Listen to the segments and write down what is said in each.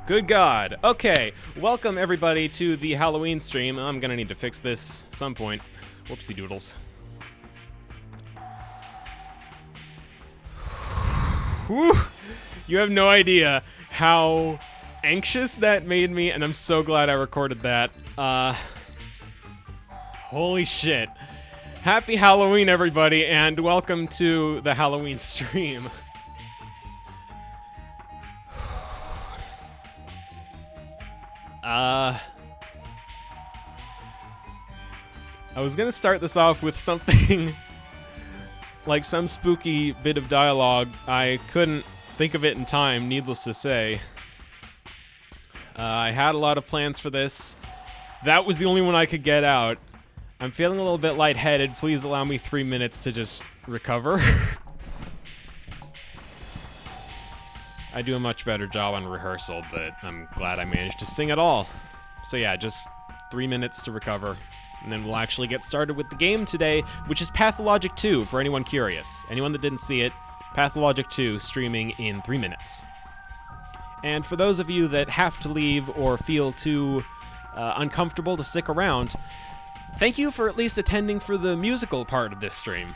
Good God. Okay, welcome everybody to the Halloween stream. I'm gonna need to fix this at some point. Whoopsie doodles. Whew. You have no idea how anxious that made me, and I'm so glad I recorded that. Holy shit. Happy Halloween, everybody, and welcome to the Halloween stream. I was gonna start this off with something like some spooky bit of dialogue. I couldn't think of it in time, needless to say. I had a lot of plans for this. That was the only one I could get out. I'm feeling a little bit lightheaded. Please allow me 3 minutes to just recover. I do a much better job on rehearsal, but I'm glad I managed to sing at all. So yeah, just 3 minutes to recover. And then we'll actually get started with the game today, which is Pathologic 2, for anyone curious. Anyone that didn't see it, Pathologic 2 streaming in 3 minutes. And for those of you that have to leave or feel too uncomfortable to stick around, thank you for at least attending for the musical part of this stream.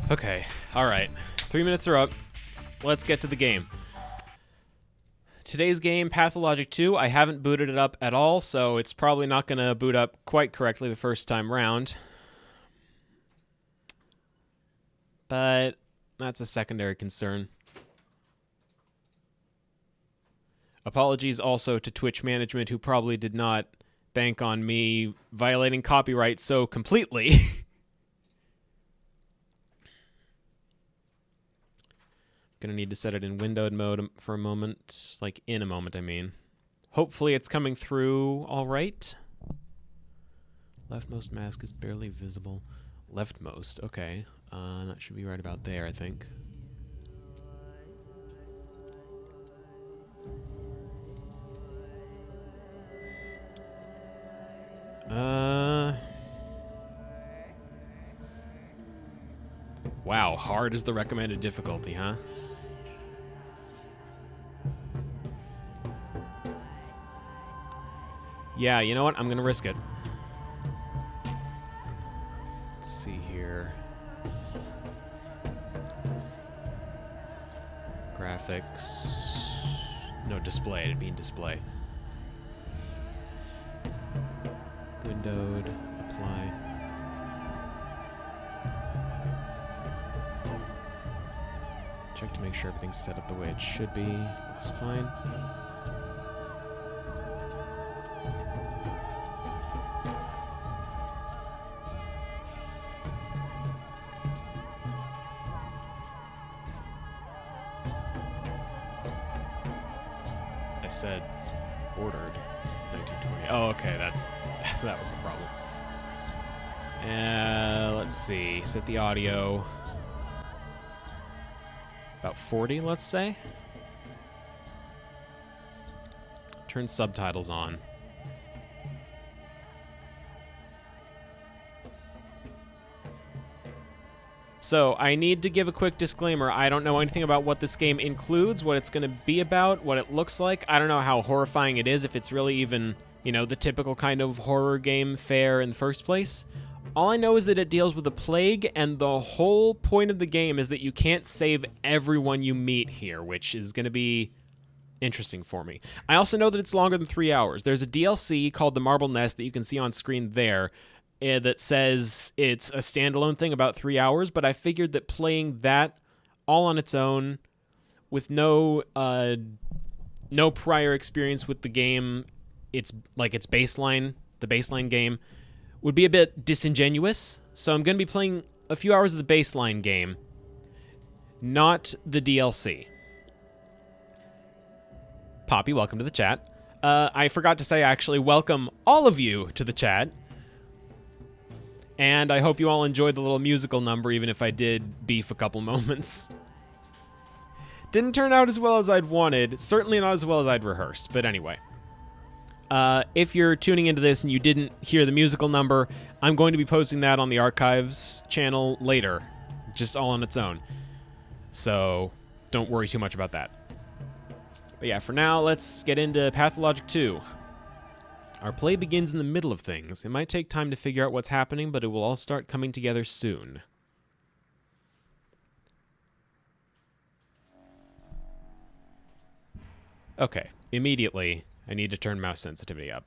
Okay, alright. 3 minutes are up. Let's get to the game. Today's game, Pathologic 2, I haven't booted it up at all, so it's probably not going to boot up quite correctly the first time round. But that's a secondary concern. Apologies also to Twitch management, who probably did not bank on me violating copyright so completely. Gonna need to set it in windowed mode for a moment. Like, in a moment, I mean. Hopefully it's coming through all right. Leftmost mask is barely visible. Leftmost, okay. That should be right about there, I think. Wow, hard is the recommended difficulty, huh? Yeah, you know what? I'm gonna risk it. Let's see here. Graphics. No, display. It'd be in display. Windowed. Apply. Check to make sure everything's set up the way it should be. Looks fine. I said ordered 1920. Oh, okay, that was the problem. Let's see. Set the audio. About 40, let's say. Turn subtitles on. So, I need to give a quick disclaimer. I don't know anything about what this game includes, what it's going to be about, what it looks like. I don't know how horrifying it is, if it's really even, you know, the typical kind of horror game fare in the first place. All I know is that it deals with the plague, and the whole point of the game is that you can't save everyone you meet here, which is going to be interesting for me. I also know that it's longer than 3 hours. There's a DLC called The Marble Nest that you can see on screen there that says it's a standalone thing about 3 hours, but I figured that playing that all on its own with no prior experience with the game, it's like its baseline, the baseline game, would be a bit disingenuous, so I'm going to be playing a few hours of the baseline game, not the DLC. Poppy, welcome to the chat. I forgot to say, actually, welcome all of you to the chat. And I hope you all enjoyed the little musical number, even if I did beef a couple moments. Didn't turn out as well as I'd wanted, certainly not as well as I'd rehearsed, but anyway. If you're tuning into this and you didn't hear the musical number, I'm going to be posting that on the archives channel later, just all on its own. So don't worry too much about that. But yeah, for now, let's get into Pathologic 2. Our play begins in the middle of things. It might take time to figure out what's happening, but it will all start coming together soon. Okay, immediately, I need to turn mouse sensitivity up.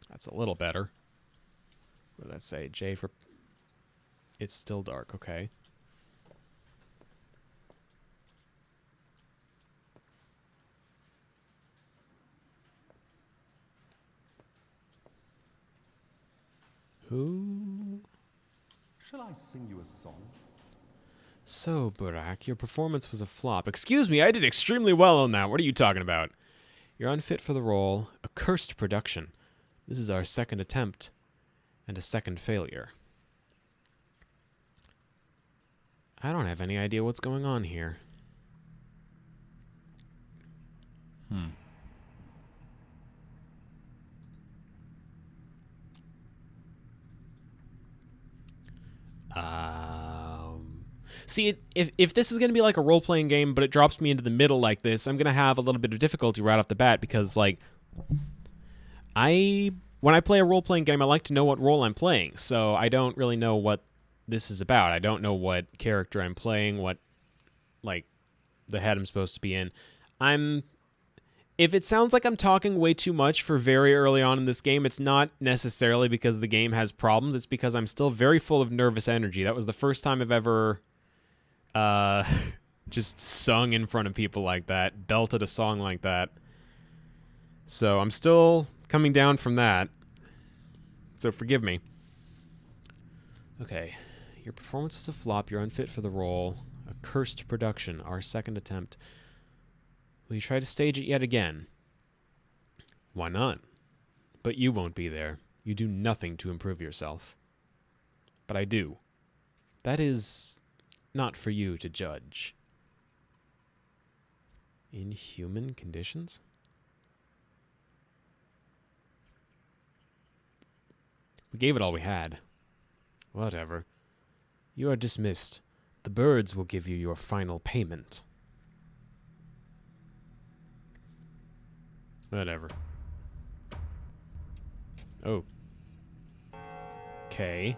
That's a little better. What did that say? J for... It's still dark, okay. Who? Shall I sing you a song? So, Burak, your performance was a flop. Excuse me, I did extremely well on that. What are you talking about? You're unfit for the role. A cursed production. This is our second attempt. And a second failure. I don't have any idea what's going on here. See, if this is going to be like a role-playing game, but it drops me into the middle like this, I'm going to have a little bit of difficulty right off the bat, because, like, when I play a role-playing game, I like to know what role I'm playing, so I don't really know what this is about. I don't know what character I'm playing, what, like, the head I'm supposed to be in. If it sounds like I'm talking way too much for very early on in this game, it's not necessarily because the game has problems. It's because I'm still very full of nervous energy. That was the first time I've ever just sung in front of people like that, belted a song like that. So I'm still coming down from that. So forgive me. Okay. Your performance was a flop. You're unfit for the role. A cursed production. Our second attempt. Will you try to stage it yet again? Why not? But you won't be there. You do nothing to improve yourself. But I do. That is not for you to judge. In human conditions? We gave it all we had. Whatever. You are dismissed. The birds will give you your final payment. Whatever. Oh. Okay.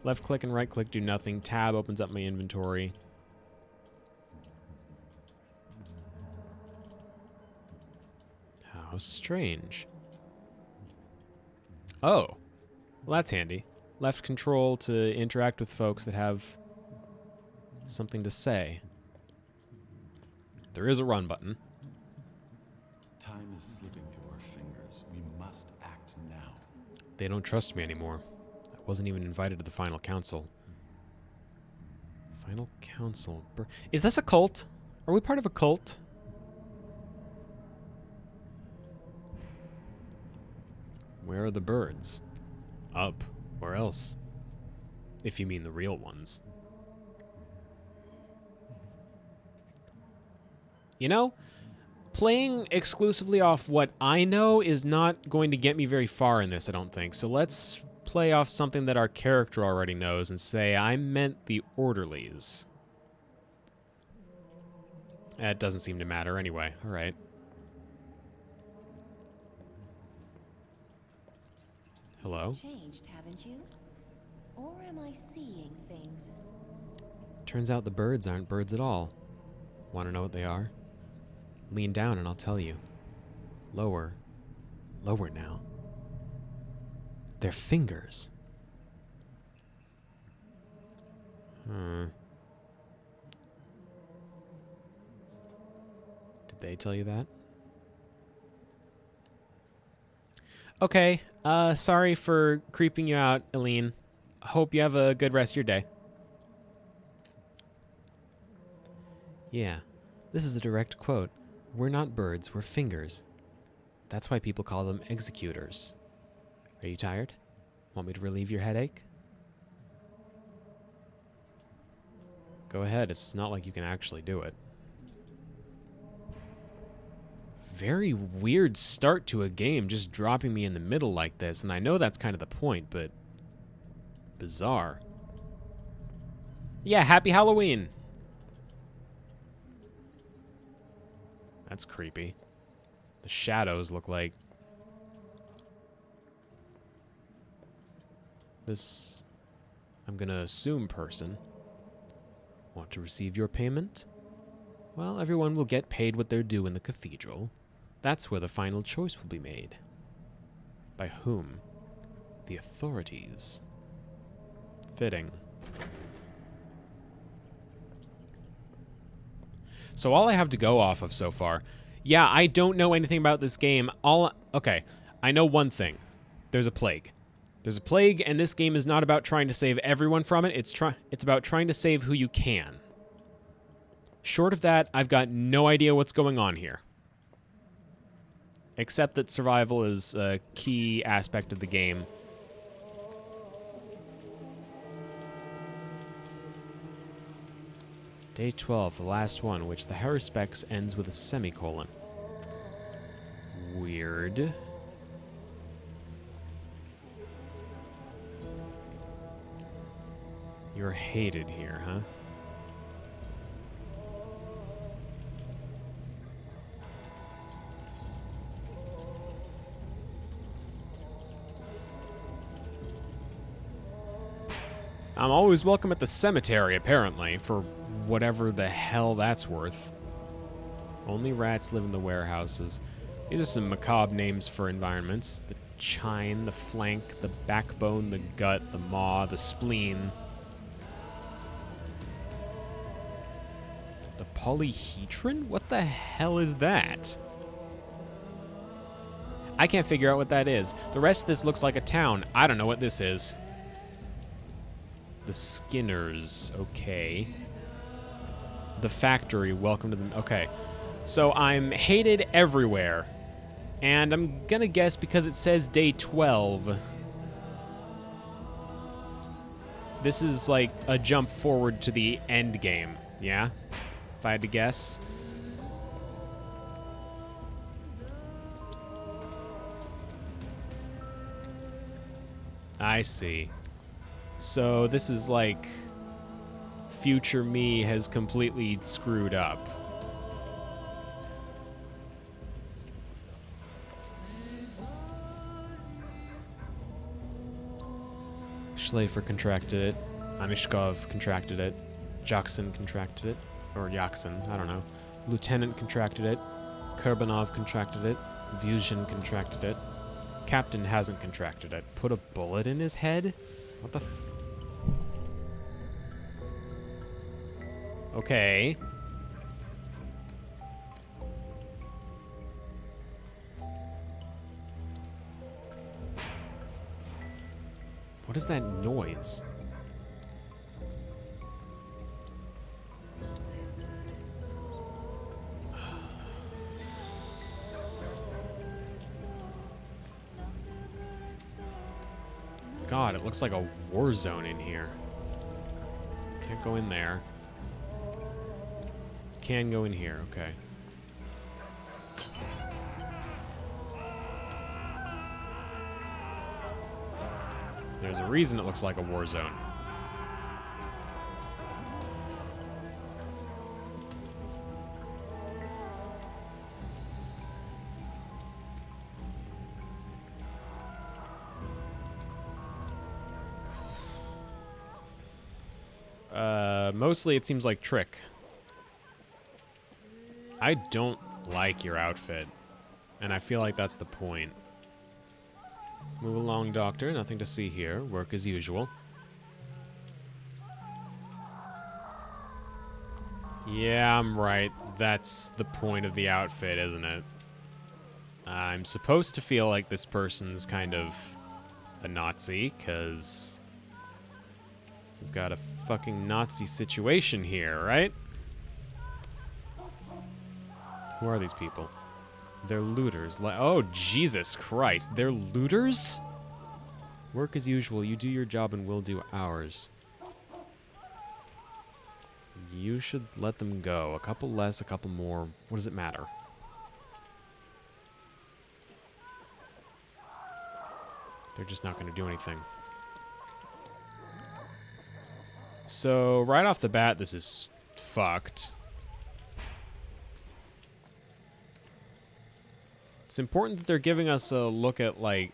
Left click and right click do nothing. Tab opens up my inventory. How strange. Oh. Well, that's handy. Left control to interact with folks that have something to say. There is a run button. Time is slipping through our fingers. We must act now. They don't trust me anymore. I wasn't even invited to the final council. Final council. Is this a cult? Are we part of a cult? Where are the birds? Up. Where else? If you mean the real ones. You know, playing exclusively off what I know is not going to get me very far in this, I don't think. So let's play off something that our character already knows and say, I meant the orderlies. It doesn't seem to matter anyway. All right. Hello? Changed, haven't you? Or am I seeing things? Turns out the birds aren't birds at all. Want to know what they are? Lean down and I'll tell you. Lower. Lower now. They're fingers. Did they tell you that? Okay. Sorry for creeping you out, Eileen. Hope you have a good rest of your day. Yeah, this is a direct quote. We're not birds, we're fingers. That's why people call them executors. Are you tired? Want me to relieve your headache? Go ahead, it's not like you can actually do it. Very weird start to a game, just dropping me in the middle like this, and I know that's kind of the point, but bizarre. Yeah, happy Halloween! That's creepy. The shadows look like this, I'm gonna assume, person. Want to receive your payment? Well, everyone will get paid what they're due in the cathedral. That's where the final choice will be made. By whom? The authorities. Fitting. So all I have to go off of so far, yeah, I don't know anything about this game. Okay, I know one thing. There's a plague. There's a plague, and this game is not about trying to save everyone from it. It's about trying to save who you can. Short of that, I've got no idea what's going on here. Except that survival is a key aspect of the game. Day 12, the last one, which the Haruspex ends with a semicolon. Weird. You're hated here, huh? I'm always welcome at the cemetery, apparently, for whatever the hell that's worth. Only rats live in the warehouses. These are some macabre names for environments. The chine, the flank, the backbone, the gut, the maw, the spleen. The polyhedron? What the hell is that? I can't figure out what that is. The rest of this looks like a town. I don't know what this is. The Skinners, okay. The factory, welcome to the... Okay. So I'm hated everywhere. And I'm gonna guess because it says day 12. This is like a jump forward to the end game, yeah? If I had to guess. I see. So this is like future me has completely screwed up. Schleifer contracted it. Anishkov contracted it. Jackson contracted it. Or Yakson, I don't know. Lieutenant contracted it. Kurbanov contracted it. Vyuzhin contracted it. Captain hasn't contracted it. Put a bullet in his head? What the f... Okay. What is that noise? God, it looks like a war zone in here. Can't go in there. Can go in here, okay. There's a reason it looks like a war zone. Mostly it seems like trick. I don't like your outfit, and I feel like that's the point. Move along, Doctor. Nothing to see here. Work as usual. Yeah, I'm right. That's the point of the outfit, isn't it? I'm supposed to feel like this person's kind of a Nazi, because we've got a fucking Nazi situation here, right? Who are these people? They're looters. Oh, Jesus Christ. They're looters? Work as usual. You do your job and we'll do ours. You should let them go. A couple less, a couple more. What does it matter? They're just not going to do anything. So, right off the bat, this is fucked. It's important that they're giving us a look at, like,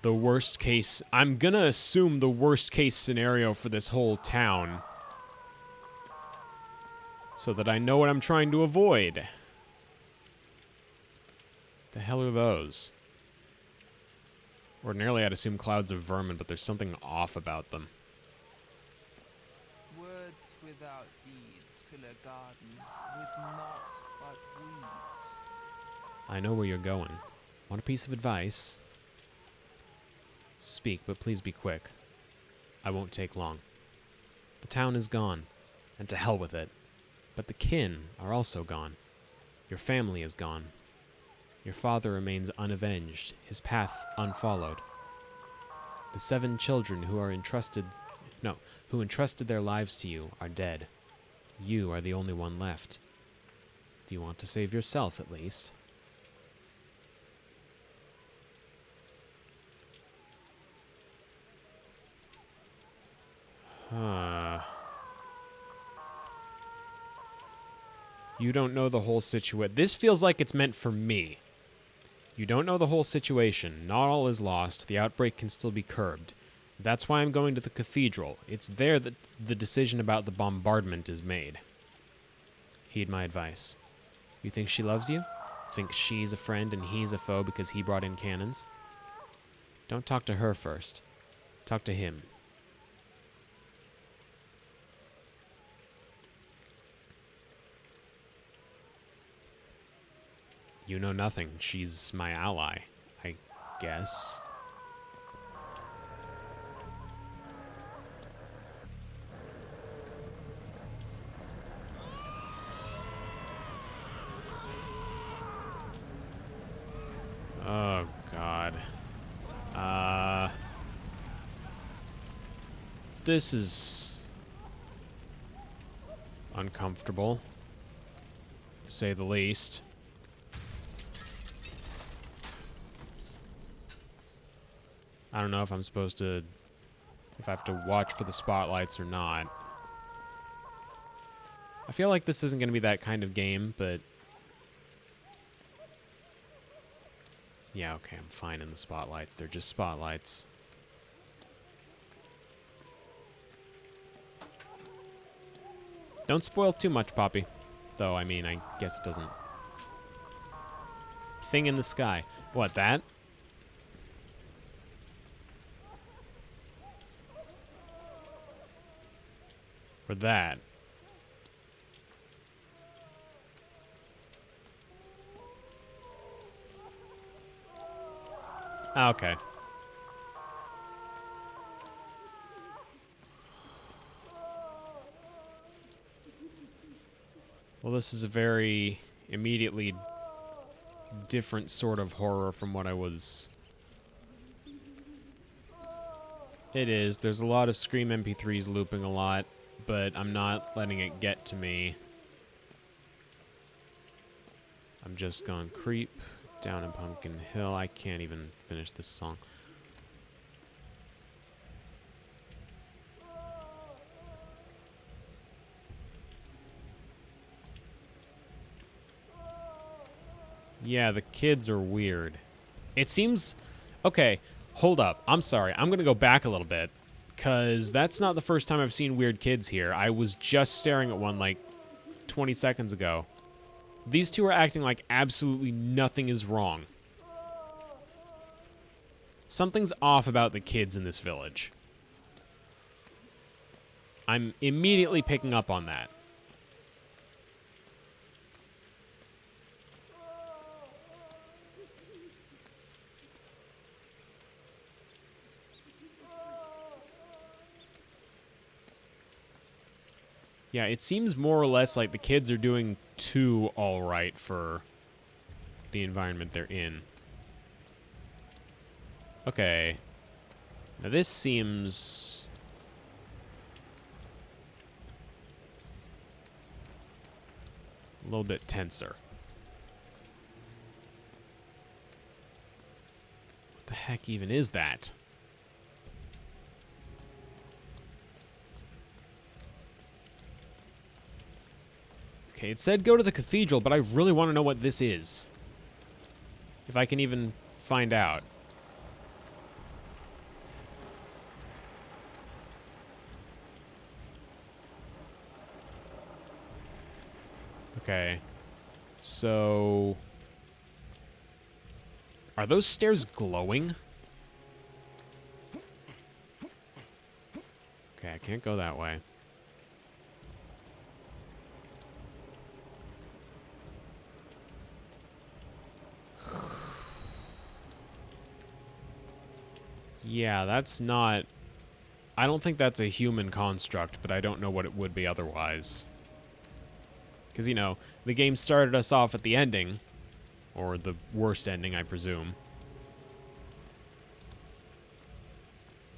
the worst case. I'm gonna assume the worst case scenario for this whole town, so that I know what I'm trying to avoid. The hell are those? Ordinarily, I'd assume clouds of vermin, but there's something off about them. Words without deeds fill a garden with naught but weeds. I know where you're going. Want a piece of advice? Speak, but please be quick. I won't take long. The town is gone, and to hell with it. But the kin are also gone. Your family is gone. Your father remains unavenged, his path unfollowed. The 7 children who entrusted their lives to you are dead. You are the only one left. Do you want to save yourself, at least? You don't know the whole situation. This feels like it's meant for me. You don't know the whole situation. Not all is lost. The outbreak can still be curbed. That's why I'm going to the cathedral. It's there that the decision about the bombardment is made. Heed my advice. You think she loves you? Think she's a friend and he's a foe because he brought in cannons? Don't talk to her first. Talk to him. You know nothing. She's my ally, I guess. Oh, God. This is uncomfortable, to say the least. I don't know if I'm supposed to, if I have to watch for the spotlights or not. I feel like this isn't going to be that kind of game, but yeah, okay, I'm fine in the spotlights. They're just spotlights. Don't spoil too much, Poppy. Though, I mean, I guess it doesn't. Thing in the sky. What, that? Or that? Ah, okay. Well, this is a very immediately different sort of horror from what I was... It is. There's a lot of Scream MP3s looping a lot, but I'm not letting it get to me. I'm just going creep down in Pumpkin Hill. I can't even finish this song. Yeah, the kids are weird. It seems... Okay, hold up. I'm sorry. I'm going to go back a little bit, because that's not the first time I've seen weird kids here. I was just staring at one, like, 20 seconds ago. These two are acting like absolutely nothing is wrong. Something's off about the kids in this village. I'm immediately picking up on that. Yeah, it seems more or less like the kids are doing too all right for the environment they're in. Okay. Now this seems... a little bit tenser. What the heck even is that? Okay, it said go to the cathedral, but I really want to know what this is. If I can even find out. Okay. So... are those stairs glowing? Okay, I can't go that way. Yeah, that's not... I don't think that's a human construct, but I don't know what it would be otherwise. Because, you know, the game started us off at the ending. Or the worst ending, I presume.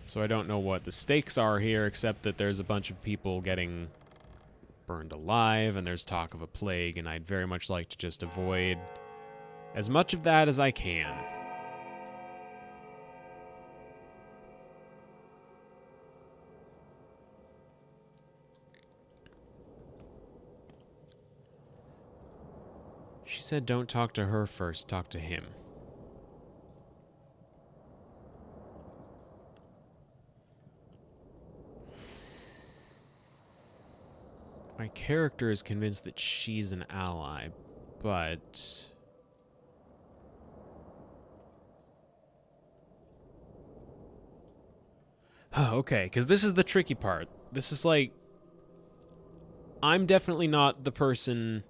So I don't know what the stakes are here, except that there's a bunch of people getting burned alive, and there's talk of a plague, and I'd very much like to just avoid as much of that as I can. She said don't talk to her first, talk to him. My character is convinced that she's an ally, but... okay, because this is the tricky part. This is like... I'm definitely not the person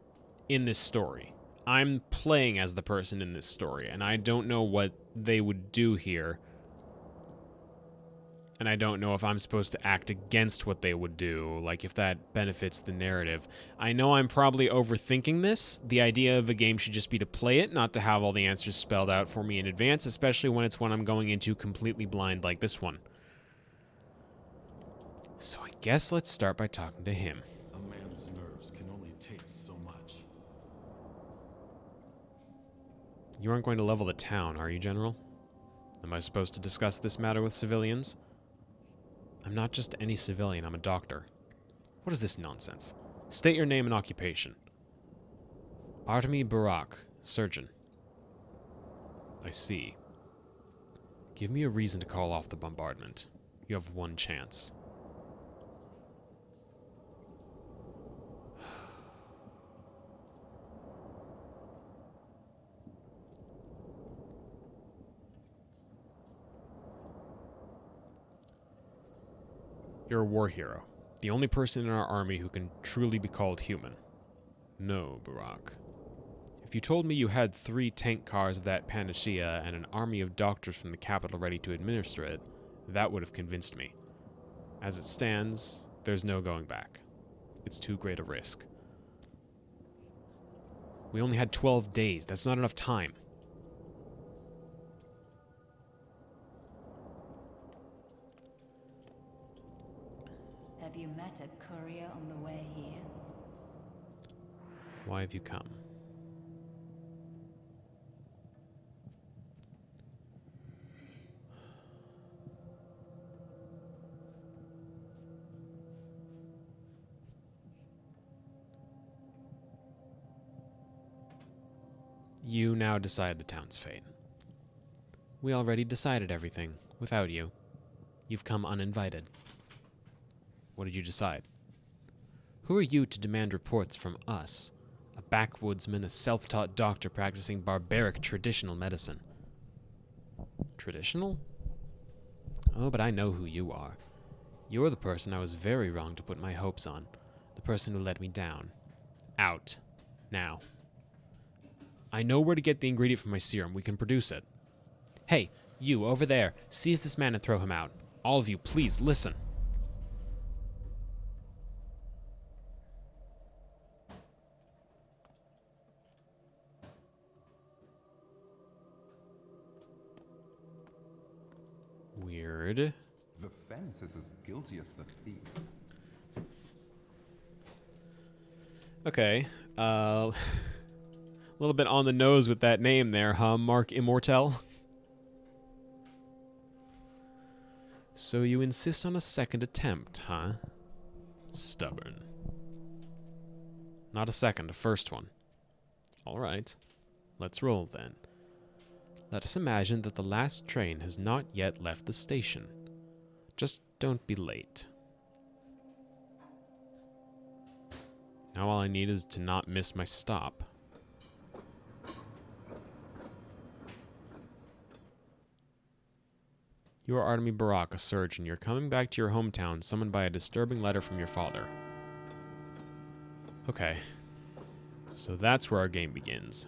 in this story. I'm playing as the person in this story, and I don't know what they would do here. And I don't know if I'm supposed to act against what they would do, like if that benefits the narrative. I know I'm probably overthinking this. The idea of a game should just be to play it, not to have all the answers spelled out for me in advance, especially when it's one I'm going into completely blind like this one. So I guess let's start by talking to him. A man's nerves can only take so much. You aren't going to level the town, are you, General? Am I supposed to discuss this matter with civilians? I'm not just any civilian, I'm a doctor. What is this nonsense? State your name and occupation. Artemy Barak, surgeon. I see. Give me a reason to call off the bombardment. You have one chance. You're a war hero. The only person in our army who can truly be called human. No, Barack. If you told me you had 3 tank cars of that panacea and an army of doctors from the capital ready to administer it, that would have convinced me. As it stands, there's no going back. It's too great a risk. We only had 12 days. That's not enough time. Have you met a courier on the way here? Why have you come? You now decide the town's fate. We already decided everything, without you. You've come uninvited. What did you decide? Who are you to demand reports from us? A backwoodsman, a self-taught doctor practicing barbaric traditional medicine. Traditional? Oh, but I know who you are. You're the person I was very wrong to put my hopes on. The person who let me down. Out. Now. I know where to get the ingredient for my serum. We can produce it. Hey, you, over there. Seize this man and throw him out. All of you, please, listen. Weird. The fence is as guilty as the thief. Okay. A little bit on the nose with that name there, huh, Mark Immortel? So you insist on a second attempt, huh? Stubborn. Not a second, a first one. All right. Let's roll then. Let us imagine that the last train has not yet left the station. Just don't be late. Now all I need is to not miss my stop. You are Artemy Barak, a surgeon. You're coming back to your hometown, summoned by a disturbing letter from your father. Okay. So that's where our game begins.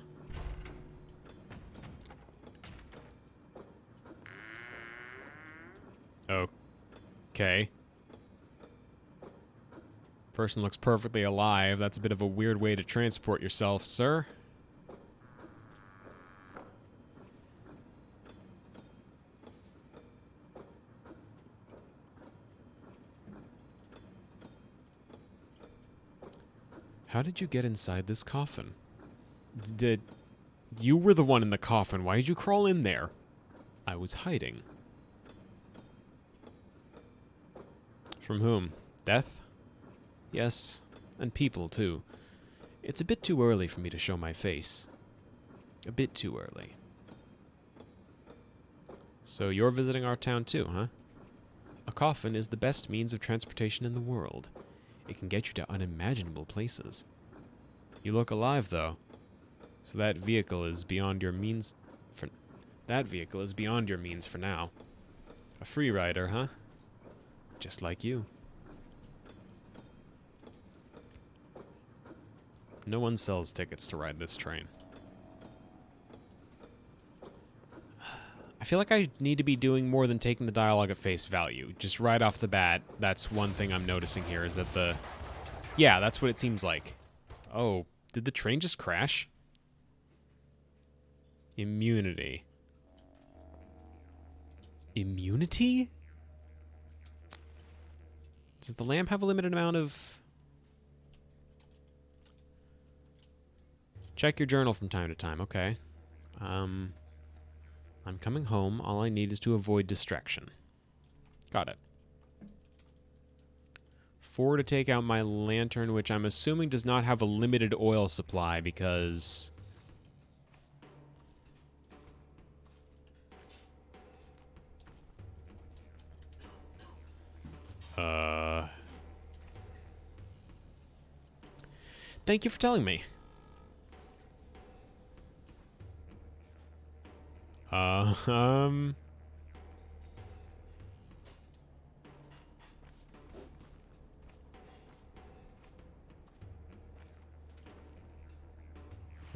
Okay. Person looks perfectly alive. That's a bit of a weird way to transport yourself, sir. How did you get inside this coffin? You were the one in the coffin. Why did you crawl in there? I was hiding. From whom? Death? Yes, and people, too. It's a bit too early for me to show my face. A bit too early. So you're visiting our town, too, huh? A coffin is the best means of transportation in the world. It can get you to unimaginable places. You look alive, though. So that vehicle is beyond your means for... That vehicle is beyond your means for now. A free rider, huh? Just like you. No one sells tickets to ride this train. I feel like I need to be doing more than taking the dialogue at face value. Just right off the bat, that's one thing I'm noticing here, is that the... Yeah, that's what it seems like. Oh, did the train just crash? Immunity. Immunity? Does the lamp have a limited amount of... Check your journal from time to time, okay. I'm coming home. All I need is to avoid distraction. Got it. 4 to take out my lantern, which I'm assuming does not have a limited oil supply because... Thank you for telling me.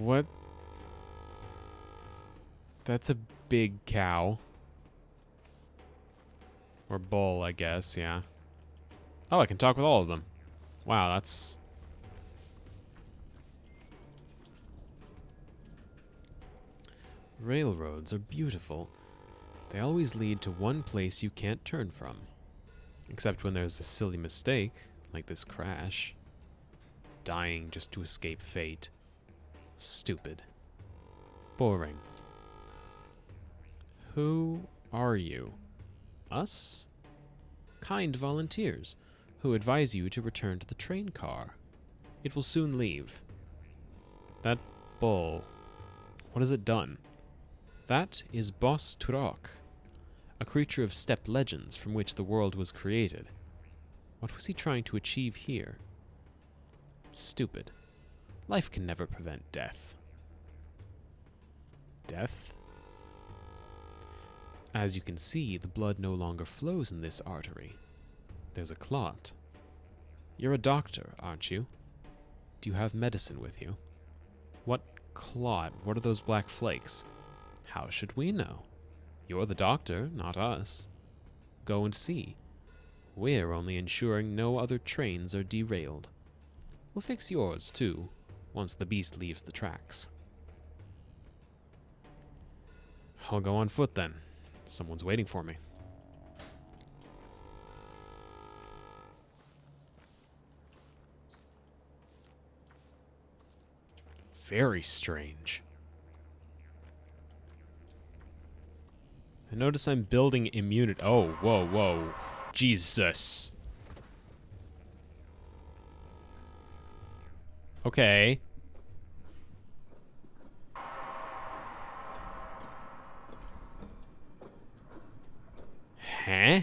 What? That's a big cow. Or bull, I guess, yeah. Oh, I can talk with all of them. Wow, that's... Railroads are beautiful. They always lead to one place you can't turn from. Except when there's a silly mistake, like this crash. Dying just to escape fate. Stupid. Boring. Who are you? Us? Kind volunteers, who advise you to return to the train car. It will soon leave. That bull. What has it done? That is Boss Turok, a creature of steppe legends from which the world was created. What was he trying to achieve here? Stupid. Life can never prevent death. Death? As you can see, the blood no longer flows in this artery. There's a clot. You're a doctor, aren't you? Do you have medicine with you? What clot? What are those black flakes? How should we know? You're the doctor, not us. Go and see. We're only ensuring no other trains are derailed. We'll fix yours, too, once the beast leaves the tracks. I'll go on foot, then. Someone's waiting for me. Very strange. I notice I'm building immunity. Oh, whoa, whoa. Jesus. Okay. Huh?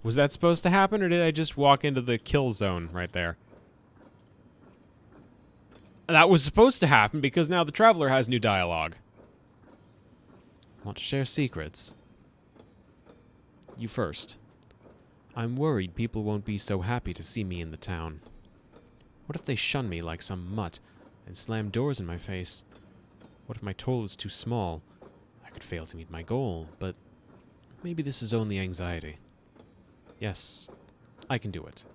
Was that supposed to happen, or did I just walk into the kill zone right there? That was supposed to happen because now the Traveler has new dialogue. Want to share secrets? You first. I'm worried people won't be so happy to see me in the town. What if they shun me like some mutt and slam doors in my face? What if my toll is too small? I could fail to meet my goal, but maybe this is only anxiety. Yes, I can do it.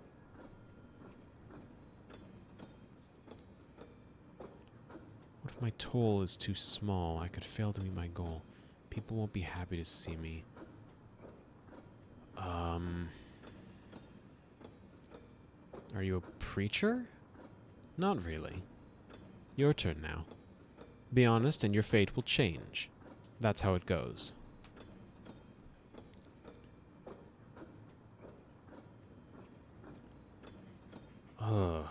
What if my toll is too small? I could fail to meet my goal. People won't be happy to see me. Are you a preacher? Not really. Your turn now. Be honest and your fate will change. That's how it goes. Ugh.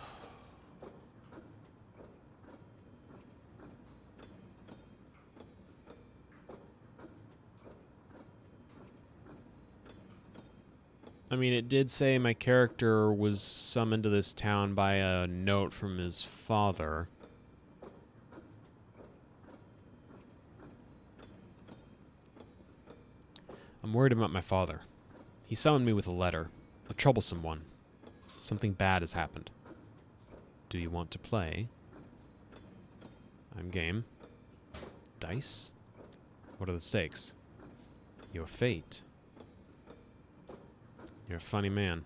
I mean, it did say my character was summoned to this town by a note from his father. I'm worried about my father. He summoned me with a letter, a troublesome one. Something bad has happened. Do you want to play? I'm game. Dice? What are the stakes? Your fate. You're a funny man.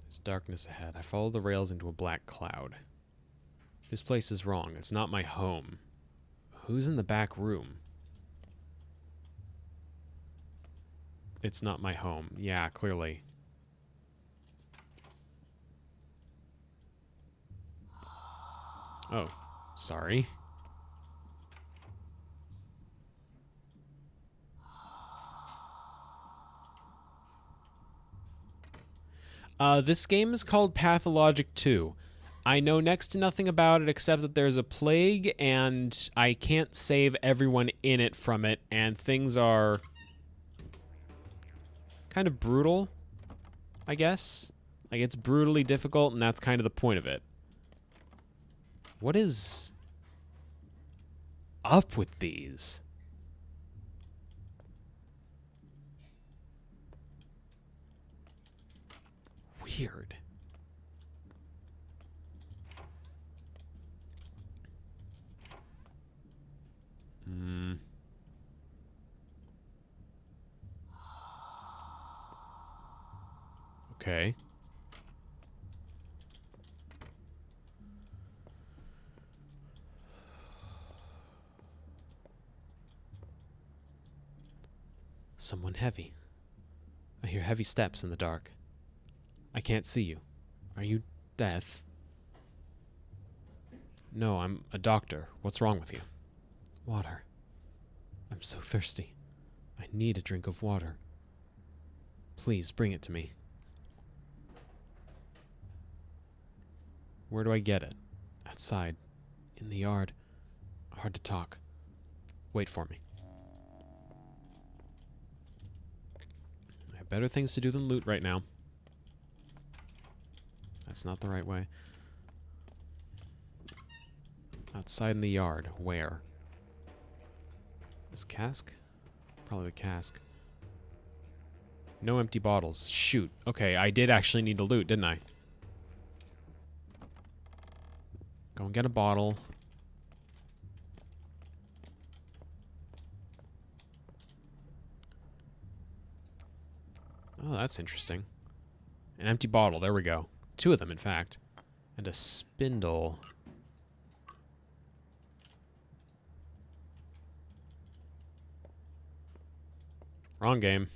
There's darkness ahead. I follow the rails into a black cloud. This place is wrong. It's not my home. Who's in the back room? It's not my home. Yeah, clearly. Oh, sorry. This game is called Pathologic 2. I know next to nothing about it except that there's a plague and I can't save everyone in it from it, and things are kind of brutal, I guess. Like, it's brutally difficult, and that's kind of the point of it. What is... up with these? Weird. Okay. Someone heavy. I hear heavy steps in the dark. I can't see you. Are you deaf? No, I'm a doctor. What's wrong with you? Water. I'm so thirsty. I need a drink of water. Please bring it to me. Where do I get it? Outside. In the yard. Hard to talk. Wait for me. I have better things to do than loot right now. That's not the right way. Outside in the yard. Where? This cask? Probably the cask. No empty bottles. Shoot. Okay, I did actually need to loot, didn't I? Go and get a bottle. Oh, that's interesting. An empty bottle. There we go. 2 of them, in fact. And a spindle. Wrong game.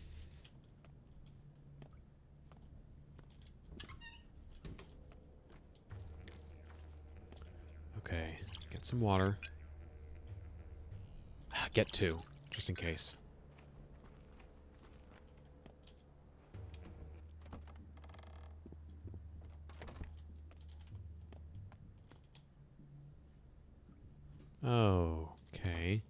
Okay, get some water. Get 2, just in case. Okay.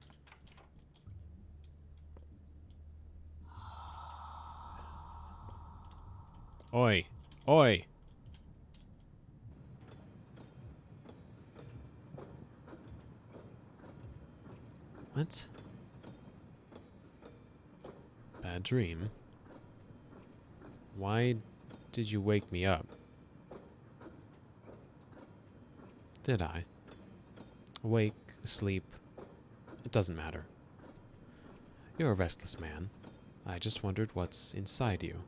Oi. Oi. What? Bad dream? Why did you wake me up? Did I? Awake, asleep. It doesn't matter. You're a restless man. I just wondered what's inside you.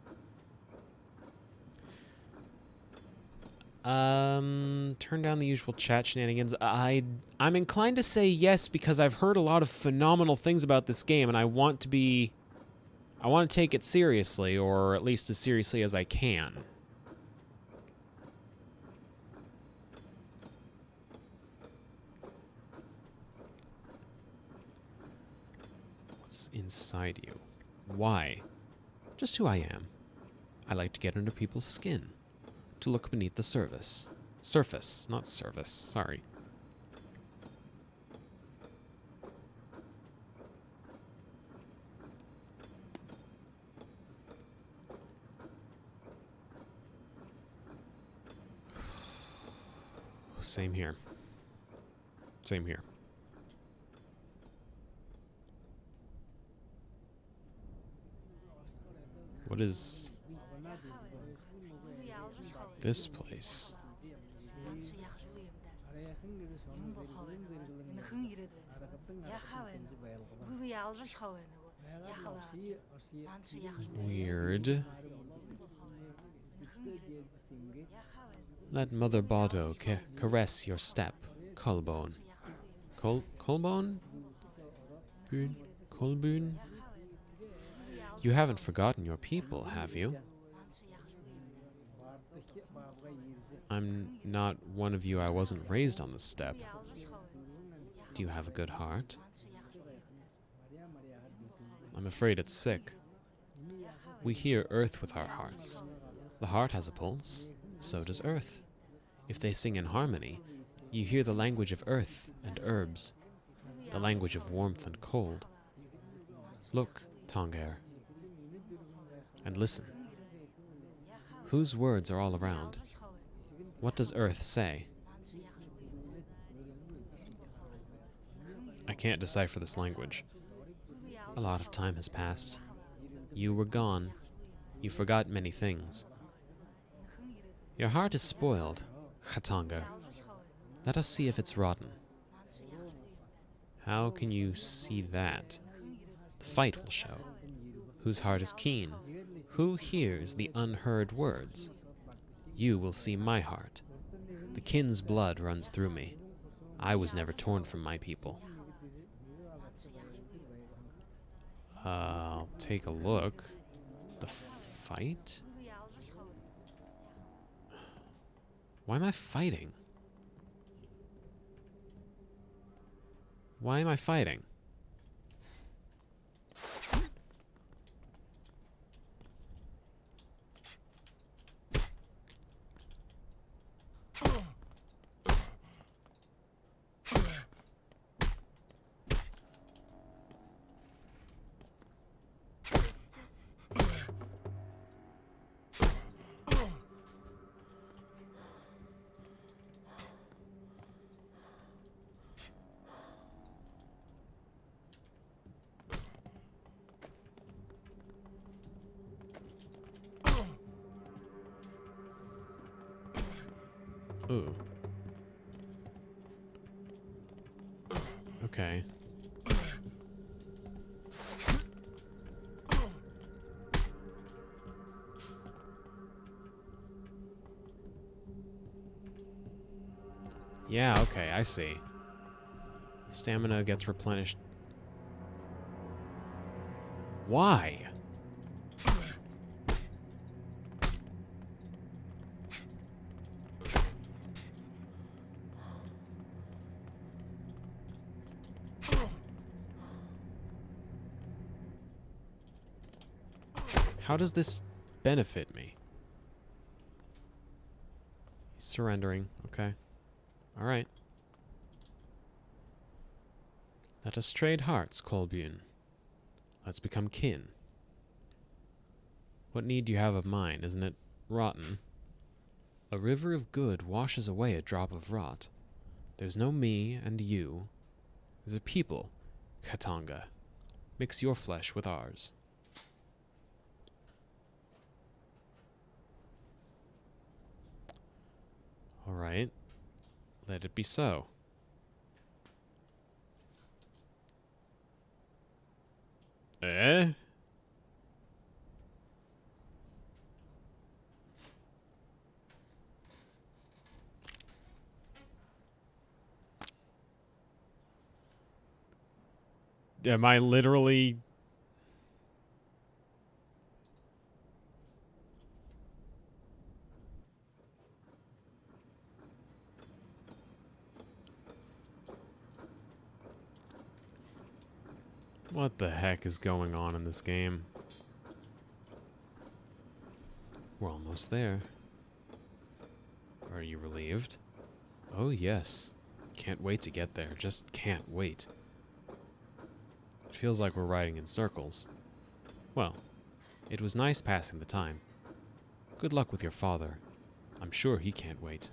Turn down the usual chat shenanigans. I'm inclined to say yes because I've heard a lot of phenomenal things about this game, and I want to take it seriously, or at least as seriously as I can. What's inside you? Why? Just who I am. I like to get under people's skin. To look beneath the surface. Surface, not service. Sorry. Same here. Same here. What is this place? Weird. Let Mother Bardo caress your step, Colbone. Colbone? Colbone? You haven't forgotten your people, have you? I'm not one of you. I wasn't raised on the steppe. Do you have a good heart? I'm afraid it's sick. We hear earth with our hearts. The heart has a pulse. So does earth. If they sing in harmony, you hear the language of earth and herbs, the language of warmth and cold. Look, Tongair, and listen. Whose words are all around? What does earth say? I can't decipher this language. A lot of time has passed. You were gone. You forgot many things. Your heart is spoiled, Khatanga. Let us see if it's rotten. How can you see that? The fight will show. Whose heart is keen? Who hears the unheard words? You will see my heart. The kin's blood runs through me. I was never torn from my people. I'll take a look. The fight? Why am I fighting? Why am I fighting? Ooh. Okay. Yeah, okay, I see. Stamina gets replenished. Why? How does this benefit me? He's surrendering. Okay. Alright. Let us trade hearts, Kolbjorn. Let's become kin. What need do you have of mine? Isn't it rotten? A river of good washes away a drop of rot. There's no me and you. There's a people, Katanga. Mix your flesh with ours. Alright. Let it be so. Eh? Am I literally... What the heck is going on in this game? We're almost there. Are you relieved? Oh yes. Can't wait to get there. Just can't wait. It feels like we're riding in circles. Well, it was nice passing the time. Good luck with your father. I'm sure he can't wait.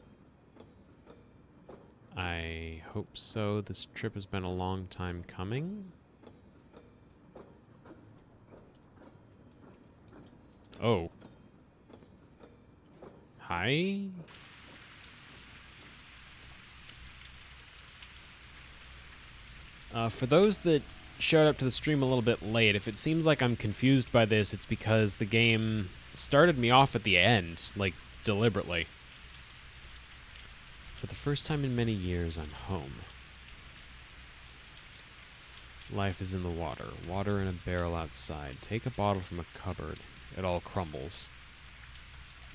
I hope so. This trip has been a long time coming. Oh. Hi? For those that showed up to the stream a little bit late, if it seems like I'm confused by this, it's because the game started me off at the end, like, deliberately. For the first time in many years, I'm home. Life is in the water. Water in a barrel outside. Take a bottle from a cupboard. It all crumbles.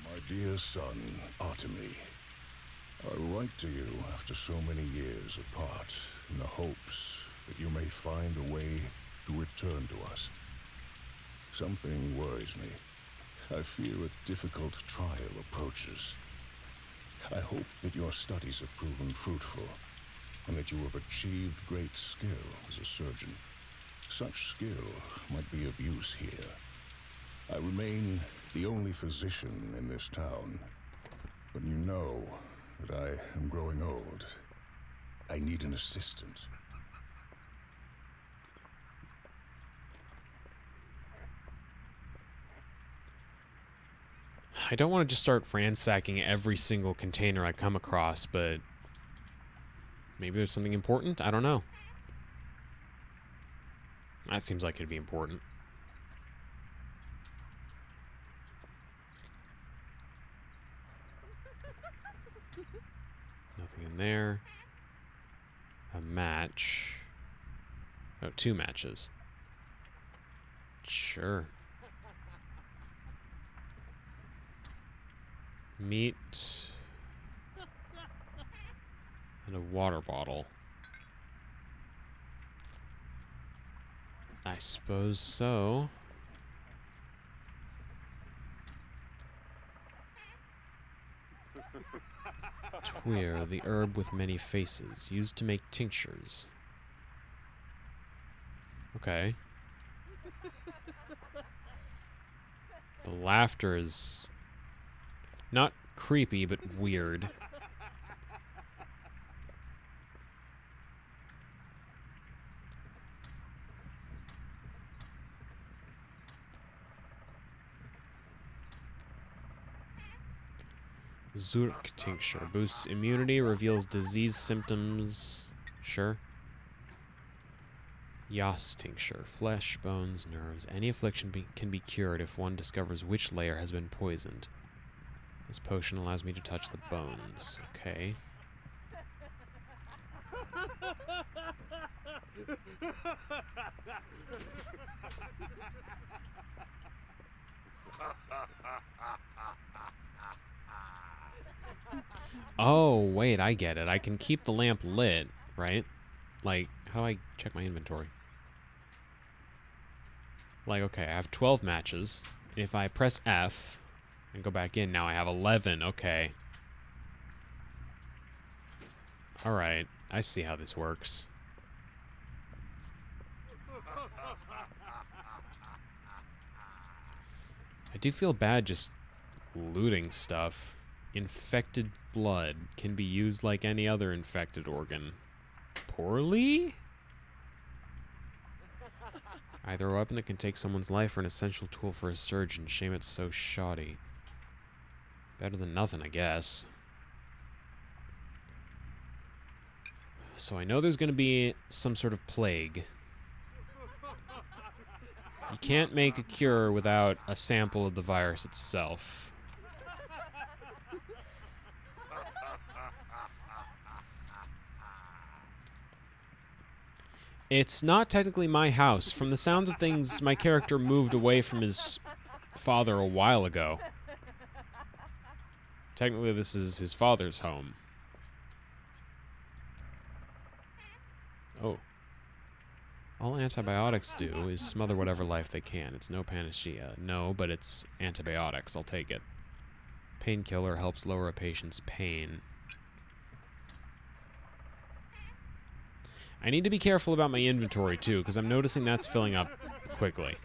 My dear son, Artemy, I write to you after so many years apart, in the hopes that you may find a way to return to us. Something worries me. I fear a difficult trial approaches. I hope that your studies have proven fruitful, and that you have achieved great skill as a surgeon. Such skill might be of use here. I remain the only physician in this town, but you know that I am growing old. I need an assistant. I don't want to just start ransacking every single container I come across, but maybe there's something important? I don't know. That seems like it'd be important. Nothing in there. A match. Oh, 2 matches. Sure. Meat. And a water bottle. I suppose so. Twir, the herb with many faces, used to make tinctures. Okay. The laughter is not creepy, but weird. Zurk tincture boosts immunity, reveals disease symptoms. Sure. Yas tincture, flesh, bones, nerves. Any affliction can be cured if one discovers which layer has been poisoned. This potion allows me to touch the bones. Okay. Oh, wait, I get it. I can keep the lamp lit, right? Like, how do I check my inventory? Like, okay, I have 12 matches. If I press F and go back in, now I have 11. Okay. Alright, I see how this works. I do feel bad just looting stuff. Infected blood can be used like any other infected organ. Poorly? Either a weapon that can take someone's life or an essential tool for a surgeon. Shame it's so shoddy. Better than nothing, I guess. So I know there's going to be some sort of plague. You can't make a cure without a sample of the virus itself. It's not technically my house. From the sounds of things, my character moved away from his father a while ago. Technically, this is his father's home. Oh. All antibiotics do is smother whatever life they can. It's no panacea. No, but it's antibiotics. I'll take it. Painkiller helps lower a patient's pain. I need to be careful about my inventory, too, because I'm noticing that's filling up quickly.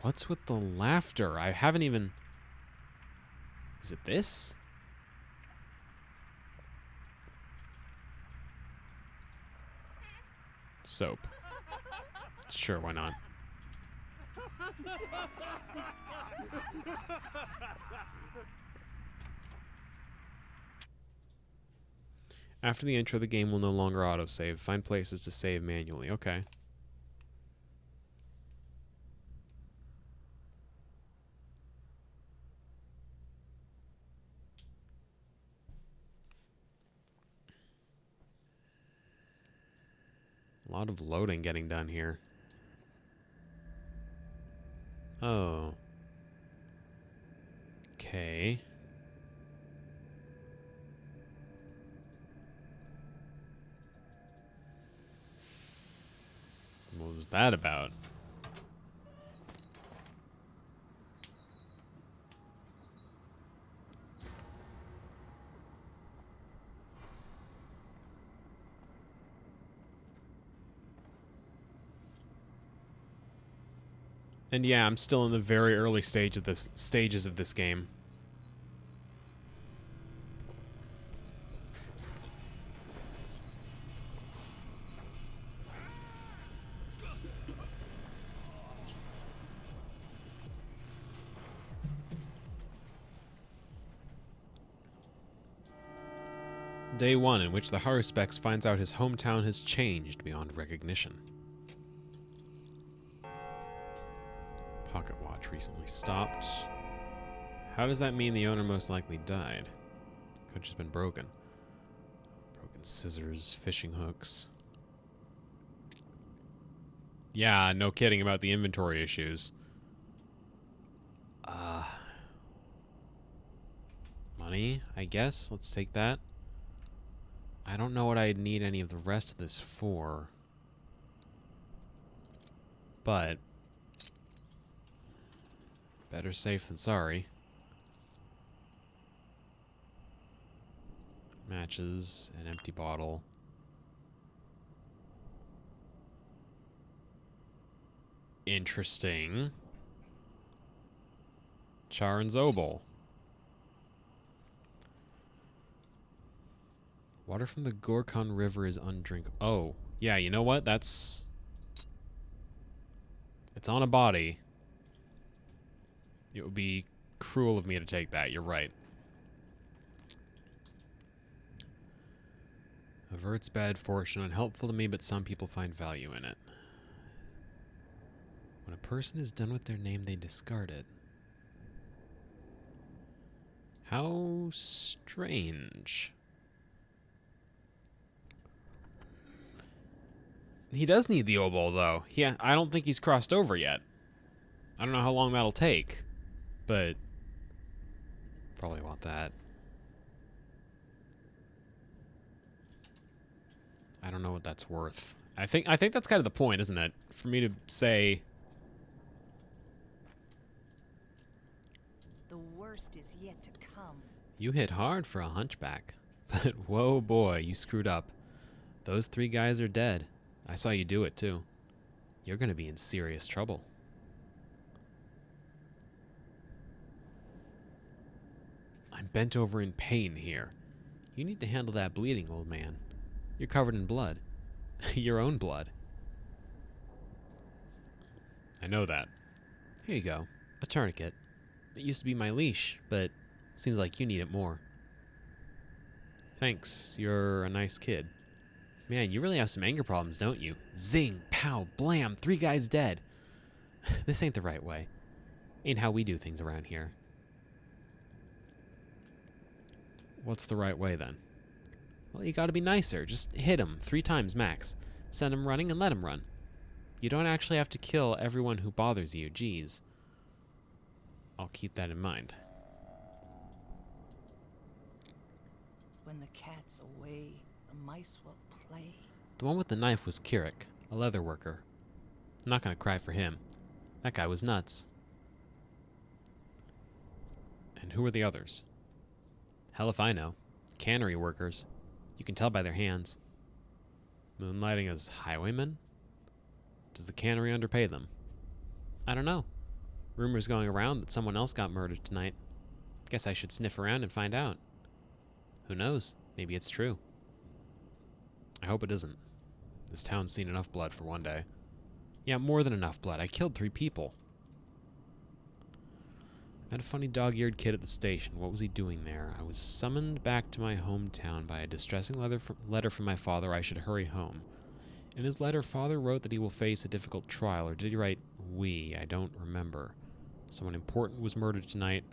What's with the laughter? I haven't even... Is it this? Soap. Sure, why not? After the intro, the game will no longer autosave. Find places to save manually. Okay. A lot of loading getting done here. Oh. Okay. What was that about? And yeah, I'm still in the very early stages of this game. Day 1, in which the Haruspex finds out his hometown has changed beyond recognition. Pocket watch recently stopped. How does that mean the owner most likely died? Could have just been broken. Broken scissors, fishing hooks. Yeah, no kidding about the inventory issues. Money, I guess. Let's take that. I don't know what I'd need any of the rest of this for. But better safe than sorry. Matches, an empty bottle. Interesting. Char and Zobel. Water from the Gorkon River is undrinkable. Oh, yeah, you know what? It's on a body. It would be cruel of me to take that. You're right. Averts bad fortune. Unhelpful to me, but some people find value in it. When a person is done with their name, they discard it. How strange. He does need the obol, though. Yeah, I don't think he's crossed over yet. I don't know how long that'll take, but probably want that. I don't know what that's worth. I think that's kind of the point, isn't it? For me to say The worst is yet to come. you hit hard for a hunchback, but whoa boy, you screwed up. Those 3 guys are dead. I saw you do it too. You're gonna be in serious trouble. I'm bent over in pain here. You need to handle that bleeding, old man. You're covered in blood. Your own blood. I know that. Here you go. A tourniquet. It used to be my leash, but seems like you need it more. Thanks. You're a nice kid. Man, you really have some anger problems, don't you? Zing, pow, blam, 3 guys dead. This ain't the right way. Ain't how we do things around here. What's the right way, then? Well, you gotta be nicer. Just hit him 3 times max. Send him running and let him run. You don't actually have to kill everyone who bothers you. Geez. I'll keep that in mind. When the cat's away, the mice will play. The one with the knife was Kirik, a leather worker. I'm not gonna cry for him. That guy was nuts. And who are the others? Hell if I know. Cannery workers. You can tell by their hands. Moonlighting as highwaymen? Does the cannery underpay them? I don't know. Rumors going around that someone else got murdered tonight. Guess I should sniff around and find out. Who knows? Maybe it's true. I hope it isn't. This town's seen enough blood for one day. Yeah, more than enough blood. I killed 3 people. I met a funny dog-eared kid at the station. What was he doing there? I was summoned back to my hometown by a distressing letter from my father. I should hurry home. In his letter, father wrote that he will face a difficult trial. Or did he write we? I don't remember. Someone important was murdered tonight.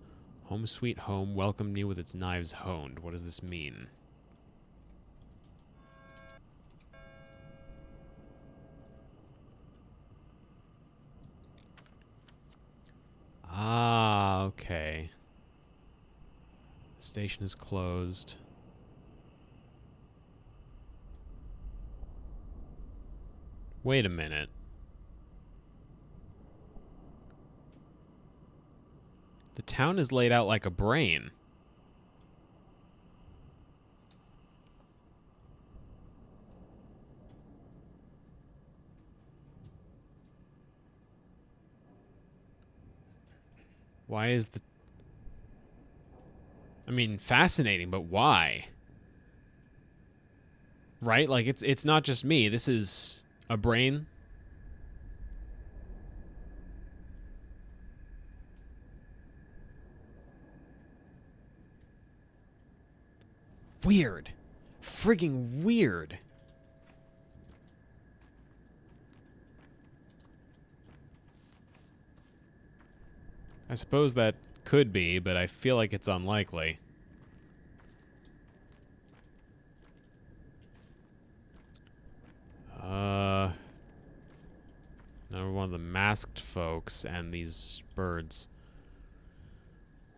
Home sweet home welcomed me with its knives honed. What does this mean? Ah, okay. The station is closed. Wait a minute. The town is laid out like a brain. Why is the... I mean, fascinating, but why? Right? Like, it's not just me. This is a brain. Weird. frigging weird. I suppose that could be, but I feel like it's unlikely. Another one of the masked folks and these birds.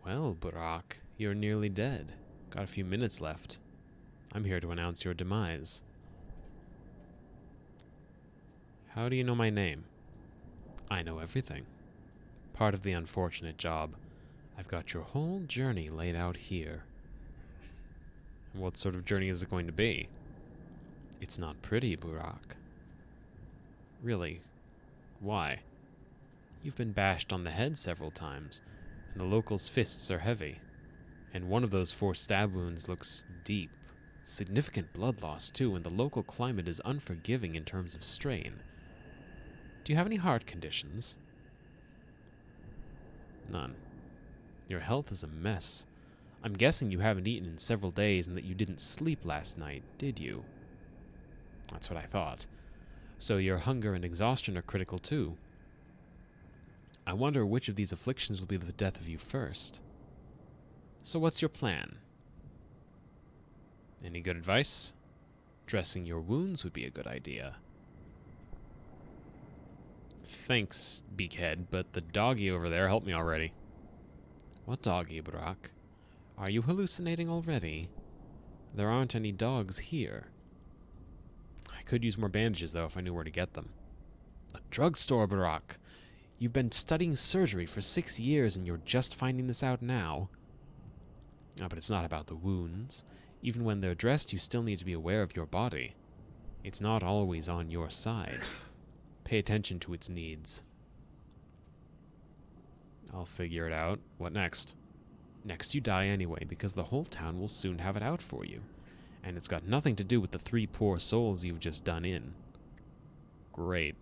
Well, Burak, you're nearly dead. Got a few minutes left. I'm here to announce your demise. How do you know my name? I know everything. Part of the unfortunate job. I've got your whole journey laid out here. What sort of journey is it going to be? It's not pretty, Burak. Really? Why? You've been bashed on the head several times, and the locals' fists are heavy. And one of those 4 stab wounds looks deep. Significant blood loss, too, and the local climate is unforgiving in terms of strain. Do you have any heart conditions? None. Your health is a mess. I'm guessing you haven't eaten in several days and that you didn't sleep last night, did you? That's what I thought. So your hunger and exhaustion are critical too. I wonder which of these afflictions will be the death of you first. So what's your plan? Any good advice? Dressing your wounds would be a good idea. Thanks, Beakhead, but the doggy over there helped me already. What doggy, Burak? Are you hallucinating already? There aren't any dogs here. I could use more bandages, though, if I knew where to get them. A drugstore, Burak! You've been studying surgery for 6 years and you're just finding this out now. Ah, but it's not about the wounds. Even when they're dressed, you still need to be aware of your body. It's not always on your side. Pay attention to its needs. I'll figure it out. What next? Next you die anyway, because the whole town will soon have it out for you. And it's got nothing to do with the 3 poor souls you've just done in. Great.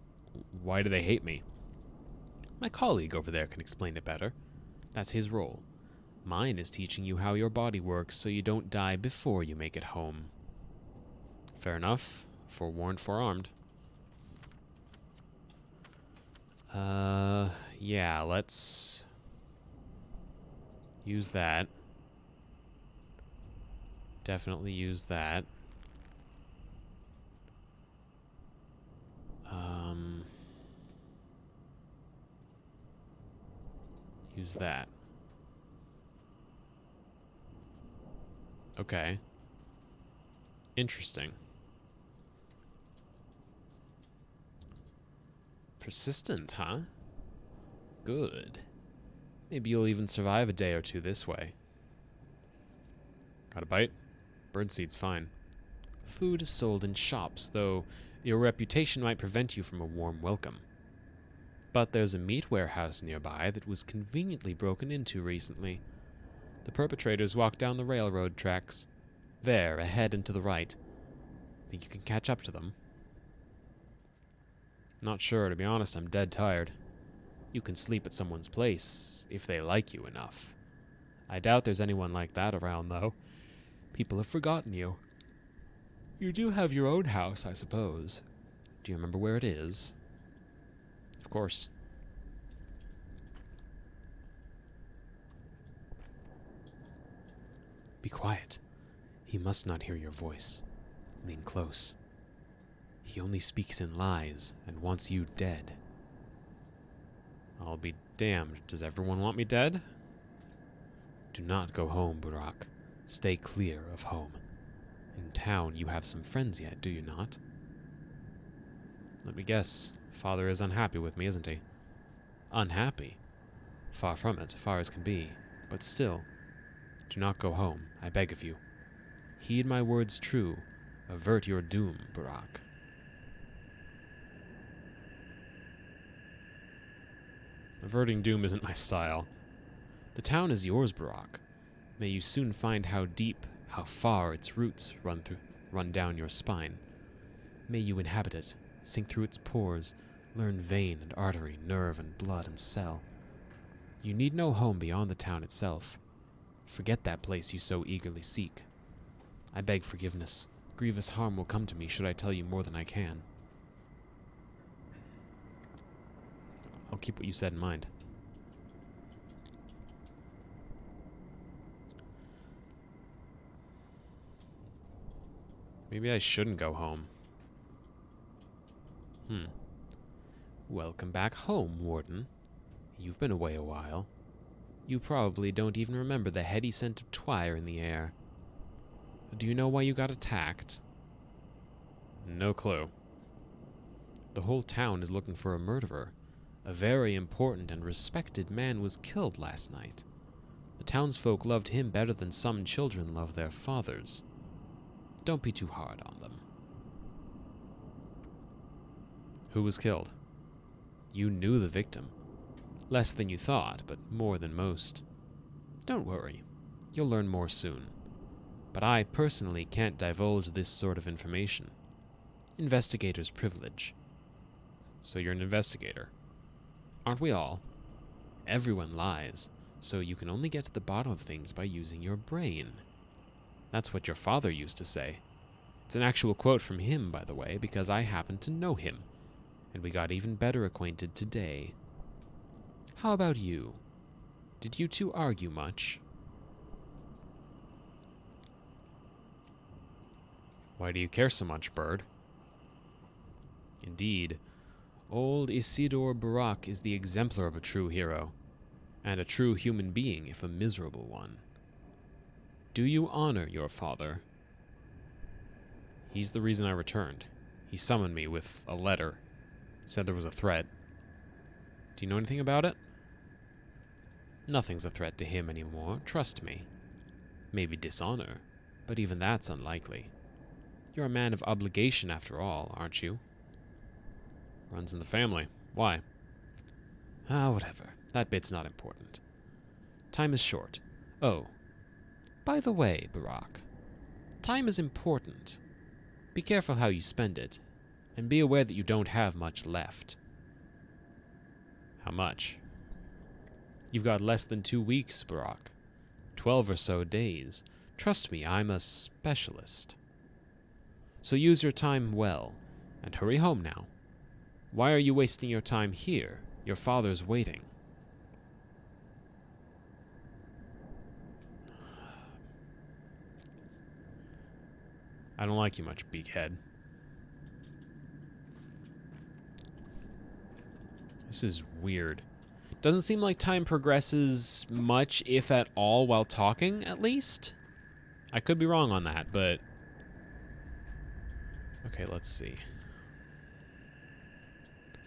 Why do they hate me? My colleague over there can explain it better. That's his role. Mine is teaching you how your body works so you don't die before you make it home. Fair enough. Forewarned, forearmed. Yeah, let's use that. Definitely use that. Use that. Okay. Interesting. Persistent, huh? Good. Maybe you'll even survive a day or two this way. Got a bite? Birdseed's fine. Food is sold in shops, though your reputation might prevent you from a warm welcome. But there's a meat warehouse nearby that was conveniently broken into recently. The perpetrators walked down the railroad tracks. There, ahead and to the right. Think you can catch up to them? Not sure, to be honest. I'm dead tired. You can sleep at someone's place, if they like you enough. I doubt there's anyone like that around, though. People have forgotten you. You do have your own house, I suppose. Do you remember where it is? Of course. Be quiet. He must not hear your voice. Lean close. He only speaks in lies and wants you dead. I'll be damned. Does everyone want me dead? Do not go home, Burak. Stay clear of home. In town, you have some friends yet, do you not? Let me guess. Father is unhappy with me, isn't he? Unhappy? Far from it, far as can be. But still, do not go home, I beg of you. Heed my words true. Avert your doom, Burak. Averting doom isn't my style. The town is yours, Burak. May you soon find how deep, how far its roots run down your spine. May you inhabit it, sink through its pores, learn vein and artery, nerve and blood and cell. You need no home beyond the town itself. Forget that place you so eagerly seek. I beg forgiveness. Grievous harm will come to me should I tell you more than I can. I'll keep what you said in mind. Maybe I shouldn't go home. Welcome back home, Warden. You've been away a while. You probably don't even remember the heady scent of twire in the air. Do you know why you got attacked? No clue. The whole town is looking for a murderer. A very important and respected man was killed last night. The townsfolk loved him better than some children love their fathers. Don't be too hard on them. Who was killed? You knew the victim. Less than you thought, but more than most. Don't worry. You'll learn more soon. But I personally can't divulge this sort of information. Investigator's privilege. So you're an investigator. Aren't we all? Everyone lies, so you can only get to the bottom of things by using your brain. That's what your father used to say. It's an actual quote from him, by the way, because I happen to know him, and we got even better acquainted today. How about you? Did you two argue much? Why do you care so much, Bird? Indeed, old Isidore Barak is the exemplar of a true hero, and a true human being if a miserable one. Do you honor your father? He's the reason I returned. He summoned me with a letter. Said there was a threat. Do you know anything about it? Nothing's a threat to him anymore, trust me. Maybe dishonor, but even that's unlikely. You're a man of obligation after all, aren't you? Runs in the family. Why? Whatever. That bit's not important. Time is short. Oh, by the way, Barak, time is important. Be careful how you spend it, and be aware that you don't have much left. How much? You've got less than 2 weeks, Barak. 12 or so days. Trust me, I'm a specialist. So use your time well, and hurry home now. Why are you wasting your time here? Your father's waiting. I don't like you much, Beakhead. This is weird. Doesn't seem like time progresses much, if at all, while talking, at least? I could be wrong on that, but... Okay, let's see.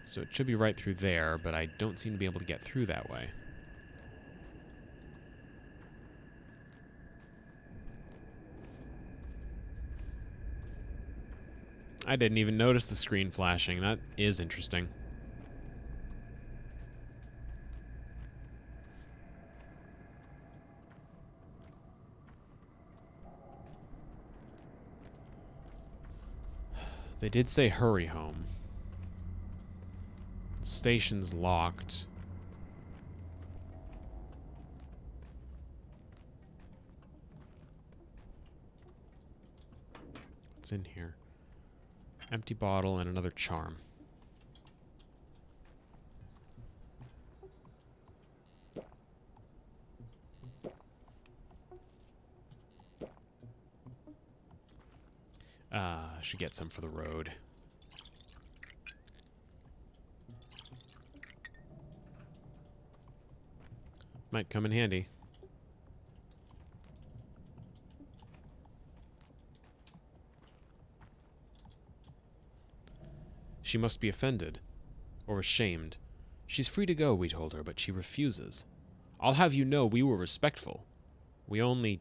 So it should be right through there, but I don't seem to be able to get through that way. I didn't even notice the screen flashing. That is interesting. They did say hurry home. The station's locked. What's in here? Empty bottle and another charm. Should get some for the road. Might come in handy. She must be offended. Or ashamed. She's free to go, we told her, but she refuses. I'll have you know we were respectful. We only...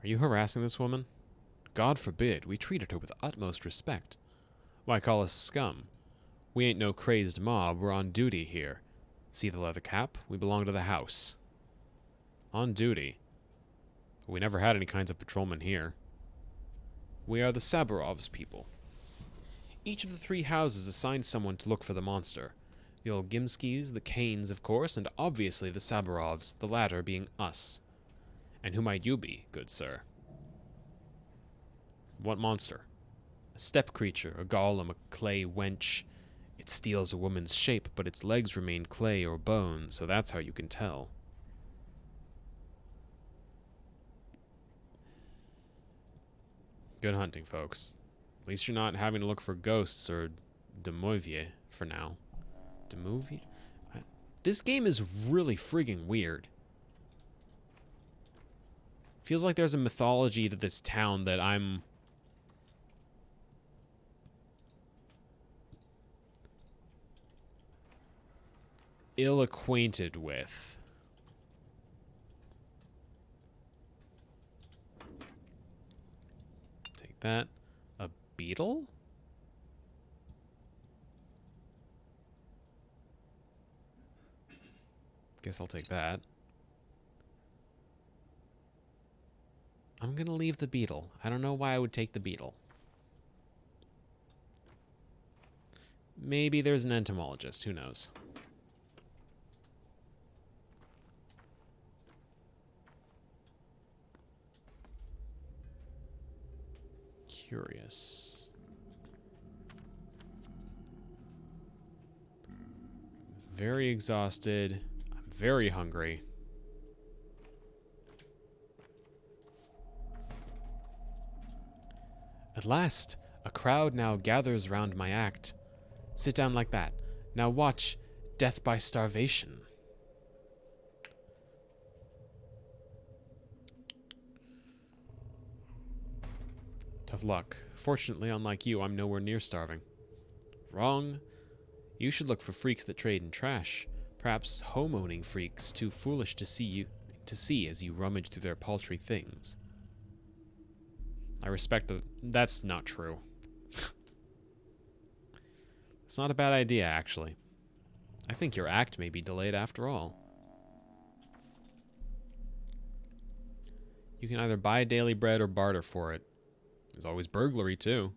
Are you harassing this woman? God forbid, we treated her with utmost respect. Why call us scum? We ain't no crazed mob, we're on duty here. See the leather cap? We belong to the house. On duty. But we never had any kinds of patrolmen here. We are the Sabarovs people. Each of the 3 houses assigned someone to look for the monster. The Olgimskis, the Kanes, of course, and obviously the Sabarovs, the latter being us. And who might you be, good sir? What monster? A steppe creature, a golem, a clay wench. It steals a woman's shape, but its legs remain clay or bone, so that's how you can tell. Good hunting, folks. At least you're not having to look for ghosts or demoivie for now. Demoivie? This game is really friggin' weird. Feels like there's a mythology to this town that I'm ill-acquainted with. Take that. A beetle? Guess I'll take that. I'm gonna leave the beetle. I don't know why I would take the beetle. Maybe there's an entomologist. Who knows? Curious. Very exhausted. I'm very hungry. At last, a crowd now gathers round my act. Sit down like that. Now watch death by starvation. Tough luck. Fortunately, unlike you, I'm nowhere near starving. Wrong. You should look for freaks that trade in trash. Perhaps home-owning freaks too foolish to see as you rummage through their paltry things. I respect the... That's not true. It's not a bad idea, actually. I think your act may be delayed after all. You can either buy daily bread or barter for it. There's always burglary, too.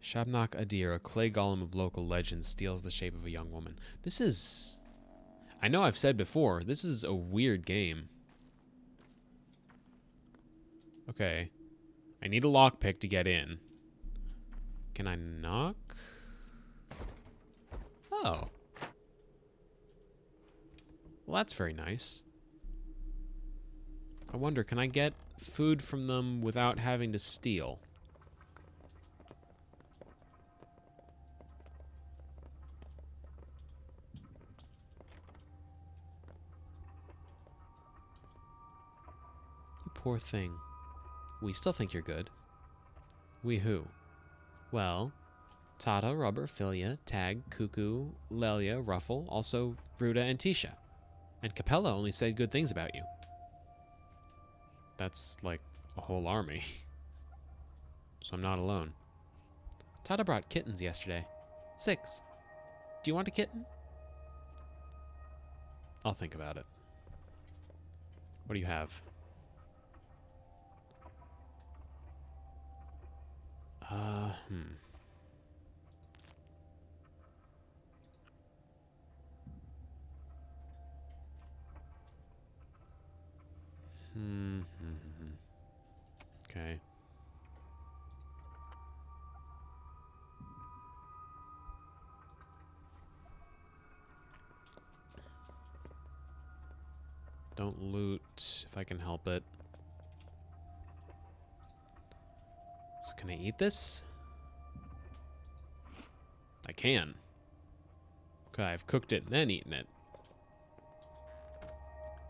Shabnak Adir, a clay golem of local legend, steals the shape of a young woman. This is... I know I've said before, this is a weird game. Okay. I need a lockpick to get in. Can I knock? Oh. Well, that's very nice. I wonder, can I get food from them without having to steal? You poor thing. We still think you're good. We who? Well, Tata, Rubber, Philia, Tag, Cuckoo, Lelia, Ruffle, also Ruda and Tisha. And Capella only said good things about you. That's like a whole army. So I'm not alone. Tata brought kittens yesterday. 6. Do you want a kitten? I'll think about it. What do you have? Okay. Don't loot if I can help it. So can I eat this? I can. Okay, I've cooked it and then eaten it.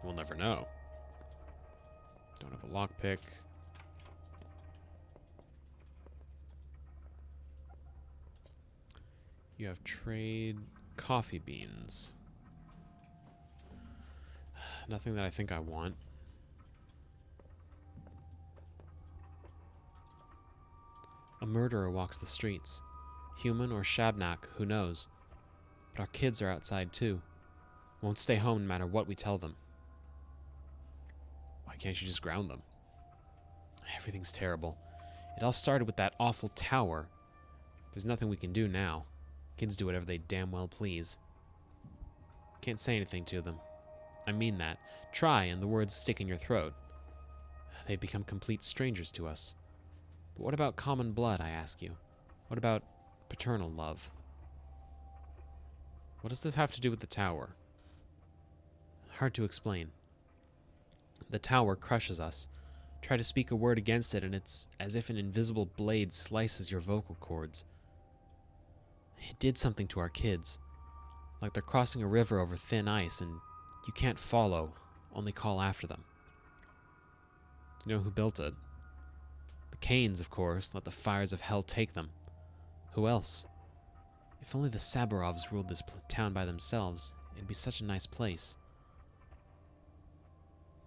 We'll never know. Don't have a lockpick. You have trade coffee beans. Nothing that I think I want. A murderer walks the streets. Human or Shabnak, who knows? But our kids are outside too. Won't stay home no matter what we tell them. Why can't you just ground them? Everything's terrible. It all started with that awful tower. There's nothing we can do now. Kids do whatever they damn well please. Can't say anything to them. I mean that. Try, and the words stick in your throat. They've become complete strangers to us. But what about common blood, I ask you? What about paternal love? What does this have to do with the tower? Hard to explain. The tower crushes us. Try to speak a word against it, and it's as if an invisible blade slices your vocal cords. It did something to our kids. Like they're crossing a river over thin ice, and you can't follow, only call after them. Do you know who built it? The Canes, of course. Let the fires of hell take them. Who else? If only the Saburovs ruled this town by themselves, it'd be such a nice place.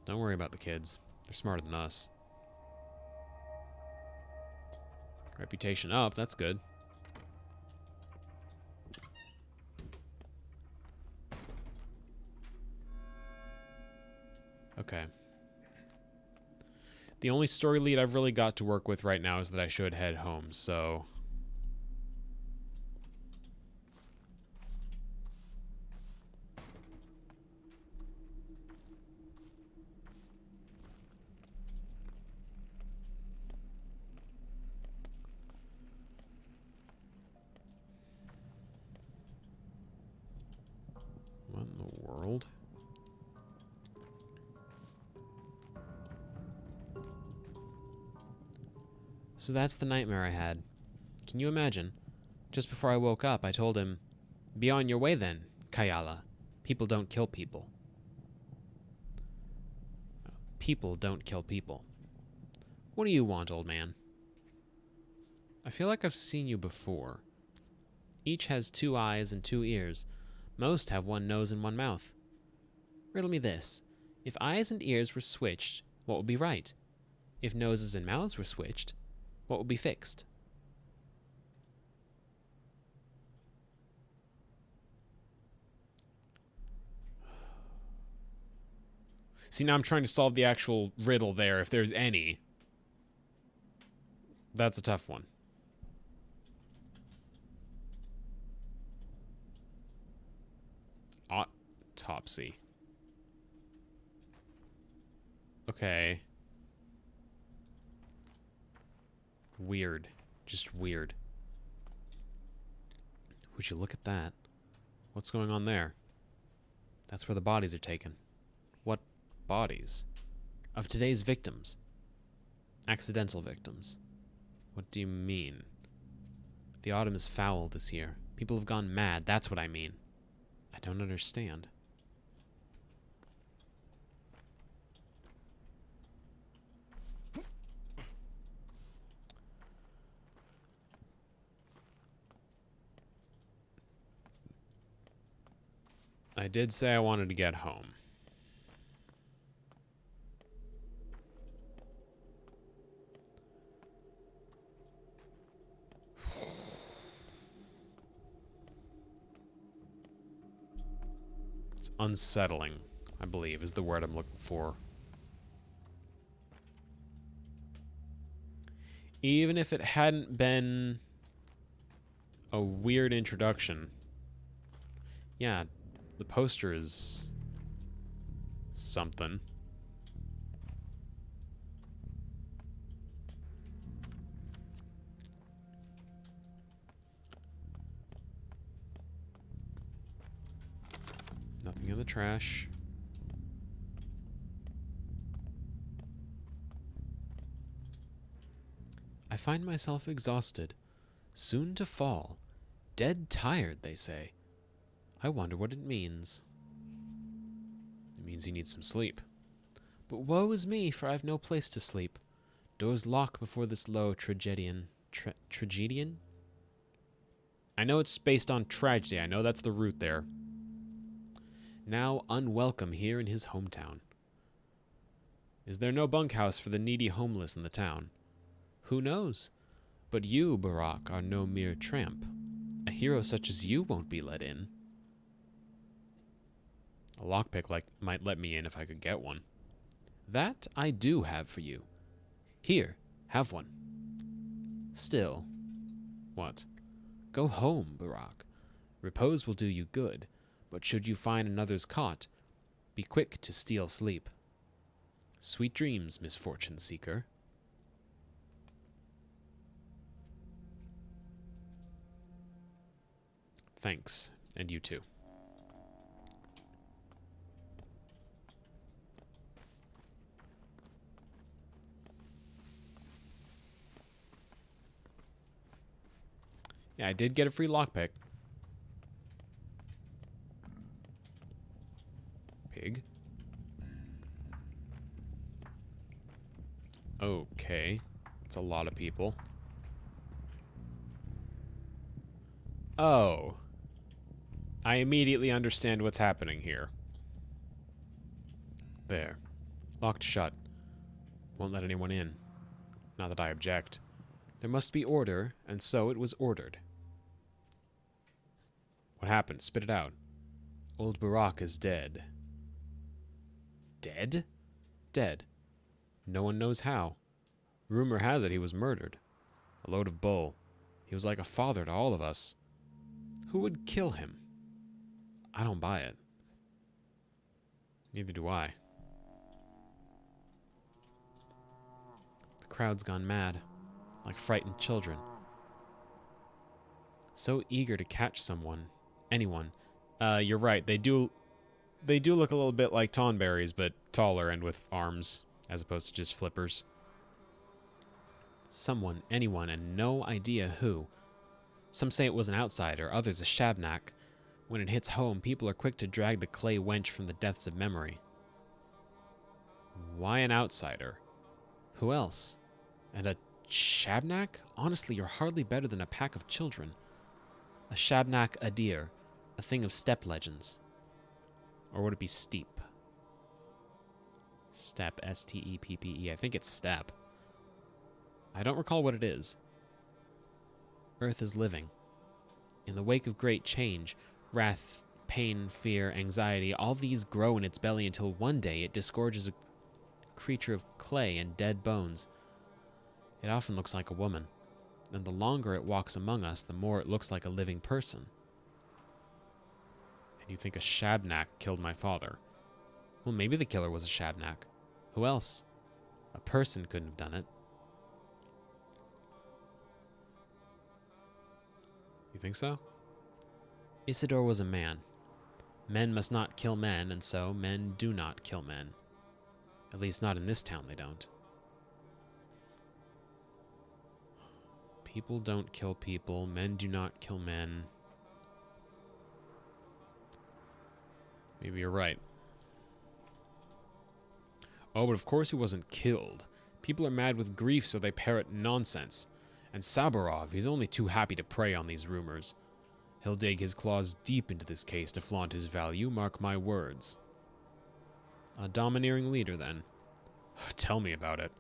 Don't worry about the kids. They're smarter than us. Reputation up, that's good. Okay. The only story lead I've really got to work with right now is that I should head home, so... What in the world? So that's the nightmare I had. Can you imagine? Just before I woke up, I told him, "Be on your way then, Kayala. People don't kill people." People don't kill people. What do you want, old man? I feel like I've seen you before. Each has 2 eyes and 2 ears. Most have 1 nose and 1 mouth. Riddle me this. If eyes and ears were switched, what would be right? If noses and mouths were switched, what would be fixed? See, now I'm trying to solve the actual riddle there, if there's any. That's a tough one. Autopsy. Okay. Weird. Just weird. Would you look at that? What's going on there? That's where the bodies are taken. What bodies? Of today's victims. Accidental victims. What do you mean? The autumn is foul this year. People have gone mad, that's what I mean. I don't understand. I did say I wanted to get home. It's unsettling, I believe, is the word I'm looking for. Even if it hadn't been a weird introduction. Yeah, the poster is something. Nothing in the trash. I find myself exhausted, soon to fall, dead tired, they say. I wonder what it means. It means you need some sleep. But woe is me, for I've no place to sleep. Doors lock before this low tragedian. Tragedian? I know it's based on tragedy. I know that's the root there. Now unwelcome here in his hometown. Is there no bunkhouse for the needy homeless in the town? Who knows? But you, Barak, are no mere tramp. A hero such as you won't be let in. A lockpick might let me in if I could get one. That I do have for you. Here, have one. Still. What? Go home, Barak. Repose will do you good, but should you find another's cot, be quick to steal sleep. Sweet dreams, misfortune seeker. Thanks, and you too. Yeah, I did get a free lockpick. Pig. Okay. It's a lot of people. Oh. I immediately understand what's happening here. There. Locked shut. Won't let anyone in. Not that I object. There must be order, and so it was ordered. What happened? Spit it out. Old Barak is dead. Dead? Dead. No one knows how. Rumor has it he was murdered. A load of bull. He was like a father to all of us. Who would kill him? I don't buy it. Neither do I. The crowd's gone mad, like frightened children. So eager to catch someone, anyone. You're right. They do look a little bit like Tonberries, but taller and with arms, as opposed to just flippers. Someone, anyone, and no idea who. Some say it was an outsider, others a shabnak. When it hits home, people are quick to drag the clay wench from the depths of memory. Why an outsider? Who else? And a shabnak? Honestly, you're hardly better than a pack of children. A shabnak a deer, a thing of steppe legends. Or would it be steep? Steppe, S-T-E-P-P-E. I think it's steppe. I don't recall what it is. Earth is living. In the wake of great change, wrath, pain, fear, anxiety, all these grow in its belly until one day it disgorges a creature of clay and dead bones. It often looks like a woman, and the longer it walks among us, the more it looks like a living person. And you think a shabnak killed my father. Well, maybe the killer was a shabnak. Who else? A person couldn't have done it. You think so? Isidore was a man. Men must not kill men, and so men do not kill men. At least not in this town, they don't. People don't kill people. Men do not kill men. Maybe you're right. Oh, but of course he wasn't killed. People are mad with grief, so they parrot nonsense. And Saburov, he's only too happy to prey on these rumors. He'll dig his claws deep into this case to flaunt his value, mark my words. A domineering leader, then. Tell me about it.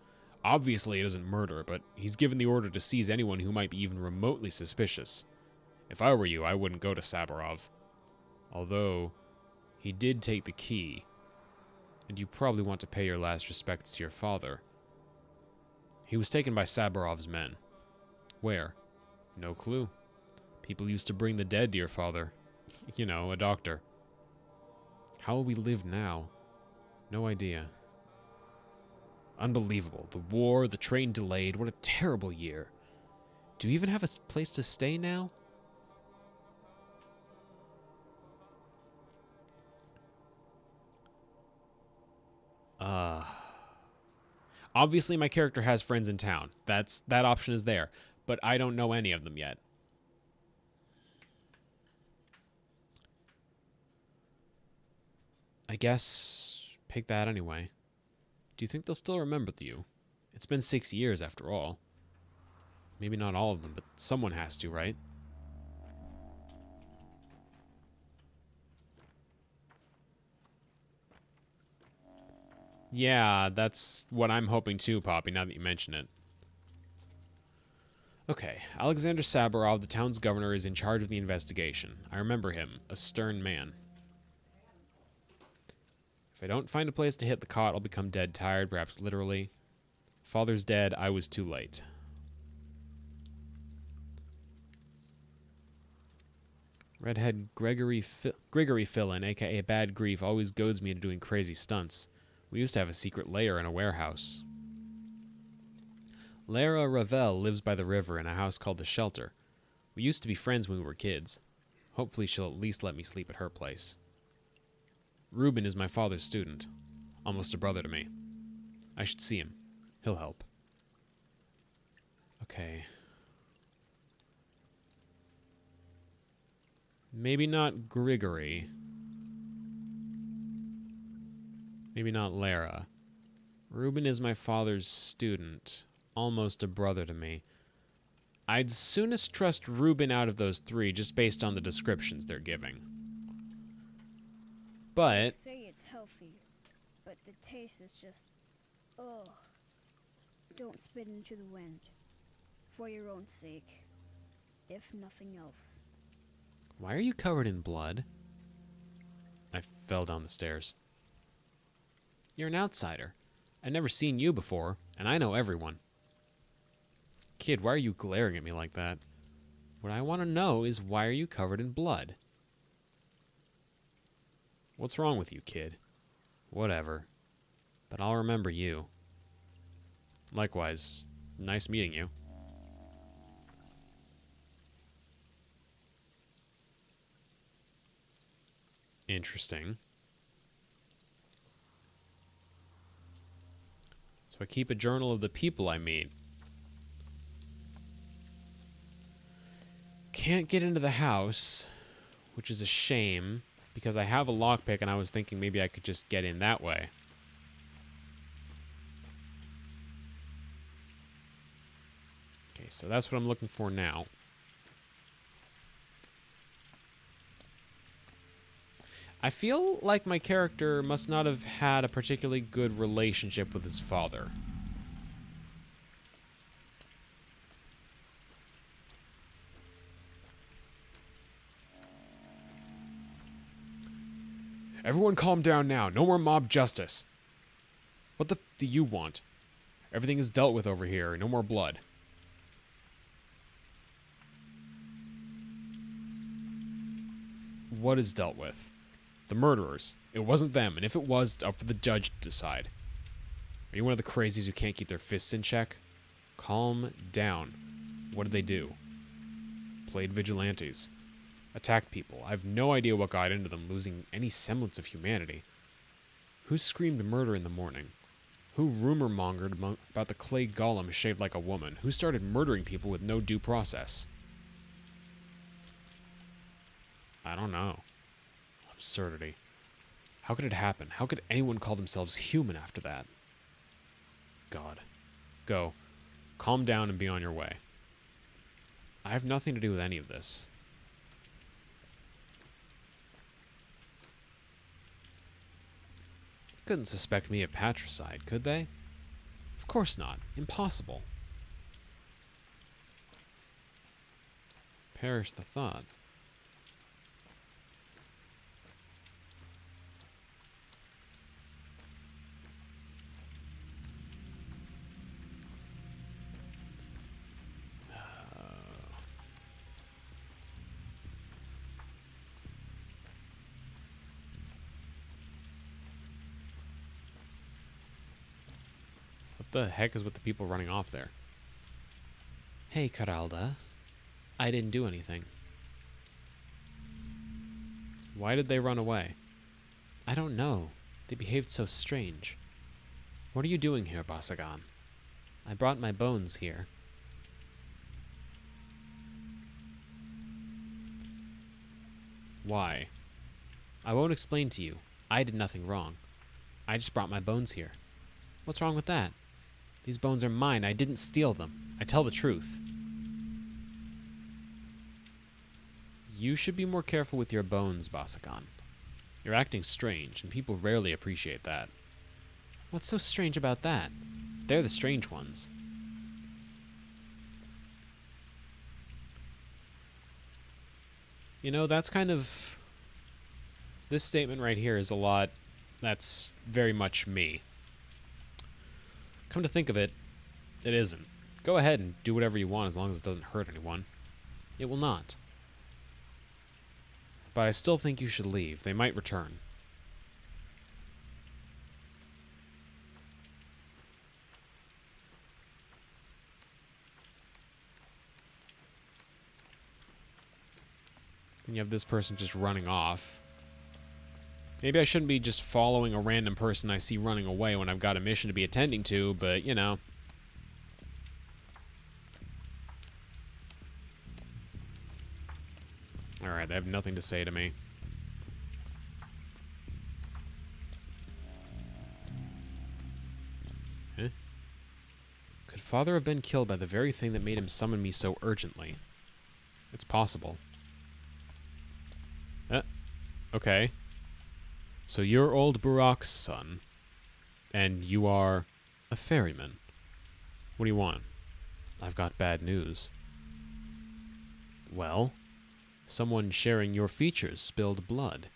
Obviously it isn't murder, but he's given the order to seize anyone who might be even remotely suspicious. If I were you, I wouldn't go to Saburov. Although, he did take the key, and you probably want to pay your last respects to your father. He was taken by Saburov's men. Where? No clue. People used to bring the dead to your father. You know, a doctor. How will we live now? No idea. Unbelievable. The war, the train delayed. What a terrible year. Do you even have a place to stay now? Obviously my character has friends in town. That option is there. But I don't know any of them yet. I guess pick that anyway. Do you think they'll still remember you? It's been 6 years after all. Maybe not all of them, but someone has to, right? Yeah, that's what I'm hoping too, Poppy, now that you mention it. Okay, Alexander Saburov, the town's governor, is in charge of the investigation. I remember him, a stern man. If I don't find a place to hit the cot, I'll become dead tired, perhaps literally. Father's dead, I was too late. Redhead Grigory Fillin, aka Bad Grief, always goads me into doing crazy stunts. We used to have a secret lair in a warehouse. Lara Ravel lives by the river in a house called The Shelter. We used to be friends when we were kids. Hopefully she'll at least let me sleep at her place. Reuben is my father's student. Almost a brother to me. I should see him. He'll help. Okay. Maybe not Grigory. Maybe not Lara. Reuben is my father's student. Almost a brother to me. I'd soonest trust Reuben out of those three, just based on the descriptions they're giving. But Say it's healthy, but the taste is just, ugh. Don't spit into the wind. For your own sake. If nothing else. why are you covered in blood? I fell down the stairs. You're an outsider. I've never seen you before, and I know everyone. Kid, why are you glaring at me like that? What I want to know is, why are you covered in blood? What's wrong with you, kid? Whatever. But I'll remember you. Likewise, nice meeting you. Interesting. So I keep a journal of the people I meet. Can't get into the house, which is a shame, because I have a lockpick and I was thinking maybe I could just get in that way. Okay, so that's what I'm looking for now. I feel like my character must not have had a particularly good relationship with his father. Everyone calm down now. No more mob justice. What the f do you want? Everything is dealt with over here. No more blood. What is dealt with? The murderers. It wasn't them, and if it was, it's up for the judge to decide. Are you one of the crazies who can't keep their fists in check? Calm down. What did they do? Played vigilantes. Attacked people. I've no idea what got into them, losing any semblance of humanity. Who screamed murder in the morning? Who rumor-mongered about the clay golem shaped like a woman? Who started murdering people with no due process? I don't know. Absurdity. How could it happen? How could anyone call themselves human after that? God. Go. Calm down and be on your way. I have nothing to do with any of this. Couldn't suspect me of patricide, could they? Of course not. Impossible. Perish the thought. What the heck is with the people running off there? Hey, Caralda. I didn't do anything. Why did they run away? I don't know. They behaved so strange. What are you doing here, Basagan? I brought my bones here. Why? I won't explain to you. I did nothing wrong. I just brought my bones here. What's wrong with that? These bones are mine. I didn't steal them. I tell the truth. You should be more careful with your bones, Basagan. You're acting strange, and people rarely appreciate that. What's so strange about that? They're the strange ones. You know, that's kind of... This statement right here is a lot... That's very much me. Come to think of it, it isn't. Go ahead and do whatever you want as long as it doesn't hurt anyone. It will not. But I still think you should leave. They might return. And you have this person just running off. Maybe I shouldn't be just following a random person I see running away when I've got a mission to be attending to, but, you know. Alright, they have nothing to say to me. Huh? Could Father have been killed by the very thing that made him summon me so urgently? It's possible. Okay. So you're old Burak's son, and you are a ferryman. What do you want? I've got bad news. Well, someone sharing your features spilled blood.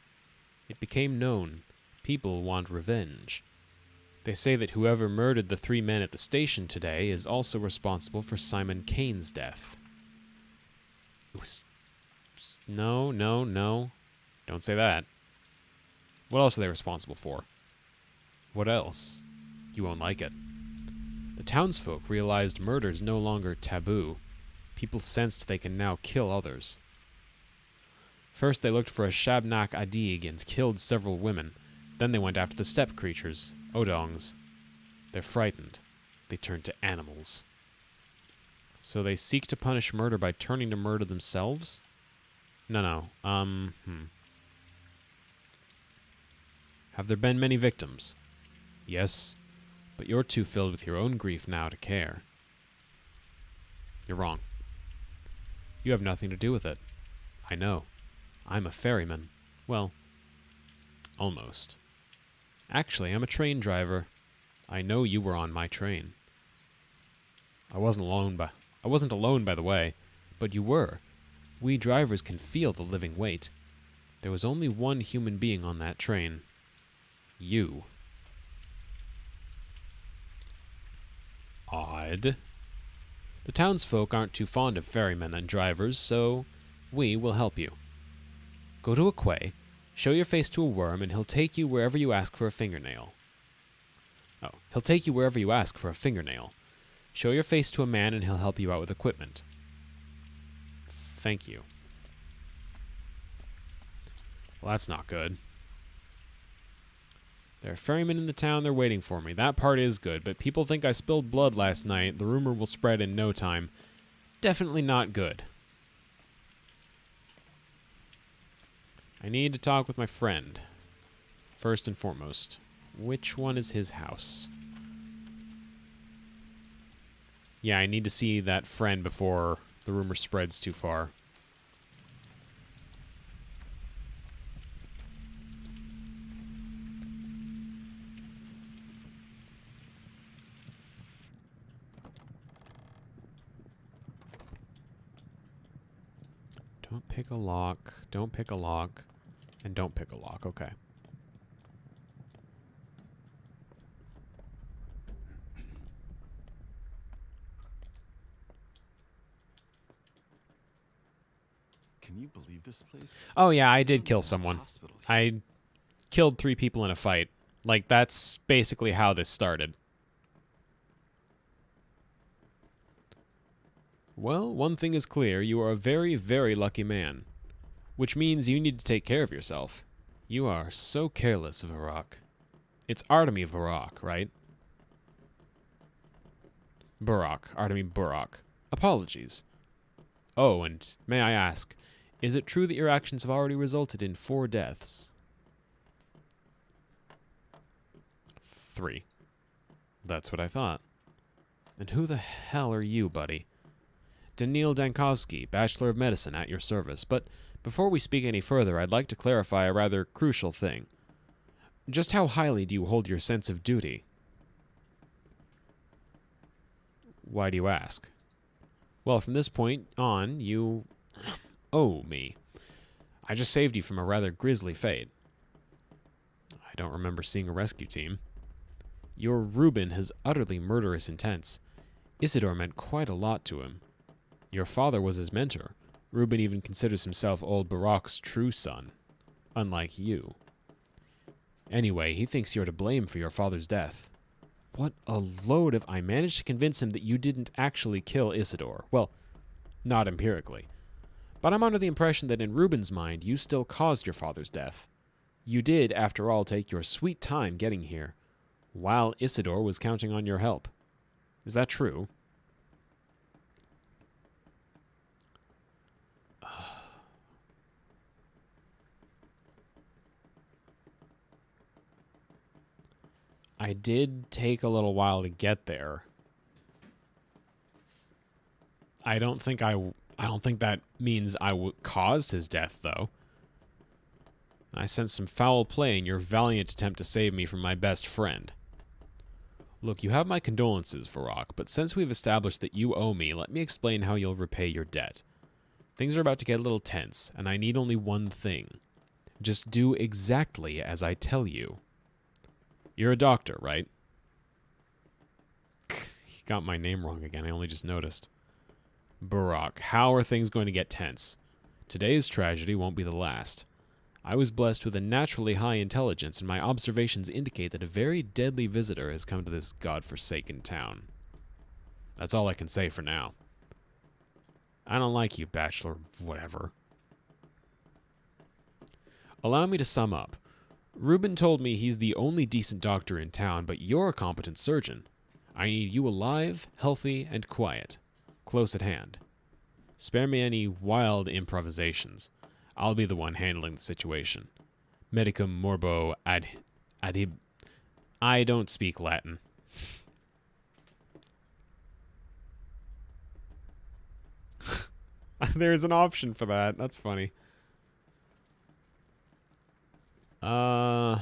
It became known. People want revenge. They say that whoever murdered the 3 men at the station today is also responsible for Simon Kane's death. No. Don't say that. What else are they responsible for? What else? You won't like it. The townsfolk realized murder's no longer taboo. People sensed they can now kill others. First they looked for a Shabnak Adig and killed several women. Then they went after the steppe creatures, Odongs. They're frightened. They turn to animals. So they seek to punish murder by turning to murder themselves? No. Have there been many victims? Yes, but you're too filled with your own grief now to care. You're wrong. You have nothing to do with it. I know. I'm a ferryman. Well, almost. Actually, I'm a train driver. I know you were on my train. I wasn't alone, by the way, but you were. We drivers can feel the living weight. There was only one human being on that train. You. Odd. The townsfolk aren't too fond of ferrymen and drivers, so we will help you. Go to a quay, show your face to a worm, and he'll take you wherever you ask for a fingernail. He'll take you wherever you ask for a fingernail. Show your face to a man, and he'll help you out with equipment. Thank you. Well, that's not good. There are ferrymen in the town, they're waiting for me. That part is good, but people think I spilled blood last night. The rumor will spread in no time. Definitely not good. I need to talk with my friend. First and foremost, which one is his house? Yeah, I need to see that friend before the rumor spreads too far. Don't pick a lock, don't pick a lock, and don't pick a lock. Okay. Can you believe this place? Oh yeah, I did kill Found a someone. hospital here. I killed 3 people in a fight. Like, that's basically how this started. Well, one thing is clear. You are a very, very lucky man. Which means you need to take care of yourself. You are so careless, Varrock. It's Artemy Varrock, right? Burrock. Artemy Burrock. Apologies. Oh, and may I ask, is it true that your actions have already resulted in 4 deaths? 3. That's what I thought. And who the hell are you, buddy? Daniil Dankovsky, Bachelor of Medicine, at your service. But before we speak any further, I'd like to clarify a rather crucial thing. Just how highly do you hold your sense of duty? Why do you ask? Well, from this point on, you owe me. I just saved you from a rather grisly fate. I don't remember seeing a rescue team. Your Reuben has utterly murderous intents. Isidore meant quite a lot to him. Your father was his mentor. Reuben even considers himself old Barak's true son, unlike you. Anyway, he thinks you're to blame for your father's death. What a load if I managed to convince him that you didn't actually kill Isidore. Well, not empirically. But I'm under the impression that in Reuben's mind, you still caused your father's death. You did, after all, take your sweet time getting here, while Isidore was counting on your help. Is that true? I did take a little while to get there. I don't think that means I caused his death, though. I sense some foul play in your valiant attempt to save me from my best friend. Look, you have my condolences, Varrock, but since we've established that you owe me, let me explain how you'll repay your debt. Things are about to get a little tense, and I need only one thing. Just do exactly as I tell you. You're a doctor, right? He got my name wrong again, I only just noticed. Varrock, how are things going to get tense? Today's tragedy won't be the last. I was blessed with a naturally high intelligence, and my observations indicate that a very deadly visitor has come to this godforsaken town. That's all I can say for now. I don't like you, bachelor whatever. Allow me to sum up. Reuben told me he's the only decent doctor in town, but you're a competent surgeon. I need you alive, healthy, and quiet. Close at hand. Spare me any wild improvisations. I'll be the one handling the situation. Medicum morbo adhib. I don't speak Latin. There's an option for that. That's funny. How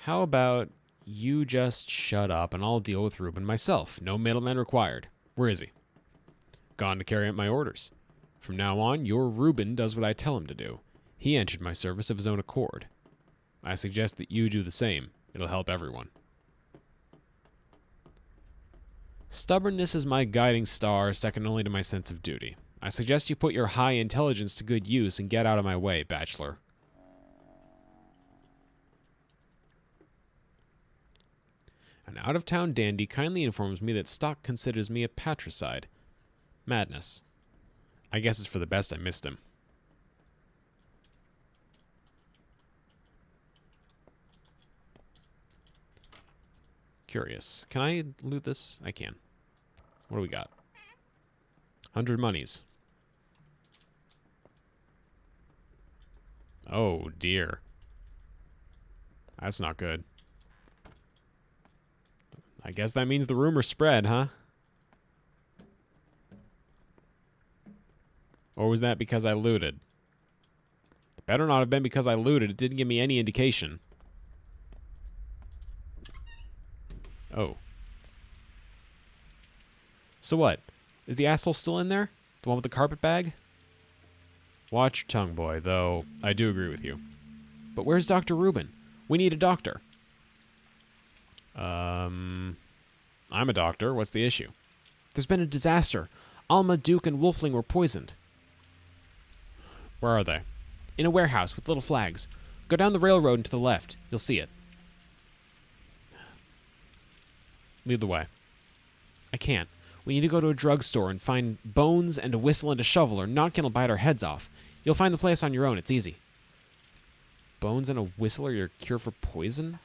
about you just shut up and I'll deal with Reuben myself. No middleman required. Where is he? Gone to carry out my orders. From now on, your Reuben does what I tell him to do. He entered my service of his own accord. I suggest that you do the same. It'll help everyone. Stubbornness is my guiding star, second only to my sense of duty. I suggest you put your high intelligence to good use and get out of my way, bachelor. An out-of-town dandy kindly informs me that Stock considers me a patricide. Madness. I guess it's for the best I missed him. Curious. Can I loot this? I can. What do we got? 100 monies. Oh, dear. That's not good. I guess that means the rumor spread, huh? Or was that because I looted? It better not have been because I looted. It didn't give me any indication. Oh. So what? Is the asshole still in there? The one with the carpet bag? Watch your tongue, boy, though I do agree with you. But where's Dr. Reuben? We need a doctor. I'm a doctor. What's the issue? There's been a disaster. Alma, Duke, and Wolfling were poisoned. Where are they? In a warehouse with little flags. Go down the railroad and to the left. You'll see it. Lead the way. I can't. We need to go to a drugstore and find bones and a whistle and a shovel, or not gonna bite our heads off. You'll find the place on your own. It's easy. Bones and a whistle are your cure for poison?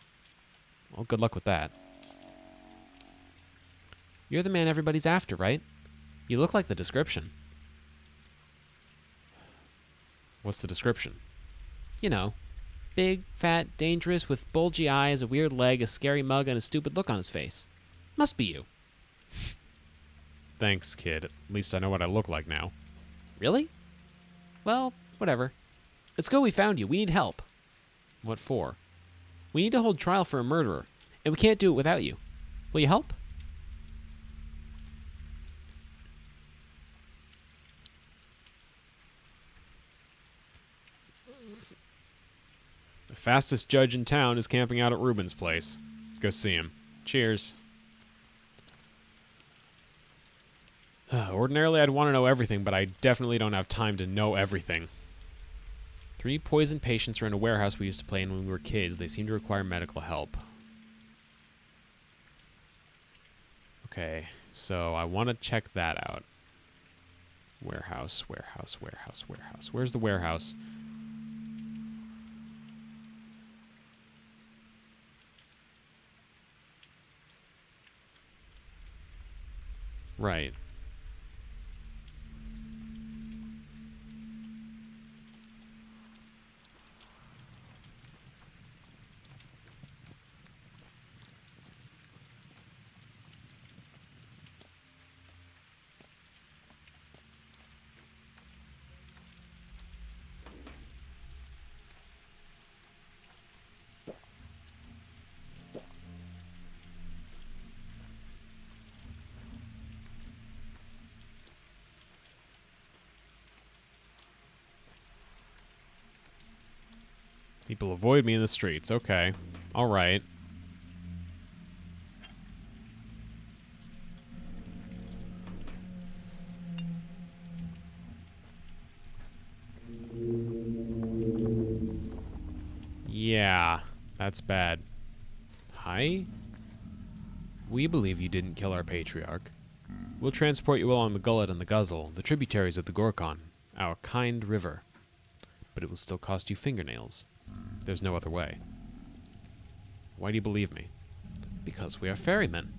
Well, good luck with that. You're the man everybody's after, right? You look like the description. What's the description? You know. Big, fat, dangerous, with bulgy eyes, a weird leg, a scary mug, and a stupid look on his face. Must be you. Thanks, kid. At least I know what I look like now. Really? Well, whatever. Let's go, we found you. We need help. What for? We need to hold trial for a murderer, and we can't do it without you. Will you help? The fastest judge in town is camping out at Reuben's place. go see him. Cheers. Ordinarily, I'd want to know everything, but I definitely don't have time to know everything. 3 poisoned patients are in a warehouse we used to play in when we were kids. They seem to require medical help. Okay, so I want to check that out. Warehouse, warehouse, warehouse, warehouse. Where's the warehouse? Right. People avoid me in the streets. Okay. All right. Yeah, that's bad. Hi? We believe you didn't kill our patriarch. We'll transport you along the Gullet and the Guzzle, the tributaries of the Gorkon, our kind river. But it will still cost you fingernails. There's no other way. Why do you believe me? Because we are ferrymen.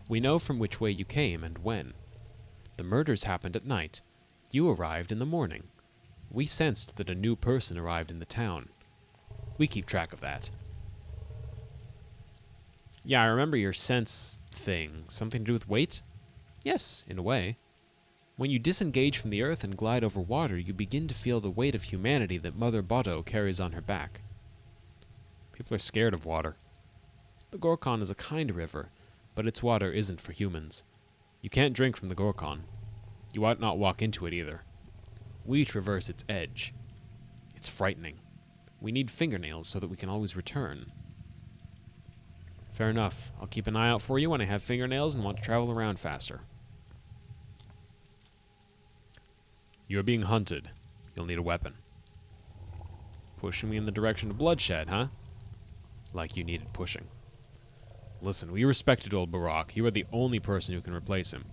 We know from which way you came and when. The murders happened at night. You arrived in the morning. We sensed that a new person arrived in the town. We keep track of that. Yeah, I remember your sense thing. Something to do with weight? Yes, in a way. When you disengage from the earth and glide over water, you begin to feel the weight of humanity that Mother Botto carries on her back. People are scared of water. The Gorkon is a kind river, but its water isn't for humans. You can't drink from the Gorkon. You ought not walk into it either. We traverse its edge. It's frightening. We need fingernails so that we can always return. Fair enough. I'll keep an eye out for you when I have fingernails and want to travel around faster. You are being hunted. You'll need a weapon. Pushing me in the direction of bloodshed, huh? Like you needed pushing. Listen, we respected old Barak. You are the only person who can replace him.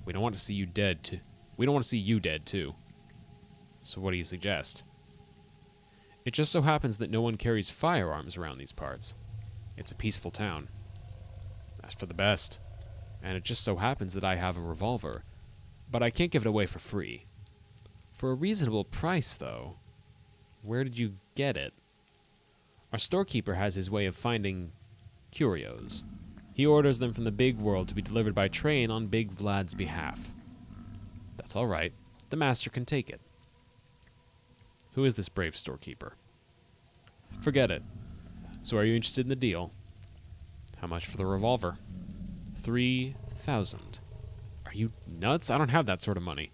We don't want to see you dead, too. We don't want to see you dead, too. So what do you suggest? It just so happens that no one carries firearms around these parts. It's a peaceful town. That's for the best. And it just so happens that I have a revolver. But I can't give it away for free. For a reasonable price, though. Where did you get it? Our storekeeper has his way of finding curios. He orders them from the big world to be delivered by train on Big Vlad's behalf. That's all right. The master can take it. Who is this brave storekeeper? Forget it. So are you interested in the deal? How much for the revolver? 3,000. Are you nuts? I don't have that sort of money.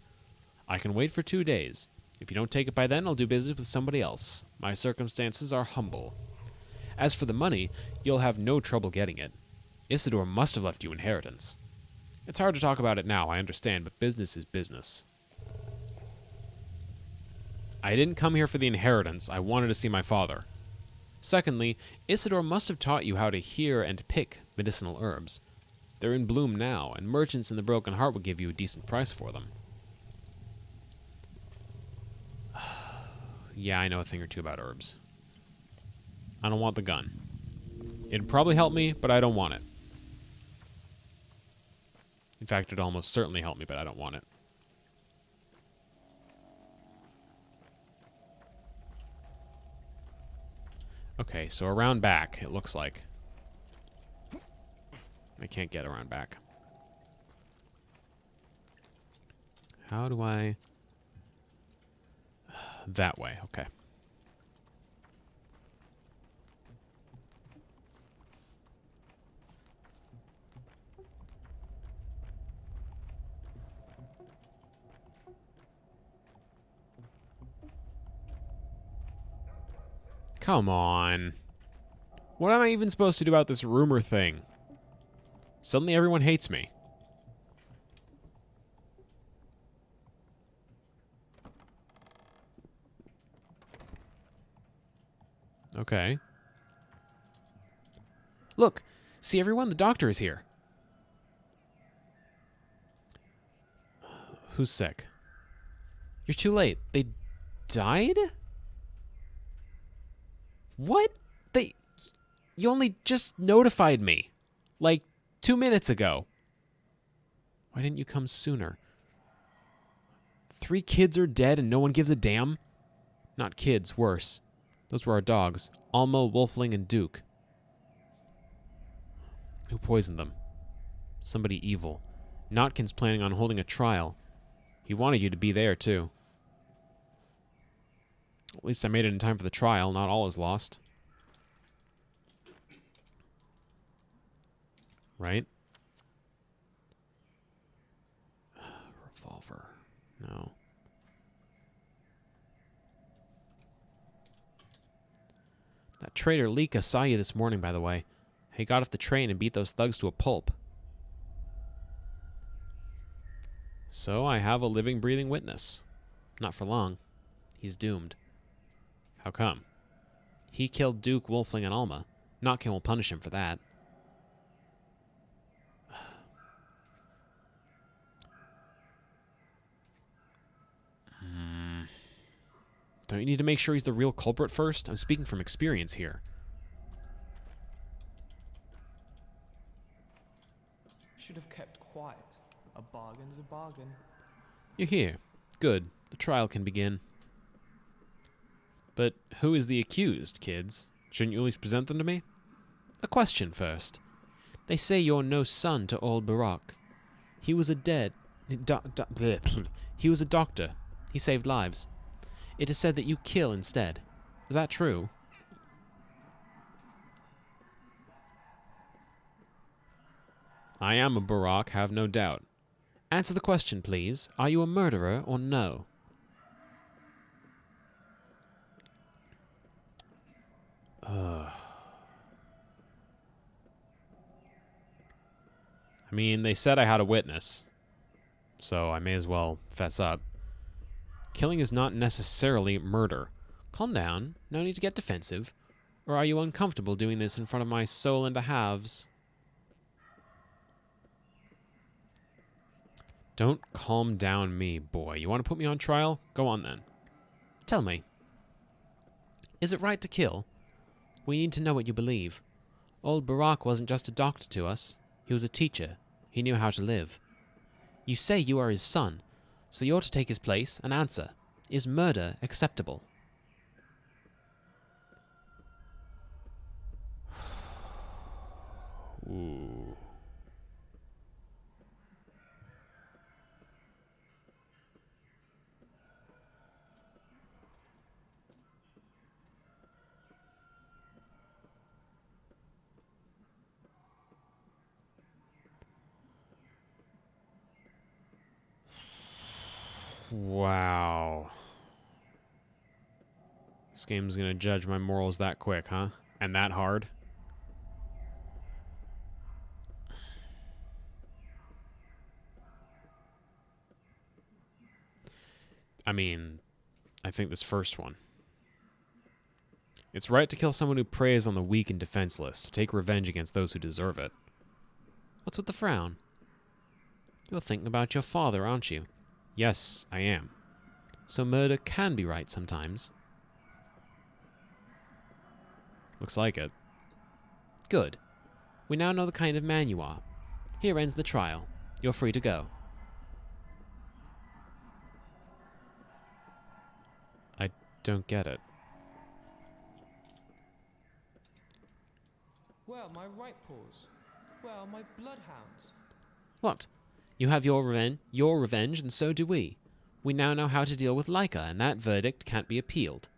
I can wait for 2 days. If you don't take it by then, I'll do business with somebody else. My circumstances are humble. As for the money, you'll have no trouble getting it. Isidore must have left you inheritance. It's hard to talk about it now, I understand, but business is business. I didn't come here for the inheritance. I wanted to see my father. Secondly, Isidore must have taught you how to hear and pick medicinal herbs. They're in bloom now, and merchants in the Broken Heart would give you a decent price for them. Yeah, I know a thing or two about herbs. I don't want the gun. It'd probably help me, but I don't want it. In fact, it'd almost certainly help me, but I don't want it. Okay, so around back, it looks like. I can't get around back. How do I... That way, okay. Come on. What am I even supposed to do about this rumor thing? Suddenly everyone hates me. Okay. Look! See everyone? The doctor is here. Who's sick? You're too late. They died? What? You only just notified me. Like 2 minutes ago. Why didn't you come sooner? 3 kids are dead and no one gives a damn? Not kids, worse. Those were our dogs. Alma, Wolfling, and Duke. Who poisoned them? Somebody evil. Notkin's planning on holding a trial. He wanted you to be there, too. At least I made it in time for the trial. Not all is lost. Right? Revolver. No. That traitor Lika saw you this morning, by the way. He got off the train and beat those thugs to a pulp. So I have a living, breathing witness. Not for long. He's doomed. How come? He killed Duke, Wolfling, and Alma. Notkin will punish him for that. Don't you need to make sure he's the real culprit first? I'm speaking from experience here. Should have kept quiet. A bargain's a bargain. You're here. Good. The trial can begin. But who is the accused, kids? Shouldn't you at least present them to me? A question first. They say you're no son to old Barak. He was a he was a doctor. He saved lives. It is said that you kill instead. Is that true? I am a Barak, have no doubt. Answer the question, please. Are you a murderer or no? I mean, they said I had a witness, so I may as well fess up. Killing is not necessarily murder. Calm down. No need to get defensive. Or are you uncomfortable doing this in front of my soul into halves? Don't calm down me, boy. You want to put me on trial? Go on then. Tell me. Is it right to kill? We need to know what you believe. Old Barak wasn't just a doctor to us. He was a teacher. He knew how to live. You say you are his son, so you ought to take his place and answer. Is murder acceptable? Ooh. Wow. This game's gonna judge my morals that quick, huh? And that hard? I mean, I think this first one. It's right to kill someone who preys on the weak and defenseless, to take revenge against those who deserve it. What's with the frown? You're thinking about your father, aren't you? Yes, I am. So murder can be right sometimes. Looks like it. Good. We now know the kind of man you are. Here ends the trial. You're free to go. I don't get it. Where are my right paws? Where are my bloodhounds? What? You have your revenge, and so do we. We now know how to deal with Leica, and that verdict can't be appealed.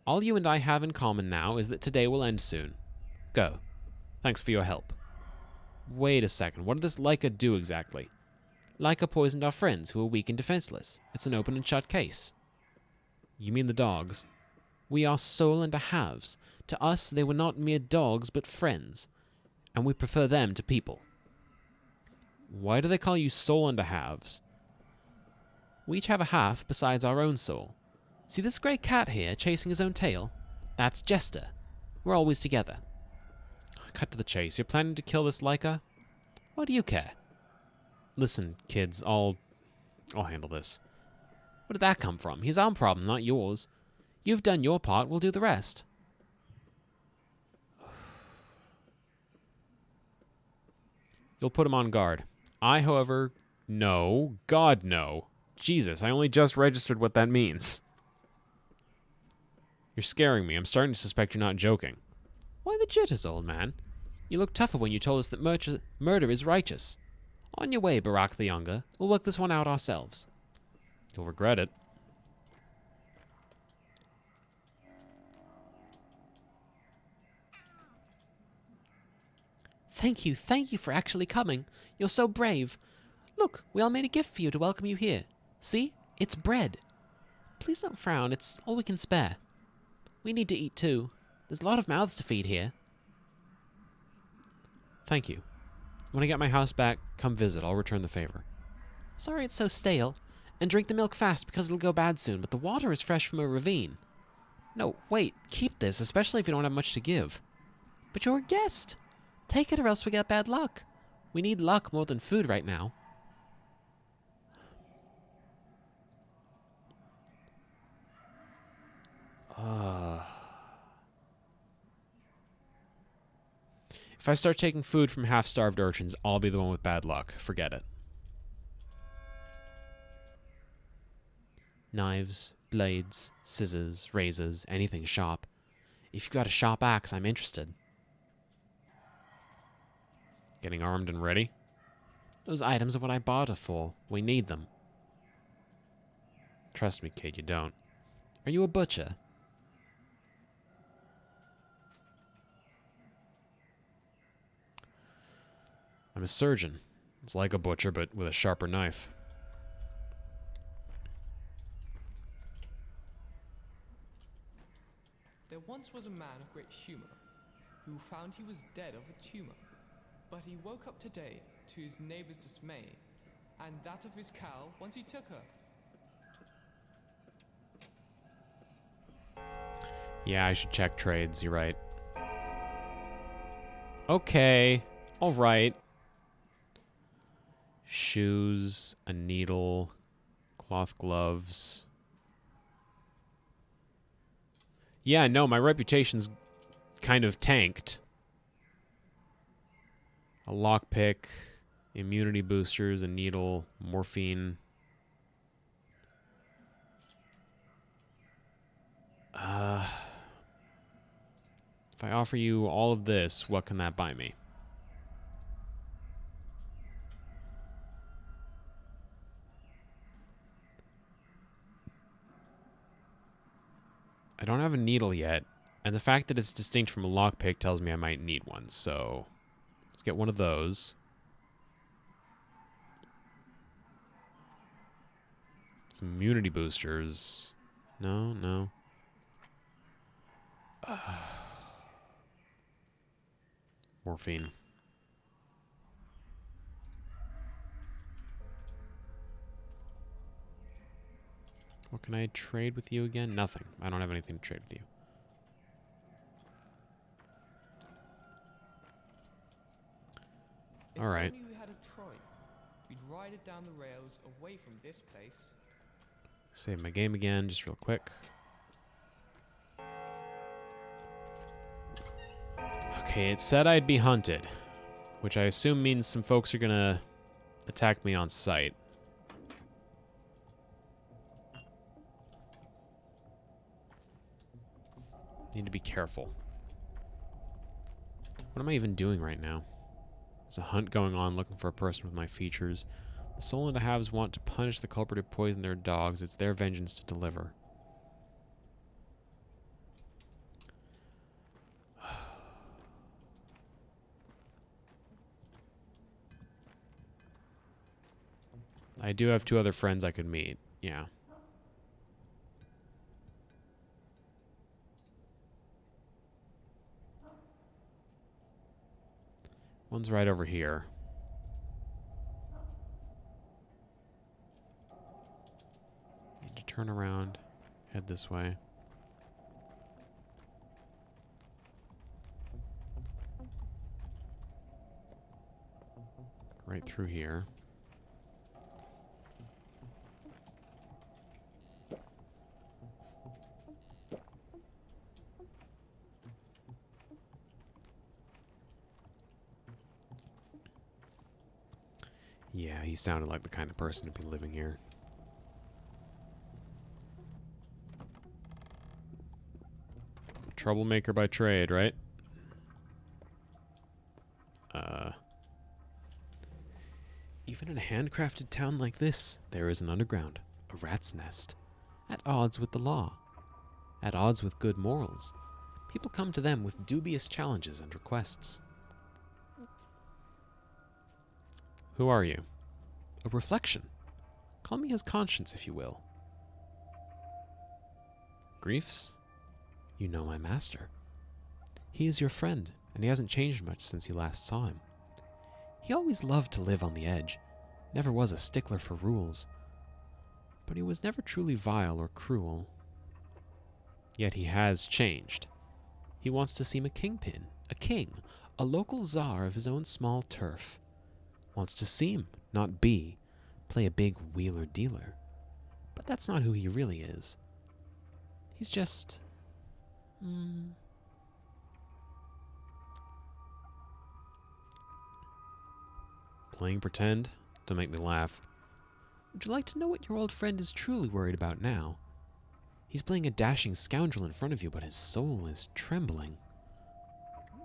All you and I have in common now is that today will end soon. Go. Thanks for your help. Wait a second, what did this Leica do exactly? Leica poisoned our friends who were weak and defenseless. It's an open and shut case. You mean the dogs? We are soul and a halves. To us, they were not mere dogs, but friends. And we prefer them to people. Why do they call you soul and a halves? We each have a half besides our own soul. See this grey cat here chasing his own tail? That's Jester. We're always together. Cut to the chase. You're planning to kill this Leica? Why do you care? Listen, kids, I'll handle this. Where did that come from? He's our problem, not yours. You've done your part, we'll do the rest. You'll put him on guard. I, however, no. God, no. Jesus, I only just registered what that means. You're scaring me. I'm starting to suspect you're not joking. Why the jitters, old man? You looked tougher when you told us that murder is righteous. On your way, Barack the Younger. We'll work this one out ourselves. You'll regret it. Thank you for actually coming. You're so brave. Look, we all made a gift for you to welcome you here. See? It's bread. Please don't frown, it's all we can spare. We need to eat too. There's a lot of mouths to feed here. Thank you. When I get my house back, come visit. I'll return the favor. Sorry it's so stale. And drink the milk fast because it'll go bad soon, but the water is fresh from a ravine. No, wait, keep this, especially if you don't have much to give. But you're a guest. Take it or else we get bad luck. We need luck more than food right now. If I start taking food from half-starved urchins, I'll be the one with bad luck. Forget it. Knives, blades, scissors, razors, anything sharp. If you've got a sharp axe, I'm interested. Getting armed and ready? Those items are what I barter for. We need them. Trust me, kid, you don't. Are you a butcher? I'm a surgeon. It's like a butcher, but with a sharper knife. There once was a man of great humor, who found he was dead of a tumor. But he woke up today, to his neighbor's dismay, and that of his cow once he took her. Yeah, I should check trades, you're right. Okay, alright. Shoes, a needle, cloth gloves. Yeah, no, my reputation's kind of tanked. A lockpick, immunity boosters, a needle, morphine. If I offer you all of this, what can that buy me? I don't have a needle yet, and the fact that it's distinct from a lockpick tells me I might need one, so let's get one of those. Some immunity boosters. No. Morphine. What can I trade with you again? Nothing. I don't have anything to trade with you. All right. If only we had a Troy, we'd ride it down the rails away from this place. Save my game again, just real quick. Okay, it said I'd be hunted, which I assume means some folks are gonna attack me on sight. Need to be careful. What am I even doing right now? There's a hunt going on looking for a person with my features. The soul and the halves want to punish the culprit who poisoned their dogs. It's their vengeance to deliver. I do have 2 other friends I could meet. Yeah. One's right over here. Need to turn around, head this way. Right through here. Yeah, he sounded like the kind of person to be living here. Troublemaker by trade, right? Even in a handcrafted town like this, there is an underground, a rat's nest, at odds with the law, at odds with good morals. People come to them with dubious challenges and requests. Who are you? A reflection. Call me his conscience, if you will. Griefs? You know my master. He is your friend, and he hasn't changed much since you last saw him. He always loved to live on the edge, never was a stickler for rules, but he was never truly vile or cruel. Yet he has changed. He wants to seem a kingpin, a king, a local czar of his own small turf. Wants to seem, not be, play a big wheeler-dealer. But that's not who he really is. He's just... Playing pretend? Don't make me laugh. Would you like to know what your old friend is truly worried about now? He's playing a dashing scoundrel in front of you, but his soul is trembling.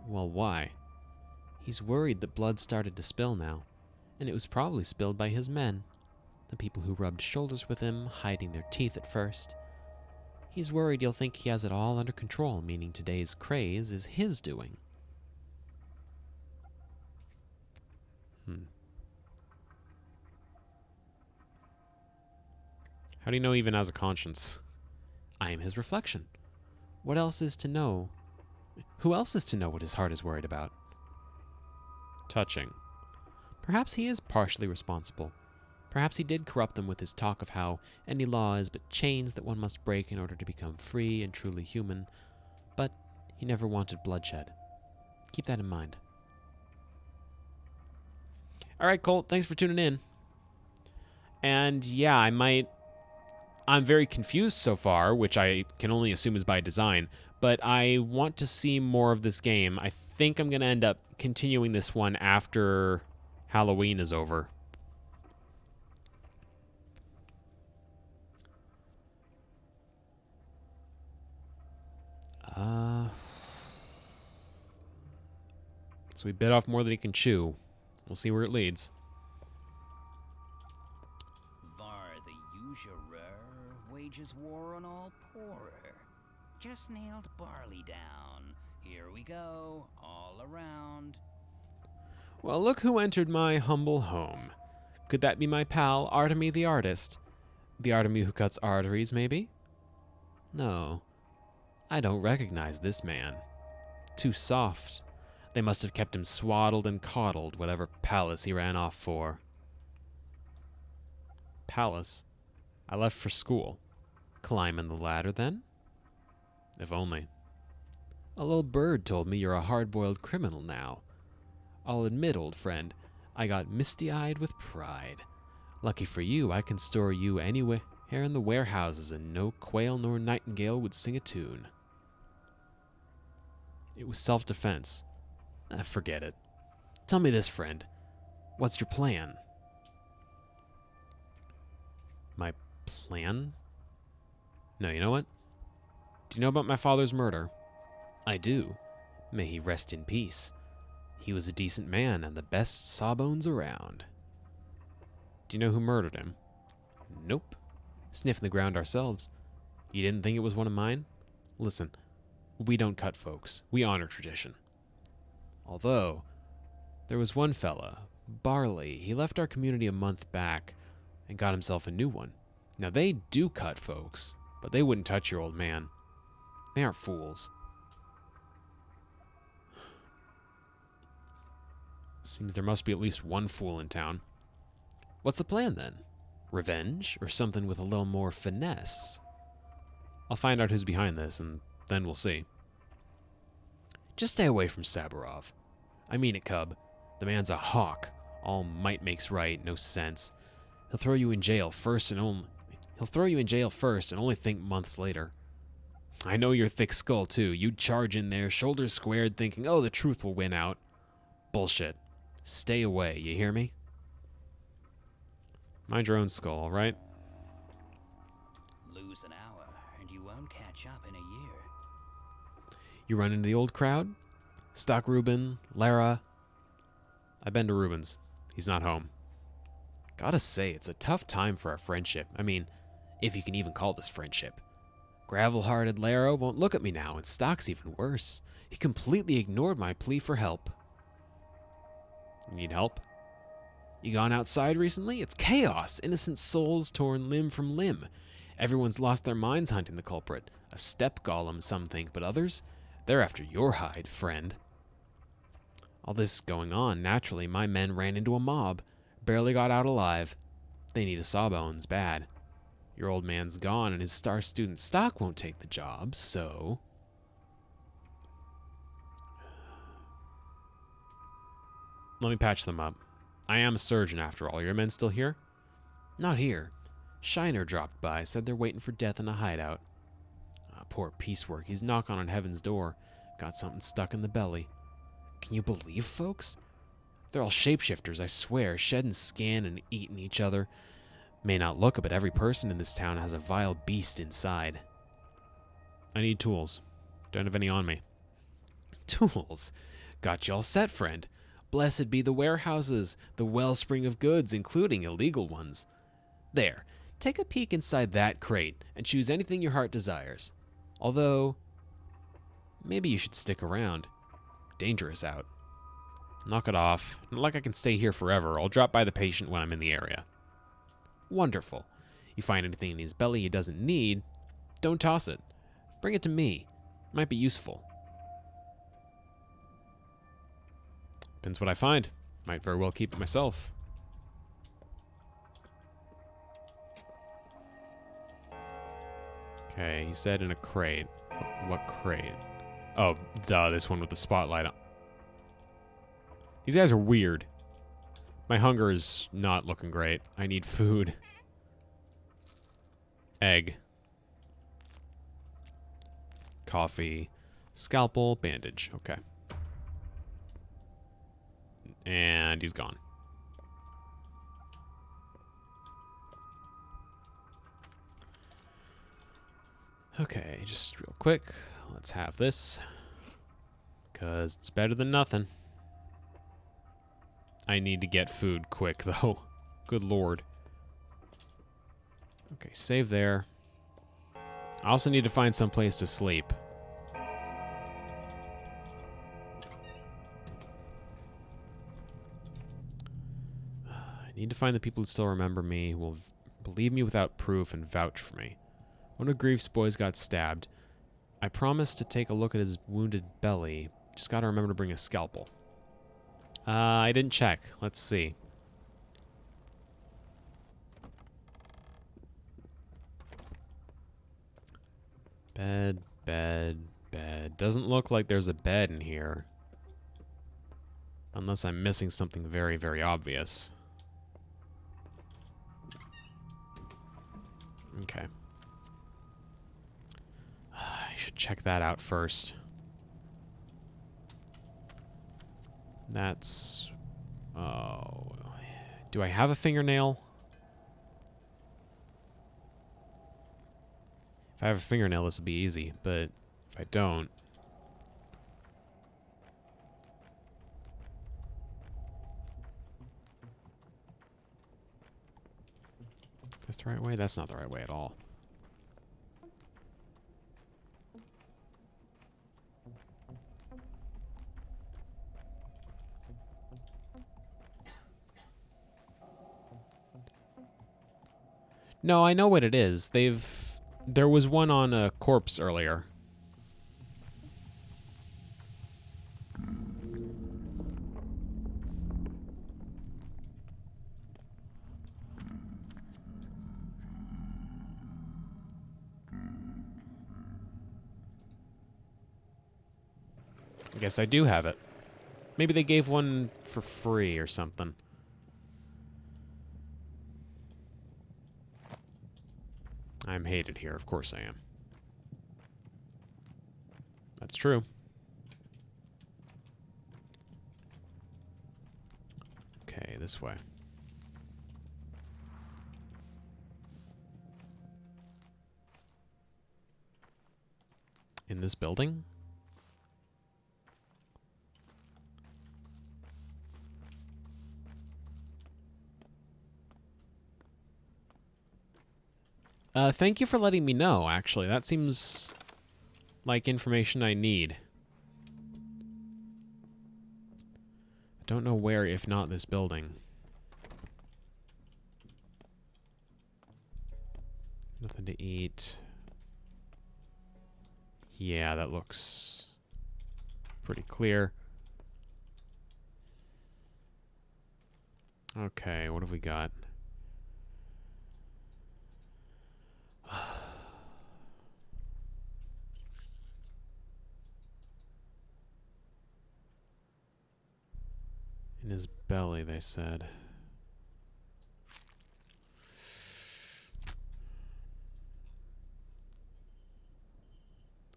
Well, why? He's worried that blood started to spill now, and it was probably spilled by his men, the people who rubbed shoulders with him, hiding their teeth at first. He's worried you'll think he has it all under control, meaning today's craze is his doing. How do you know he even has a conscience? I am his reflection. What else is to know? Who else is to know what his heart is worried about? Touching. Perhaps he is partially responsible. Perhaps he did corrupt them with his talk of how any law is but chains that one must break in order to become free and truly human. But he never wanted bloodshed. Keep that in mind. Alright, Colt, thanks for tuning in. And yeah, I'm very confused so far, which I can only assume is by design, but I want to see more of this game. I think I'm going to end up continuing this one after Halloween is over. So we bit off more than he can chew. We'll see where it leads. Var the usurer wages war on all poorer. Just nailed barley down. Here we go, all around. Well, look who entered my humble home. Could that be my pal, Artemy the artist? The Artemy who cuts arteries, maybe? No. I don't recognize this man. Too soft. They must have kept him swaddled and coddled, whatever palace he ran off for. Palace? I left for school. Climbing the ladder, then? If only. A little bird told me you're a hard-boiled criminal now. I'll admit, old friend, I got misty-eyed with pride. Lucky for you, I can store you anywhere in the warehouses, and no quail nor nightingale would sing a tune. It was self-defense. Forget it. Tell me this, friend. What's your plan? My plan? No, you know what? Do you know about my father's murder? I do. May he rest in peace. He was a decent man and the best sawbones around. Do you know who murdered him? Nope. Sniffing the ground ourselves. You didn't think it was one of mine? Listen, we don't cut folks. We honor tradition. Although, there was one fella, Barley. He left our community a month back and got himself a new one. Now, they do cut folks, but they wouldn't touch your old man. They aren't fools. Seems there must be at least one fool in town. What's the plan then? Revenge, or something with a little more finesse? I'll find out who's behind this, and then we'll see. Just stay away from Saburov. I mean it, Cub. The man's a hawk. All might makes right, no sense. He'll throw you in jail first and only think months later. I know your thick skull, too. You'd charge in there, shoulders squared, thinking, oh, the truth will win out. Bullshit. Stay away, you hear me? Mind your own skull, all right? Lose an hour, and you won't catch up in a year. You run into the old crowd? Stock Reuben, Lara. I've been to Reuben's. He's not home. Gotta say, it's a tough time for our friendship. I mean, if you can even call this friendship. Gravel-hearted Lara won't look at me now, and Stock's even worse. He completely ignored my plea for help. You need help? You gone outside recently? It's chaos. Innocent souls torn limb from limb. Everyone's lost their minds hunting the culprit. A step golem, some think, but others? They're after your hide, friend. All this going on, naturally, my men ran into a mob. Barely got out alive. They need a sawbones, bad. Your old man's gone, and his star student Stock won't take the job, so... Let me patch them up. I am a surgeon, after all. Are your men still here? Not here. Shiner dropped by, said they're waiting for death in a hideout. Poor piecework. He's knocking on heaven's door. Got something stuck in the belly. Can you believe, folks? They're all shapeshifters, I swear, shedding skin and eating each other. May not look it, but every person in this town has a vile beast inside. I need tools. Don't have any on me. Tools? Got you all set, friend. Blessed be the warehouses, the wellspring of goods, including illegal ones. There, take a peek inside that crate and choose anything your heart desires. Although, maybe you should stick around. Dangerous out. Knock it off. Not like I can stay here forever. I'll drop by the patient when I'm in the area. Wonderful. You find anything in his belly he doesn't need, don't toss it. Bring it to me. Might be useful. Depends what I find. Might very well keep it myself. Okay, he said in a crate. What crate? Oh, duh, this one with the spotlight on. These guys are weird. My hunger is not looking great. I need food. Egg. Coffee. Scalpel. Bandage. Okay. And he's gone. Okay, just real quick. Let's have this. Because it's better than nothing. I need to get food quick, though. Good lord. Okay, save there. I also need to find some place to sleep. I need to find the people who still remember me, who will believe me without proof and vouch for me. One of Grief's boys got stabbed. I promised to take a look at his wounded belly. Just gotta remember to bring a scalpel. I didn't check. Let's see. Bed, bed, bed. Doesn't look like there's a bed in here. Unless I'm missing something very, very obvious. Okay. I should check that out first. That's... Oh... Do I have a fingernail? If I have a fingernail, this will be easy, but if I don't... That's the right way? That's not the right way at all. No, I know what it is. There was one on a corpse earlier. I guess I do have it. Maybe they gave one for free or something. I'm hated here. Of course I am. That's true. Okay, this way. In this building? Thank you for letting me know, actually. That seems like information I need. I don't know where, if not this building. Nothing to eat. Yeah, that looks pretty clear. Okay, what have we got? In his belly, they said.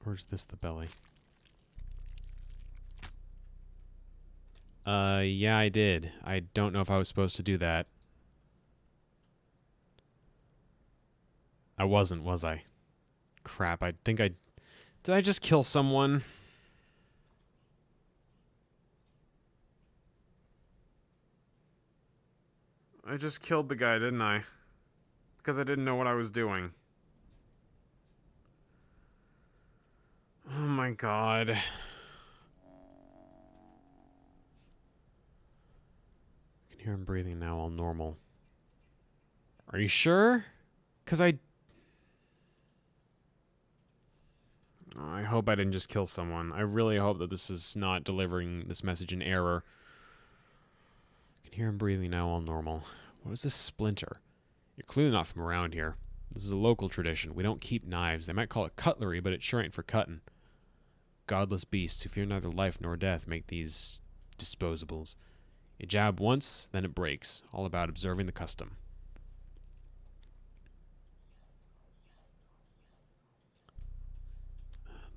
Or is this the belly? Yeah, I did. I don't know if I was supposed to do that. I wasn't, was I? Crap, I think I... Did I just kill someone? I just killed the guy, didn't I? Because I didn't know what I was doing. Oh my god. I can hear him breathing now, all normal. Are you sure? Because I hope I didn't just kill someone. I really hope that this is not delivering this message in error. I can hear him breathing now, all normal. What is this splinter? You're clearly not from around here. This is a local tradition. We don't keep knives. They might call it cutlery, but it sure ain't for cutting. Godless beasts who fear neither life nor death make these disposables. You jab once, then it breaks. All about observing the custom.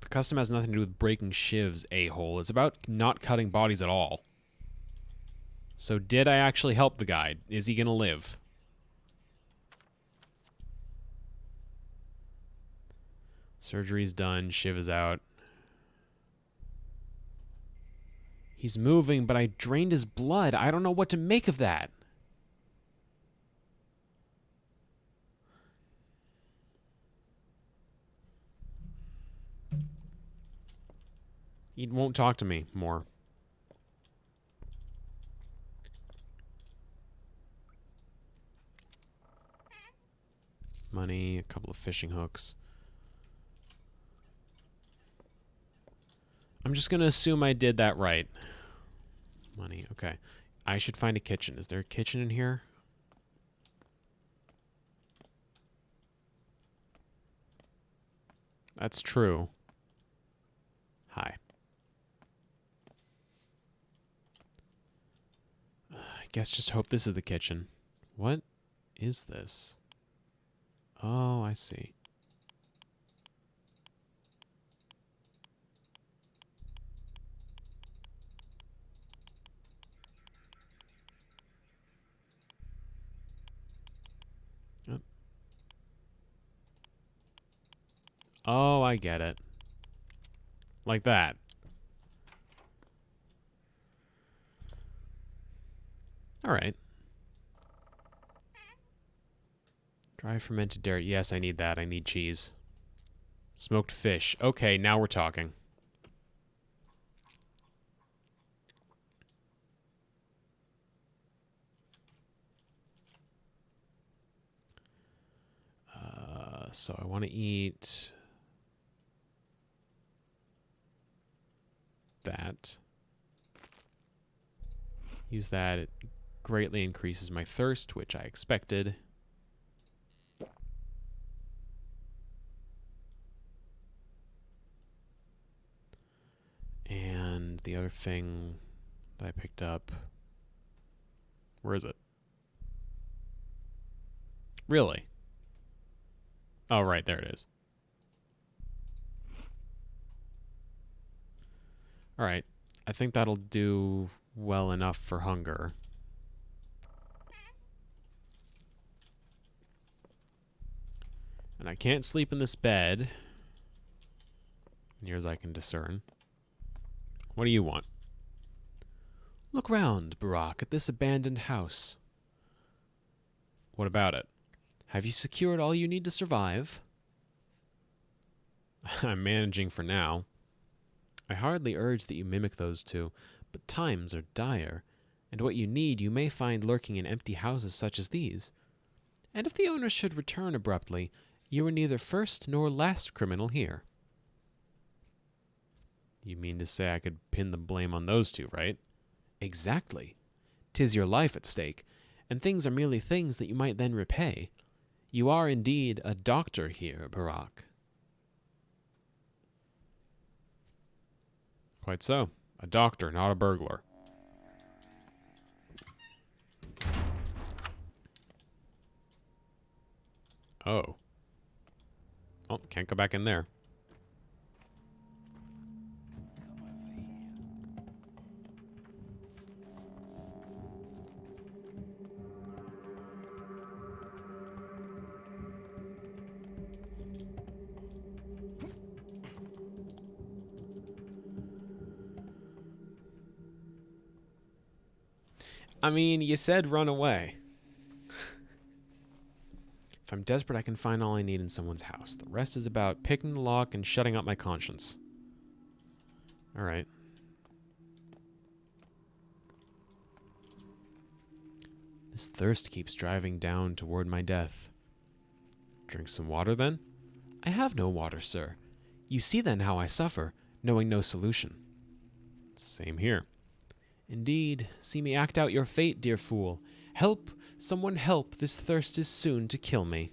The custom has nothing to do with breaking shivs, a-hole. It's about not cutting bodies at all. So did I actually help the guy? Is he gonna live? Surgery's done. Shiv is out. He's moving, but I drained his blood. I don't know what to make of that. He won't talk to me more. Money, a couple of fishing hooks. I'm just going to assume I did that right. Money, okay. I should find a kitchen. Is there a kitchen in here? That's true. Hi. I guess just hope this is the kitchen. What is this? Oh, I see. Oh, I get it. Like that. Alright. Dry fermented dairy. Yes, I need that. I need cheese. Smoked fish. Okay, now we're talking. So I want to eat that. Use that. It greatly increases my thirst, which I expected. And the other thing that I picked up. Where is it? Really? Oh, right, there it is. Alright, I think that'll do well enough for hunger. And I can't sleep in this bed, near as I can discern. What do you want? Look round, Barak, at this abandoned house. What about it? Have you secured all you need to survive? I'm managing for now. I hardly urge that you mimic those two, but times are dire, and what you need you may find lurking in empty houses such as these. And if the owner should return abruptly, you are neither first nor last criminal here. You mean to say I could pin the blame on those two, right? Exactly. 'Tis your life at stake, and things are merely things that you might then repay. You are indeed a doctor here, Barak. Quite so. A doctor, not a burglar. Oh. Oh, can't go back in there. I mean, you said run away. If I'm desperate, I can find all I need in someone's house. The rest is about picking the lock and shutting up my conscience. Alright. This thirst keeps driving down toward my death. Drink some water, then? I have no water, sir. You see, then, how I suffer, knowing no solution. Same here. Indeed, see me act out your fate, dear fool. Help, someone help, this thirst is soon to kill me.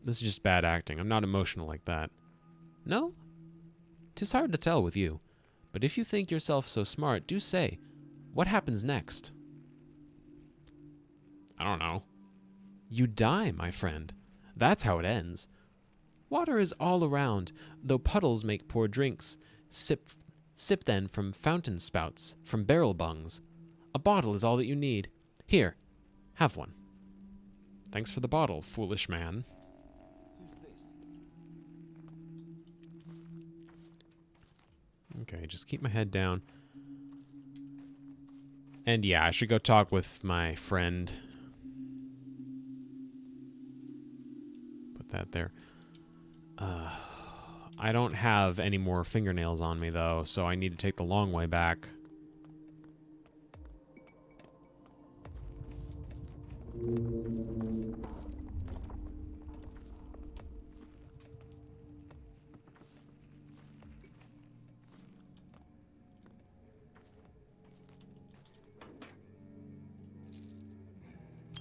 This is just bad acting. I'm not emotional like that. No? 'Tis hard to tell with you, but if you think yourself so smart, do say, what happens next? I don't know. You die, my friend. That's how it ends. Water is all around, though puddles make poor drinks. Sip then from fountain spouts, from barrel bungs. A bottle is all that you need. Here, have one. Thanks for the bottle, foolish man. Okay, just keep my head down. And yeah, I should go talk with my friend. Put that there. I don't have any more fingernails on me, though, so I need to take the long way back.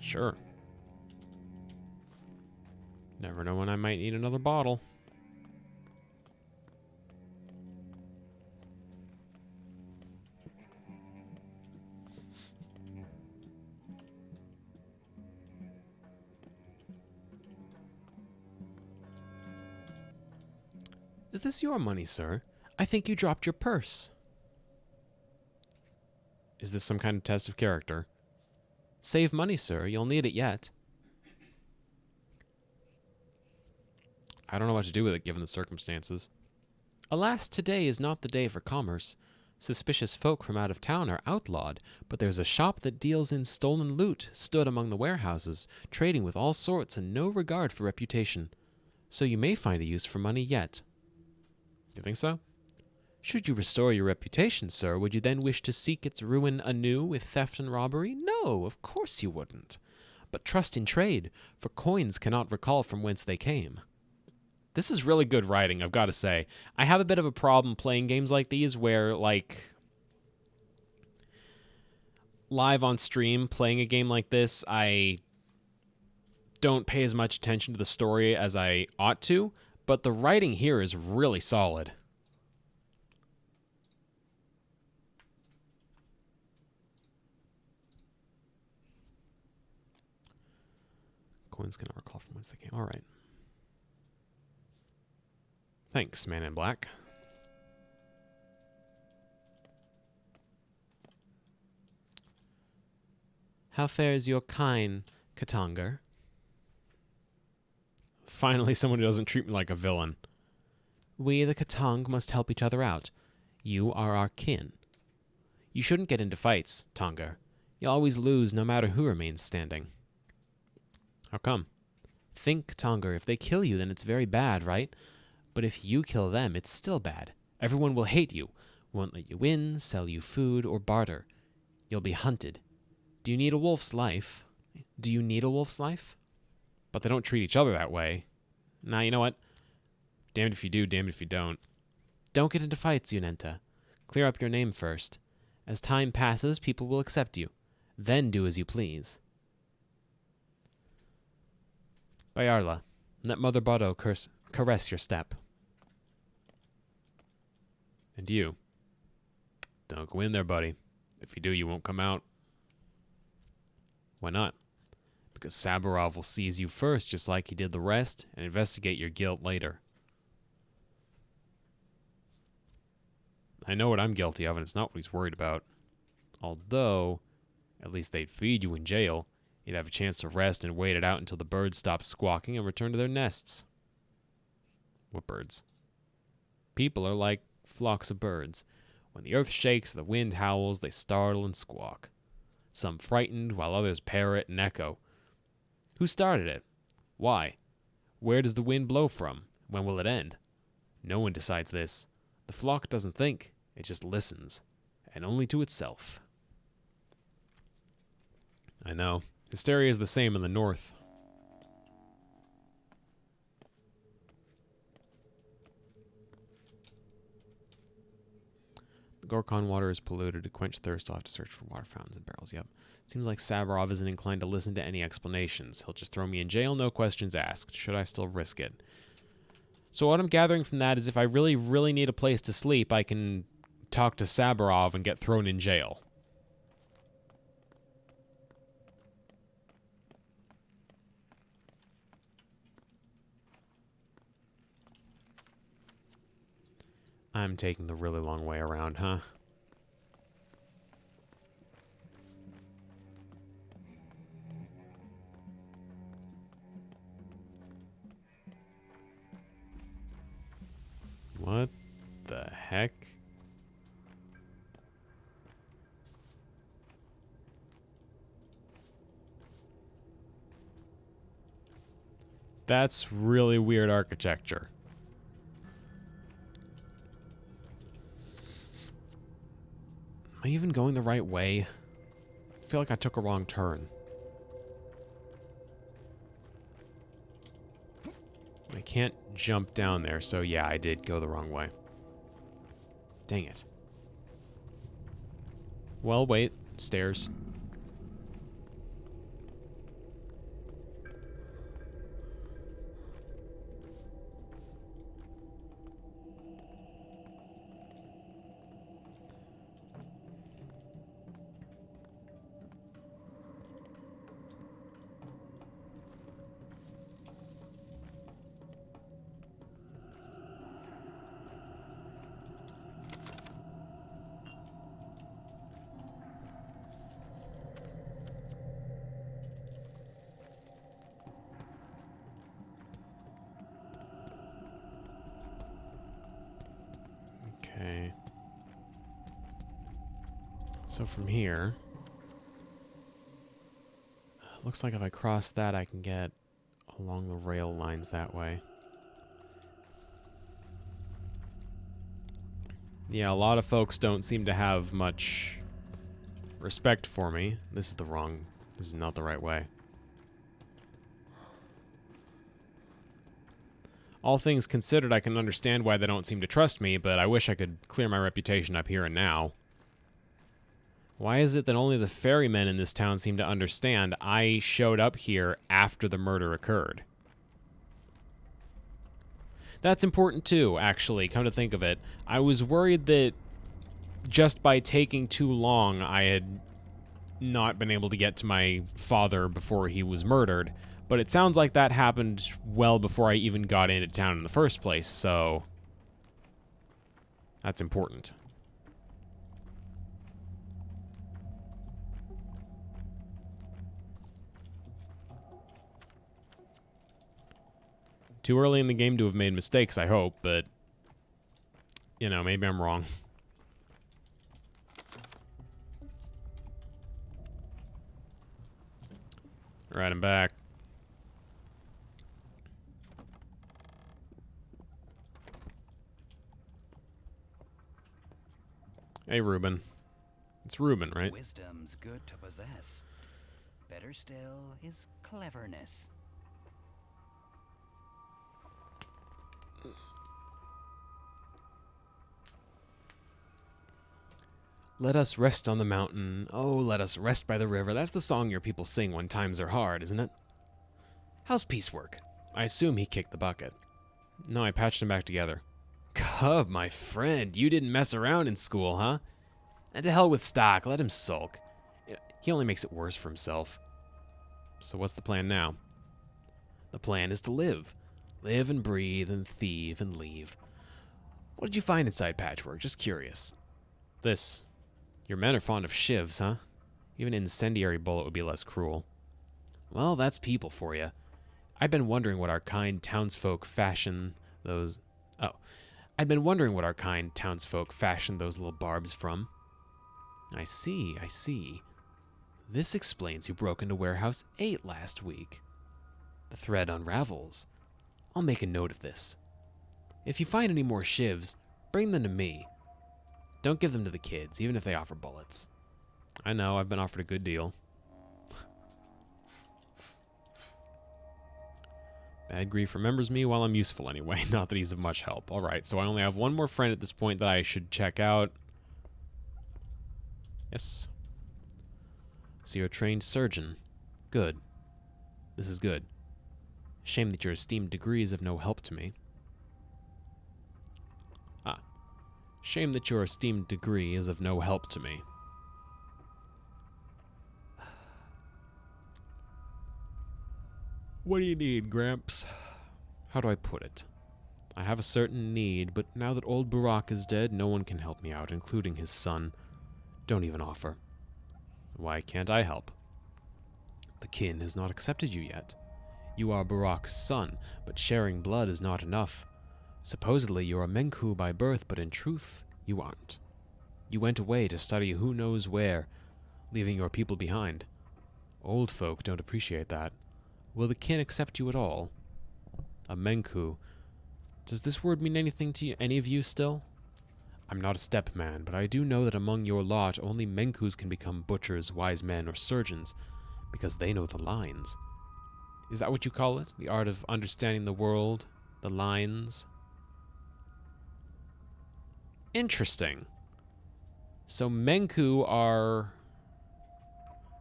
Sure. Never know when I might need another bottle. Is this your money, sir? I think you dropped your purse. Is this some kind of test of character? Save money, sir. You'll need it yet. I don't know what to do with it, given the circumstances. Alas, today is not the day for commerce. Suspicious folk from out of town are outlawed, but there's a shop that deals in stolen loot stood among the warehouses, trading with all sorts and no regard for reputation. So you may find a use for money yet. You think so? Should you restore your reputation, sir, would you then wish to seek its ruin anew with theft and robbery? No, of course you wouldn't. But trust in trade, for coins cannot recall from whence they came. This is really good writing, I've got to say. I have a bit of a problem playing games like these where, like, live on stream, playing a game like this, I don't pay as much attention to the story as I ought to, but the writing here is really solid. coins cannot recall from whence they came. Alright. Thanks, man in black. How fares your kine, Katanger? Finally, someone who doesn't treat me like a villain. We, the Katang, must help each other out. You are our kin. You shouldn't get into fights, Tonga. You'll always lose no matter who remains standing. How come? Think, Tonga, if they kill you, then it's very bad, right? But if you kill them, it's still bad. Everyone will hate you, won't let you in, sell you food, or barter. You'll be hunted. Do you need a wolf's life? Do you need a wolf's life? But they don't treat each other that way. Nah, you know what? Damned if you do, damned if you don't. Don't get into fights, Yunenta. Clear up your name first. As time passes, people will accept you. Then do as you please. Bayarla, let Mother Botto caress your step. And you. Don't go in there, buddy. If you do, you won't come out. Why not? Because Saburov will seize you first, just like he did the rest, and investigate your guilt later. I know what I'm guilty of, and it's not what he's worried about. Although, at least they'd feed you in jail. You'd have a chance to rest and wait it out until the birds stop squawking and return to their nests. What birds? People are like flocks of birds. When the earth shakes, the wind howls, they startle and squawk. Some frightened, while others parrot and echo. Who started it? Why? Where does the wind blow from? When will it end? No one decides this. The flock doesn't think, it just listens, and only to itself. I know. Hysteria is the same in the north. The Gorkon water is polluted. To quench thirst, I'll have to search for water fountains and barrels. Yep. Seems like Saburov isn't inclined to listen to any explanations. He'll just throw me in jail, no questions asked. Should I still risk it? So what I'm gathering from that is if I really, really need a place to sleep, I can talk to Saburov and get thrown in jail. I'm taking the really long way around, huh? What the heck? That's really weird architecture. Am I even going the right way? I feel like I took a wrong turn. I can't jump down there, so yeah, I did go the wrong way. Dang it. Well, wait. Stairs. Okay. So from here, looks like if I cross that, I can get along the rail lines that way. Yeah, a lot of folks don't seem to have much respect for me. This is not the right way. All things considered, I can understand why they don't seem to trust me, but I wish I could clear my reputation up here and now. Why is it that only the ferrymen in this town seem to understand I showed up here after the murder occurred? That's important too, actually, come to think of it. I was worried that just by taking too long, I had not been able to get to my father before he was murdered, But it sounds like that happened well before I even got into town in the first place, so that's important. Too early in the game to have made mistakes, I hope, but, you know, maybe I'm wrong. Alright, I'm back. Hey, Ruben. It's Ruben, right? Wisdom's good to possess. Better still is cleverness. Let us rest on the mountain. Oh, let us rest by the river. That's the song your people sing when times are hard, isn't it? How's piecework? I assume he kicked the bucket. No, I patched him back together. Cub, my friend, you didn't mess around in school, huh? And to hell with Stock, let him sulk. He only makes it worse for himself. So what's the plan now? The plan is to live. Live and breathe and thieve and leave. What did you find inside Patchwork? Just curious. This. Your men are fond of shivs, huh? Even an incendiary bullet would be less cruel. Well, that's people for you. I've been wondering what our kind townsfolk fashion those... Oh. I'd been wondering what our kind townsfolk fashioned those little barbs from. I see, I see. This explains who broke into Warehouse 8 last week. The thread unravels. I'll make a note of this. If you find any more shivs, bring them to me. Don't give them to the kids, even if they offer bullets. I know, I've been offered a good deal. Bad Grief remembers me while I'm useful anyway. Not that he's of much help. Alright, so I only have one more friend at this point that I should check out. Yes. So you're a trained surgeon. Good. This is good. Shame that your esteemed degree is of no help to me. Ah. Shame that your esteemed degree is of no help to me. What do you need, Gramps? How do I put it? I have a certain need, but now that old Barack is dead, no one can help me out, including his son. Don't even offer. Why can't I help? The kin has not accepted you yet. You are Barack's son, but sharing blood is not enough. Supposedly you're a Menku by birth, but in truth, you aren't. You went away to study who knows where, leaving your people behind. Old folk don't appreciate that. Will the kin accept you at all? A Menku. Does this word mean anything to any of you still? I'm not a step man, but I do know that among your lot only Menkus can become butchers, wise men, or surgeons, because they know the lines. Is that what you call it? The art of understanding the world? The lines? Interesting. So Menku are...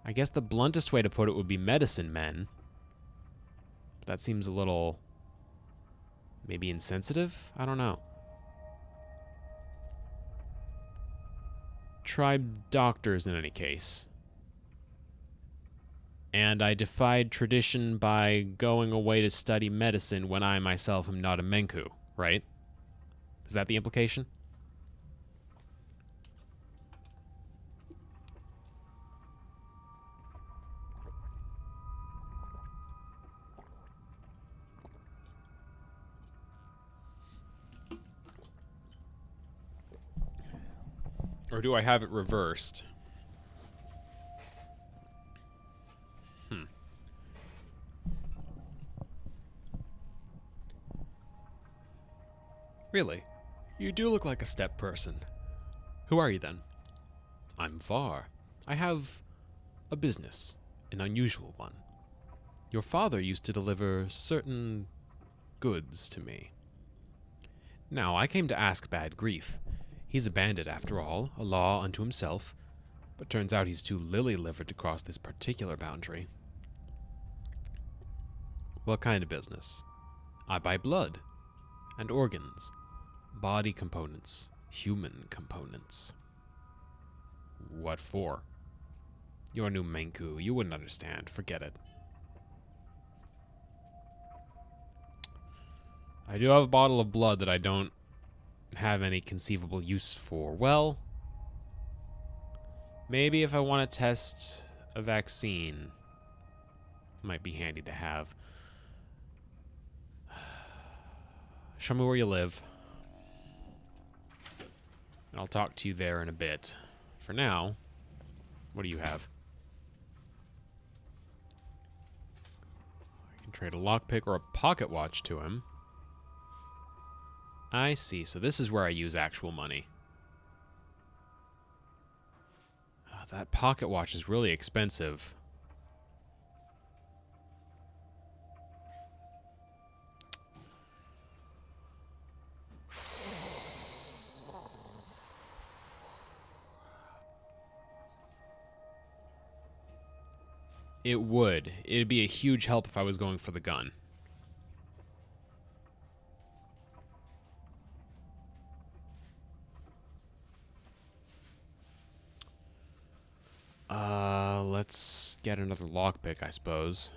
I guess the bluntest way to put it would be medicine men. That seems a little... maybe insensitive? I don't know. Tribe doctors in any case. And I defied tradition by going away to study medicine when I myself am not a Menku, right? Is that the implication? Or do I have it reversed? Really? You do look like a step person. Who are you then? I'm Var. I have a business, an unusual one. Your father used to deliver certain goods to me. Now, I came to ask Bad Grief. He's a bandit, after all, a law unto himself, but turns out he's too lily-livered to cross this particular boundary. What kind of business? I buy blood and organs, body components, human components. What for? You're a new Menku. You wouldn't understand. Forget it. I do have a bottle of blood that I don't have any conceivable use for. Well, maybe if I want to test a vaccine, might be handy to have. Show me where you live. And I'll talk to you there in a bit. For now, what do you have? I can trade a lockpick or a pocket watch to him. I see. So this is where I use actual money. That pocket watch is really expensive. It would. It'd be a huge help if I was going for the gun. Let's get another lockpick, I suppose.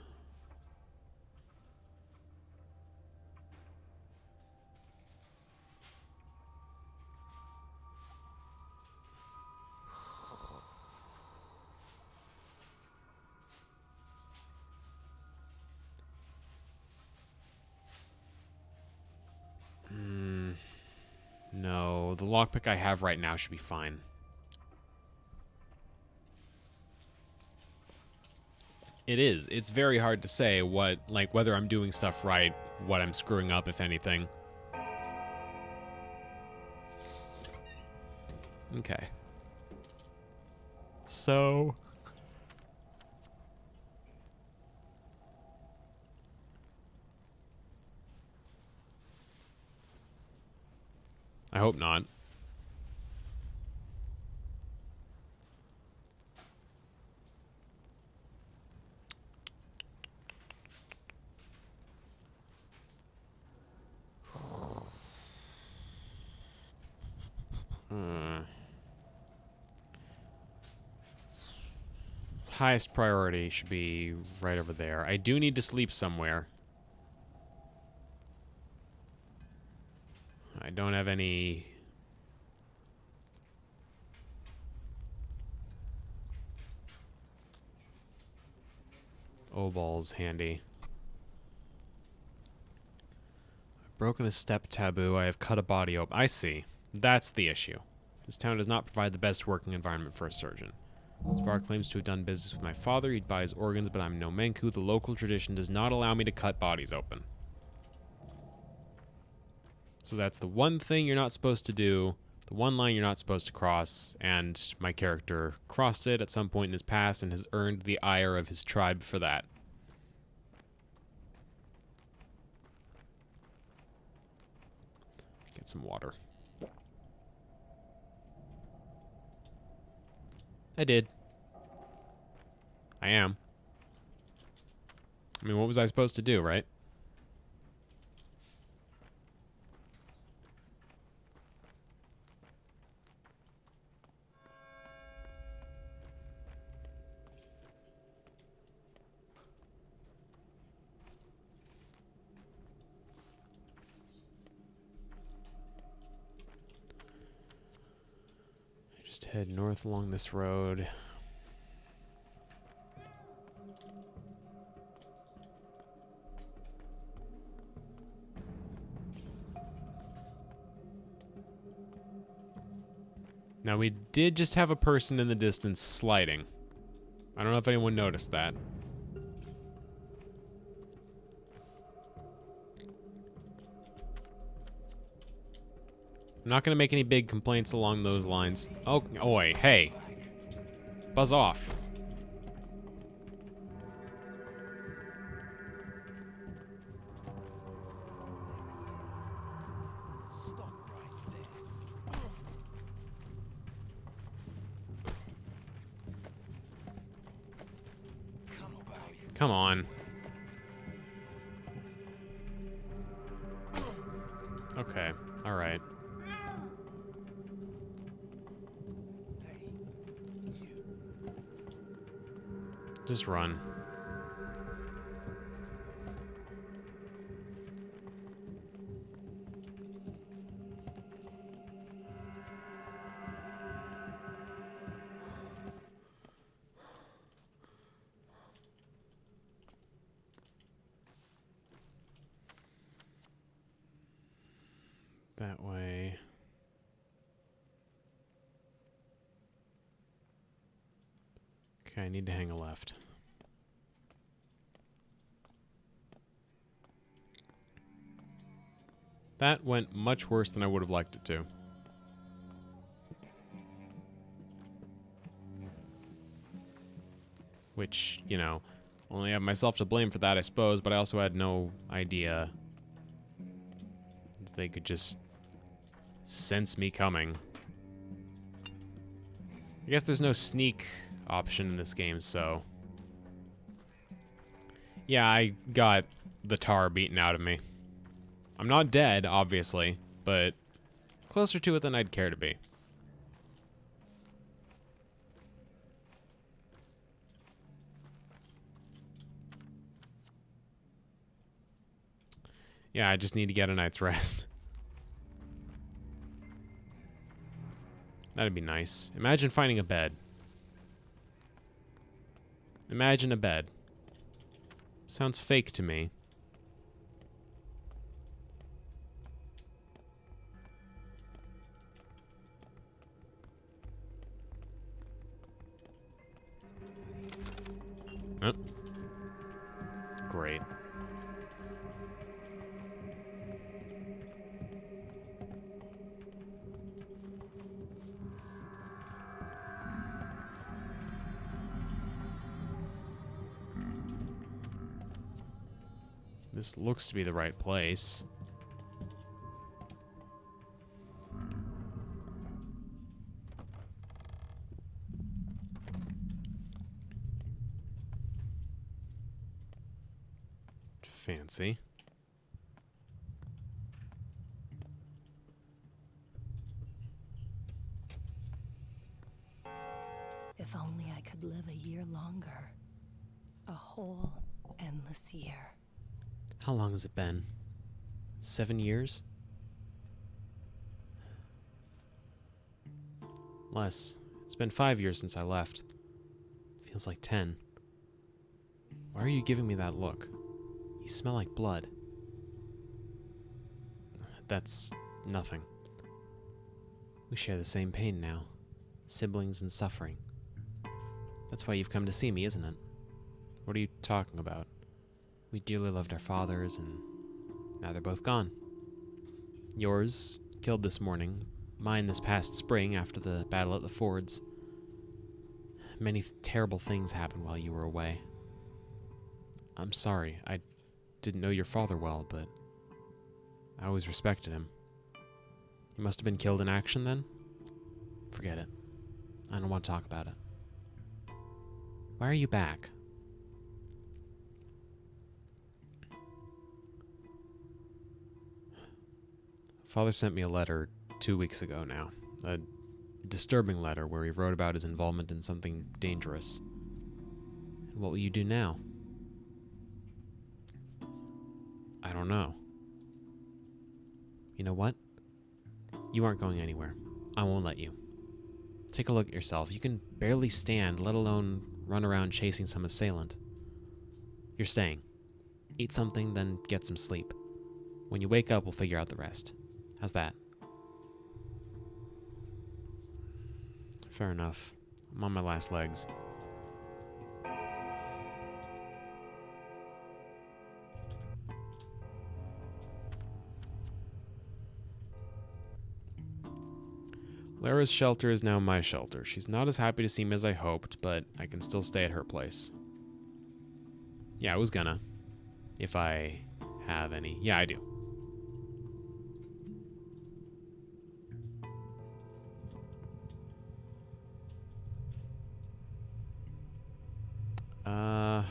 No, the lockpick I have right now should be fine. It is. It's very hard to say what, like, whether I'm doing stuff right, what I'm screwing up, if anything. Okay. So... I hope not. Highest priority should be right over there. I do need to sleep somewhere. I don't have any... O-balls handy. I've broken a step taboo. I have cut a body open. I see. That's the issue. This town does not provide the best working environment for a surgeon. Svar claims to have done business with my father. He'd buy his organs, but I'm no Menku. The local tradition does not allow me to cut bodies open. So that's the one thing you're not supposed to do, the one line you're not supposed to cross, and my character crossed it at some point in his past and has earned the ire of his tribe for that. Get some water. I did. I am. I mean, what was I supposed to do, right? Just head north along this road. Now, we did just have a person in the distance sliding. I don't know if anyone noticed that. I'm not going to make any big complaints along those lines. Oh, oi, hey. Buzz off. Stop right there. Come on. Come on. Okay, alright. Just run. That way. Okay, I need to hang a left. That went much worse than I would have liked it to. Which, you know, only have myself to blame for that, I suppose, but I also had no idea that they could just sense me coming. I guess there's no sneak option in this game, so... Yeah, I got the tar beaten out of me. I'm not dead, obviously, but closer to it than I'd care to be. Yeah, I just need to get a night's rest. That'd be nice. Imagine finding a bed. Imagine a bed. Sounds fake to me. Oh. Great. This looks to be the right place. Fancy. If only I could live a year longer. A whole endless year. How long has it been? 7 years? Less. It's been 5 years since I left. Feels like 10. Why are you giving me that look? You smell like blood. That's nothing. We share the same pain now. Siblings and suffering. That's why you've come to see me, isn't it? What are you talking about? We dearly loved our fathers, and now they're both gone. Yours, killed this morning. Mine this past spring after the battle at the fords. Many terrible things happened while you were away. I'm sorry. I didn't know your father well, but I always respected him. He must have been killed in action then? Forget it. I don't want to talk about it. Why are you back? Father sent me a letter 2 weeks ago now. A disturbing letter where he wrote about his involvement in something dangerous. And what will you do now? I don't know. You know what? You aren't going anywhere. I won't let you. Take a look at yourself. You can barely stand, let alone run around chasing some assailant. You're staying. Eat something, then get some sleep. When you wake up, we'll figure out the rest. How's that? Fair enough. I'm on my last legs. Lara's shelter is now my shelter. She's not as happy to see me as I hoped, but I can still stay at her place. Yeah, I was gonna. If I have any. Yeah, I do.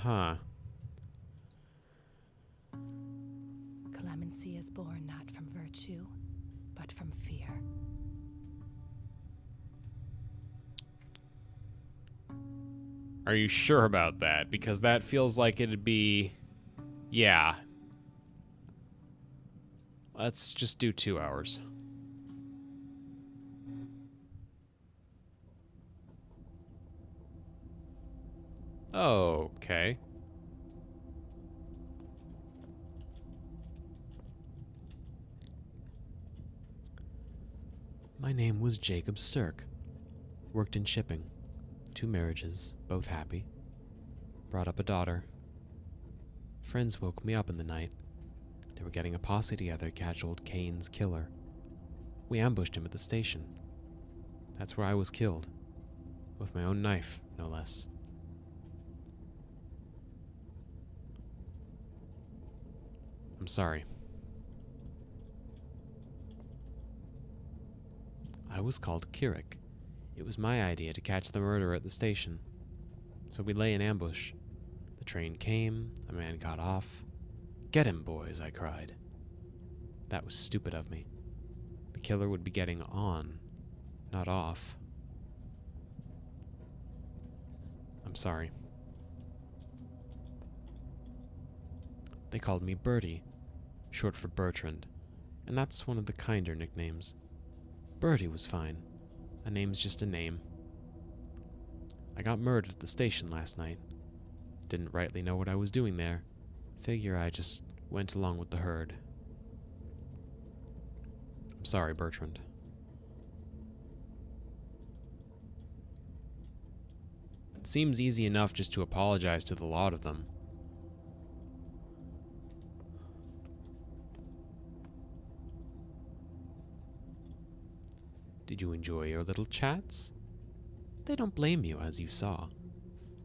Huh. Clemency is born not from virtue, but from fear. Are you sure about that? Because that feels like it'd be... Yeah. Let's just do 2 hours. Okay. My name was Jacob Stirk. Worked in shipping. 2 marriages, both happy. Brought up a daughter. Friends woke me up in the night. They were getting a posse together to catch old Kane's killer. We ambushed him at the station. That's where I was killed. With my own knife, no less. I'm sorry. I was called Kirik. It was my idea to catch the murderer at the station. So we lay in ambush. The train came, a man got off. "Get him, boys," I cried. That was stupid of me. The killer would be getting on, not off. I'm sorry. They called me Bertie, short for Bertrand, and that's one of the kinder nicknames. Bertie was fine. A name's just a name. I got murdered at the station last night. Didn't rightly know what I was doing there. Figure I just went along with the herd. I'm sorry, Bertrand. It seems easy enough just to apologize to the lot of them. Did you enjoy your little chats? They don't blame you, as you saw.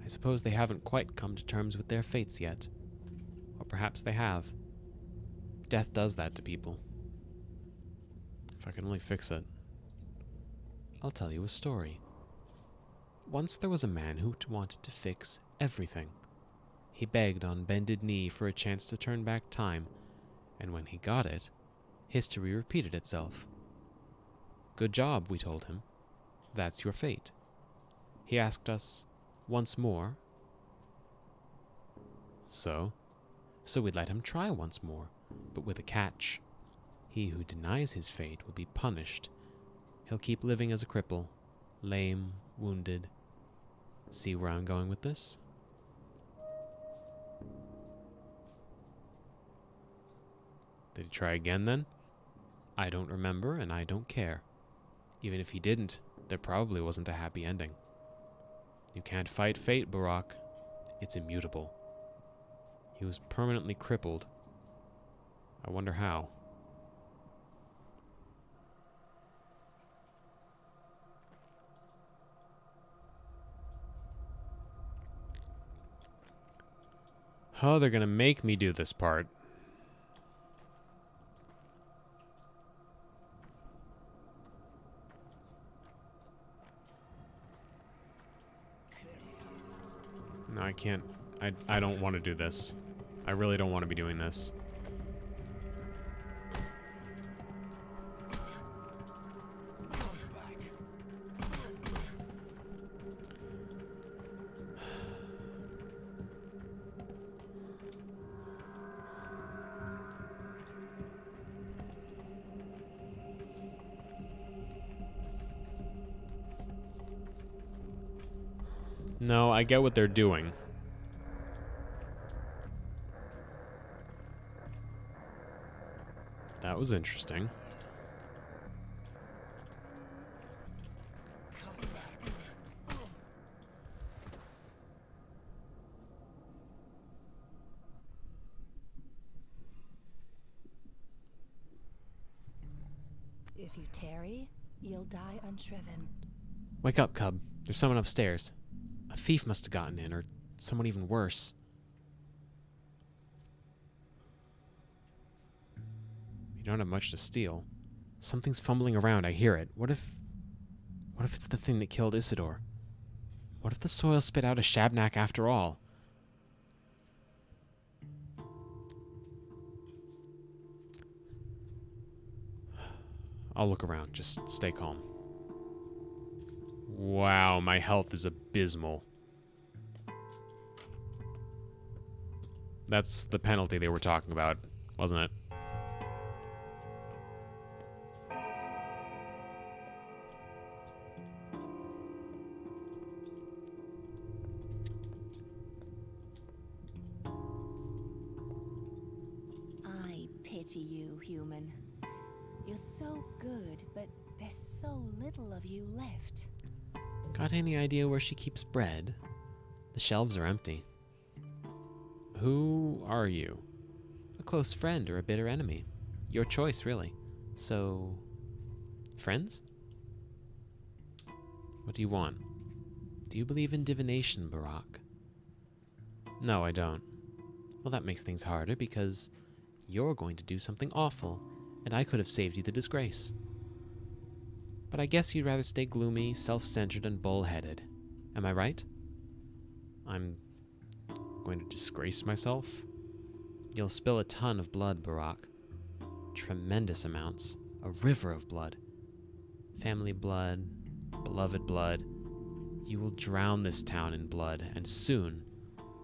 I suppose they haven't quite come to terms with their fates yet. Or perhaps they have. Death does that to people. If I can only fix it. I'll tell you a story. Once there was a man who wanted to fix everything. He begged on bended knee for a chance to turn back time, and when he got it, history repeated itself. Good job, we told him. That's your fate. He asked us once more. So we let him try once more, but with a catch. He who denies his fate will be punished. He'll keep living as a cripple, lame, wounded. See where I'm going with this? Did he try again then? I don't remember, and I don't care. Even if he didn't, there probably wasn't a happy ending. You can't fight fate, Barack. It's immutable. He was permanently crippled. I wonder how. Oh, they're gonna make me do this part. No, I can't. I don't want to do this. I really don't want to be doing this. No, I get what they're doing. That was interesting. If you tarry, you'll die unshriven. Wake up, Cub. There's someone upstairs. A thief must have gotten in, or someone even worse. You don't have much to steal. Something's fumbling around, I hear it. What if it's the thing that killed Isidore? What if the soil spit out a Shabnak after all? I'll look around, just stay calm. Wow, my health is abysmal. That's the penalty they were talking about, wasn't it? I pity you, human. You're so good, but There's so little of you left. Got any idea where she keeps bread? The shelves are empty. Who are you? A close friend or a bitter enemy? Your choice, really. So, friends? What do you want? Do you believe in divination, Barack? No, I don't. Well, that makes things harder because you're going to do something awful, and I could have saved you the disgrace. But I guess you'd rather stay gloomy, self-centered, and bull-headed. Am I right? I'm going to disgrace myself? You'll spill a ton of blood, Barack. Tremendous amounts. A river of blood. Family blood, beloved blood. You will drown this town in blood, and soon,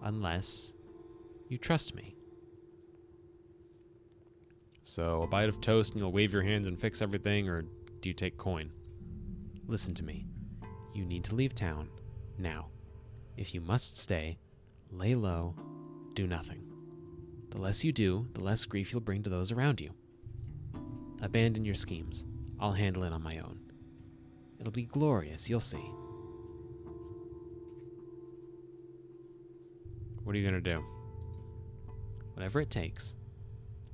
unless you trust me. So, a bite of toast and you'll wave your hands and fix everything, or do you take coin? Listen to me. You need to leave town, now. If you must stay, lay low, do nothing. The less you do, the less grief you'll bring to those around you. Abandon your schemes. I'll handle it on my own. It'll be glorious, you'll see. What are you gonna do? Whatever it takes.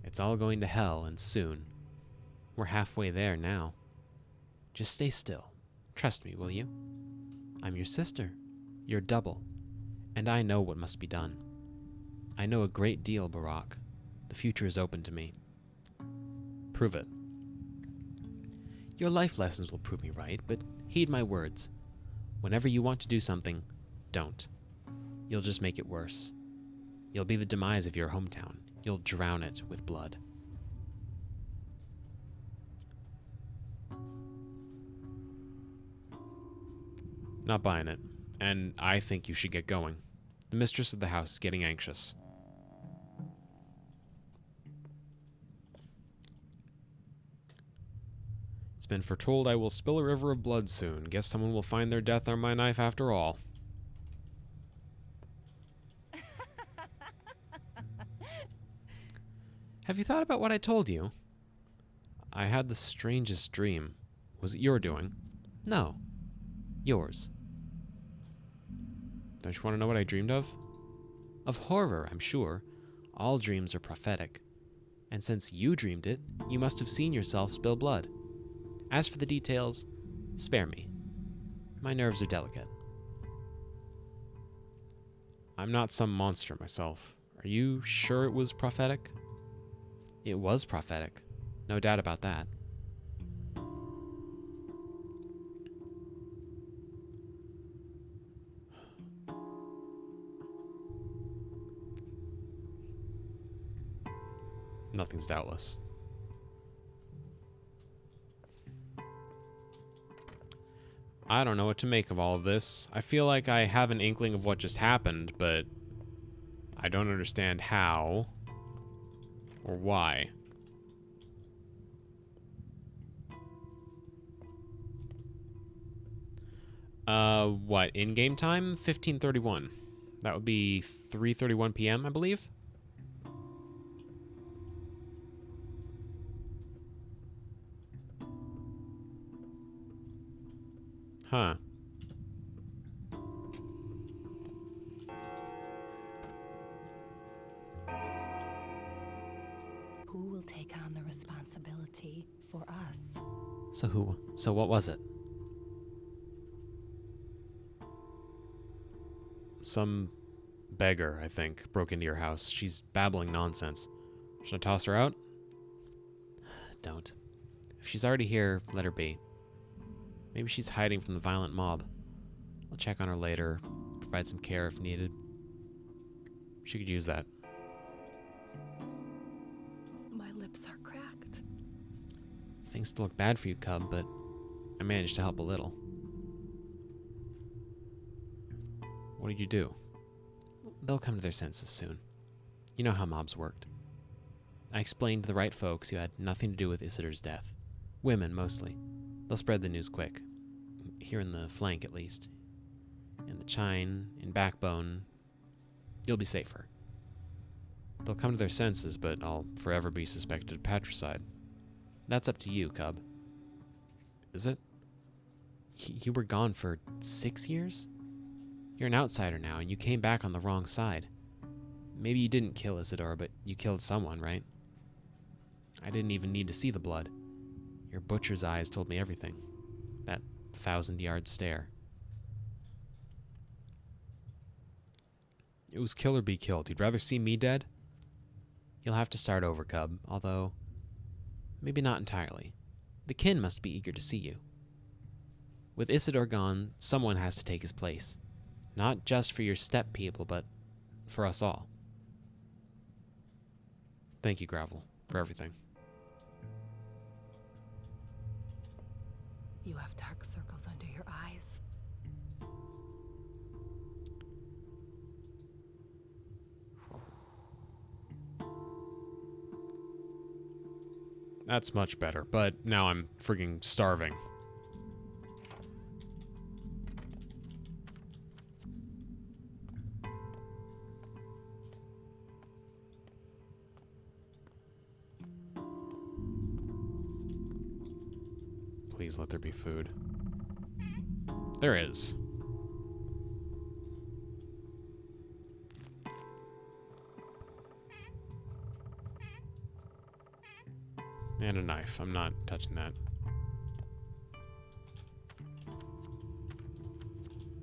It's all going to hell, and soon. We're halfway there now. Just stay still. Trust me, will you? I'm your sister, your double, and I know what must be done. I know a great deal, Barack. The future is open to me. Prove it. Your life lessons will prove me right, but heed my words. Whenever you want to do something, don't. You'll just make it worse. You'll be the demise of your hometown. You'll drown it with blood. Not buying it, and I think you should get going. The mistress of the house is getting anxious. It's been foretold I will spill a river of blood soon. Guess someone will find their death on my knife after all. Have you thought about what I told you? I had the strangest dream. Was it your doing? No. Yours. Don't you want to know what I dreamed of? Of horror, I'm sure. All dreams are prophetic. And since you dreamed it, you must have seen yourself spill blood. As for the details, spare me. My nerves are delicate. I'm not some monster myself. Are you sure it was prophetic? It was prophetic. No doubt about that. Nothing's doubtless. I don't know what to make of all of this. I feel like I have an inkling of what just happened, but I don't understand how or why. What, in-game time? 15:31. That would be 3:31 p.m., I believe? Huh. Who will take on the responsibility for us? So what was it? Some beggar, I think, broke into your house. She's babbling nonsense. Should I toss her out? Don't. If she's already here, let her be. Maybe she's hiding from the violent mob. I'll check on her later, provide some care if needed. She could use that. My lips are cracked. Things still look bad for you, Cub, but I managed to help a little. What did you do? They'll come to their senses soon. You know how mobs worked. I explained to the right folks you had nothing to do with Isidore's death. Women, mostly. They'll spread the news quick. Here in the flank, at least. In the chine, in backbone, you'll be safer. They'll come to their senses, but I'll forever be suspected of patricide. That's up to you, Cub. is it? You were gone for 6 years? You're an outsider now, and you came back on the wrong side. Maybe you didn't kill Isidore, but you killed someone, right? I didn't even need to see the blood. Your butcher's eyes told me everything. That 1,000-yard stare. It was kill or be killed. You'd rather see me dead? You'll have to start over, Cub, although maybe not entirely. The kin must be eager to see you. With Isidore gone, someone has to take his place. Not just for your step people, but for us all. Thank you, Gravel, for everything. You have dark circles under your eyes. That's much better, but now I'm frigging starving. Please let there be food. There is. And a knife. I'm not touching that.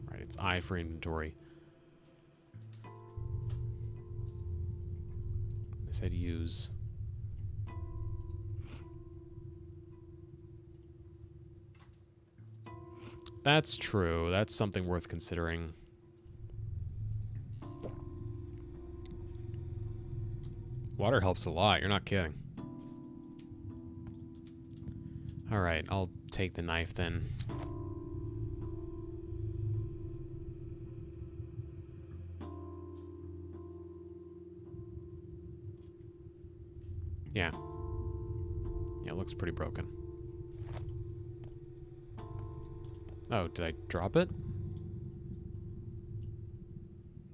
Right, it's I for inventory. I said use. That's true. That's something worth considering. Water helps a lot. You're not kidding. Alright, I'll take the knife then. Yeah. Yeah, it looks pretty broken. Oh, did I drop it?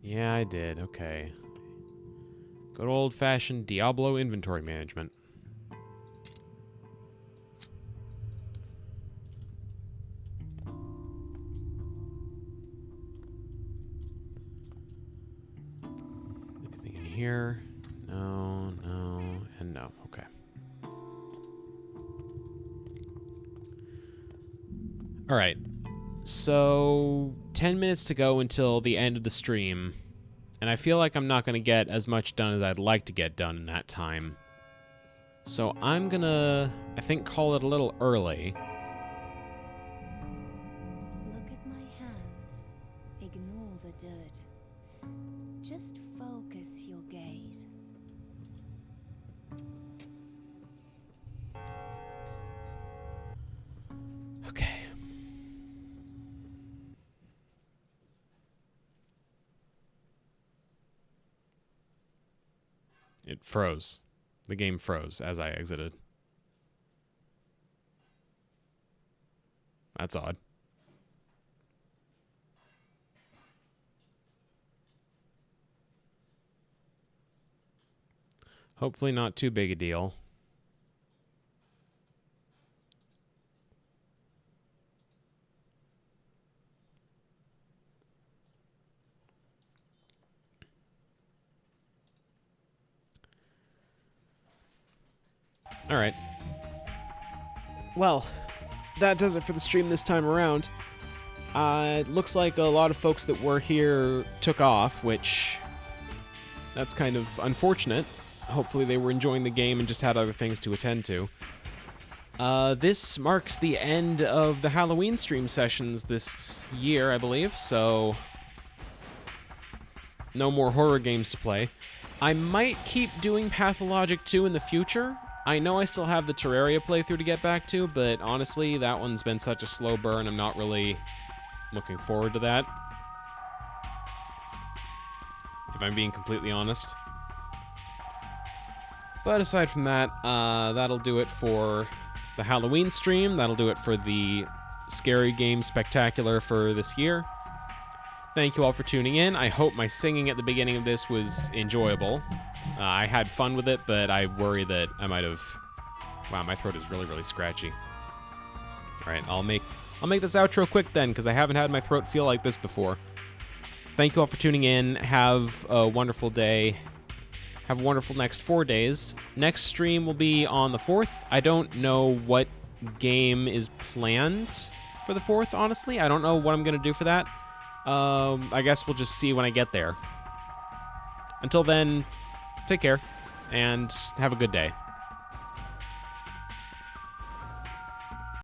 Yeah, I did. Okay. Good old-fashioned Diablo inventory management. Anything in here? No, no, and no. Okay. All right. So, 10 minutes to go until the end of the stream, and I feel like I'm not going to get as much done as I'd like to get done in that time. So I'm going to, I think, call it a little early. Look at my hands. Ignore the dirt. Just focus your gaze. Okay. It froze. The game froze as I exited. That's odd. Hopefully not too big a deal. All right. Well, that does it for the stream this time around. It looks like a lot of folks that were here took off, which that's kind of unfortunate. Hopefully they were enjoying the game and just had other things to attend to. This marks the end of the Halloween stream sessions this year, I believe, so no more horror games to play. I might keep doing Pathologic 2 in the future. I know I still have the Terraria playthrough to get back to, but honestly, that one's been such a slow burn, I'm not really looking forward to that. If I'm being completely honest. But aside from that, that'll do it for the Halloween stream. That'll do it for the Scary Game Spectacular for this year. Thank you all for tuning in. I hope my singing at the beginning of this was enjoyable. I had fun with it, but I worry that I might have... Wow, my throat is really, really scratchy. All right, I'll make this outro quick then, because I haven't had my throat feel like this before. Thank you all for tuning in. Have a wonderful day. Have a wonderful next 4 days. Next stream will be on the 4th. I don't know what game is planned for the 4th, honestly. I don't know what I'm going to do for that. I guess we'll just see when I get there. Until then, take care, and have a good day.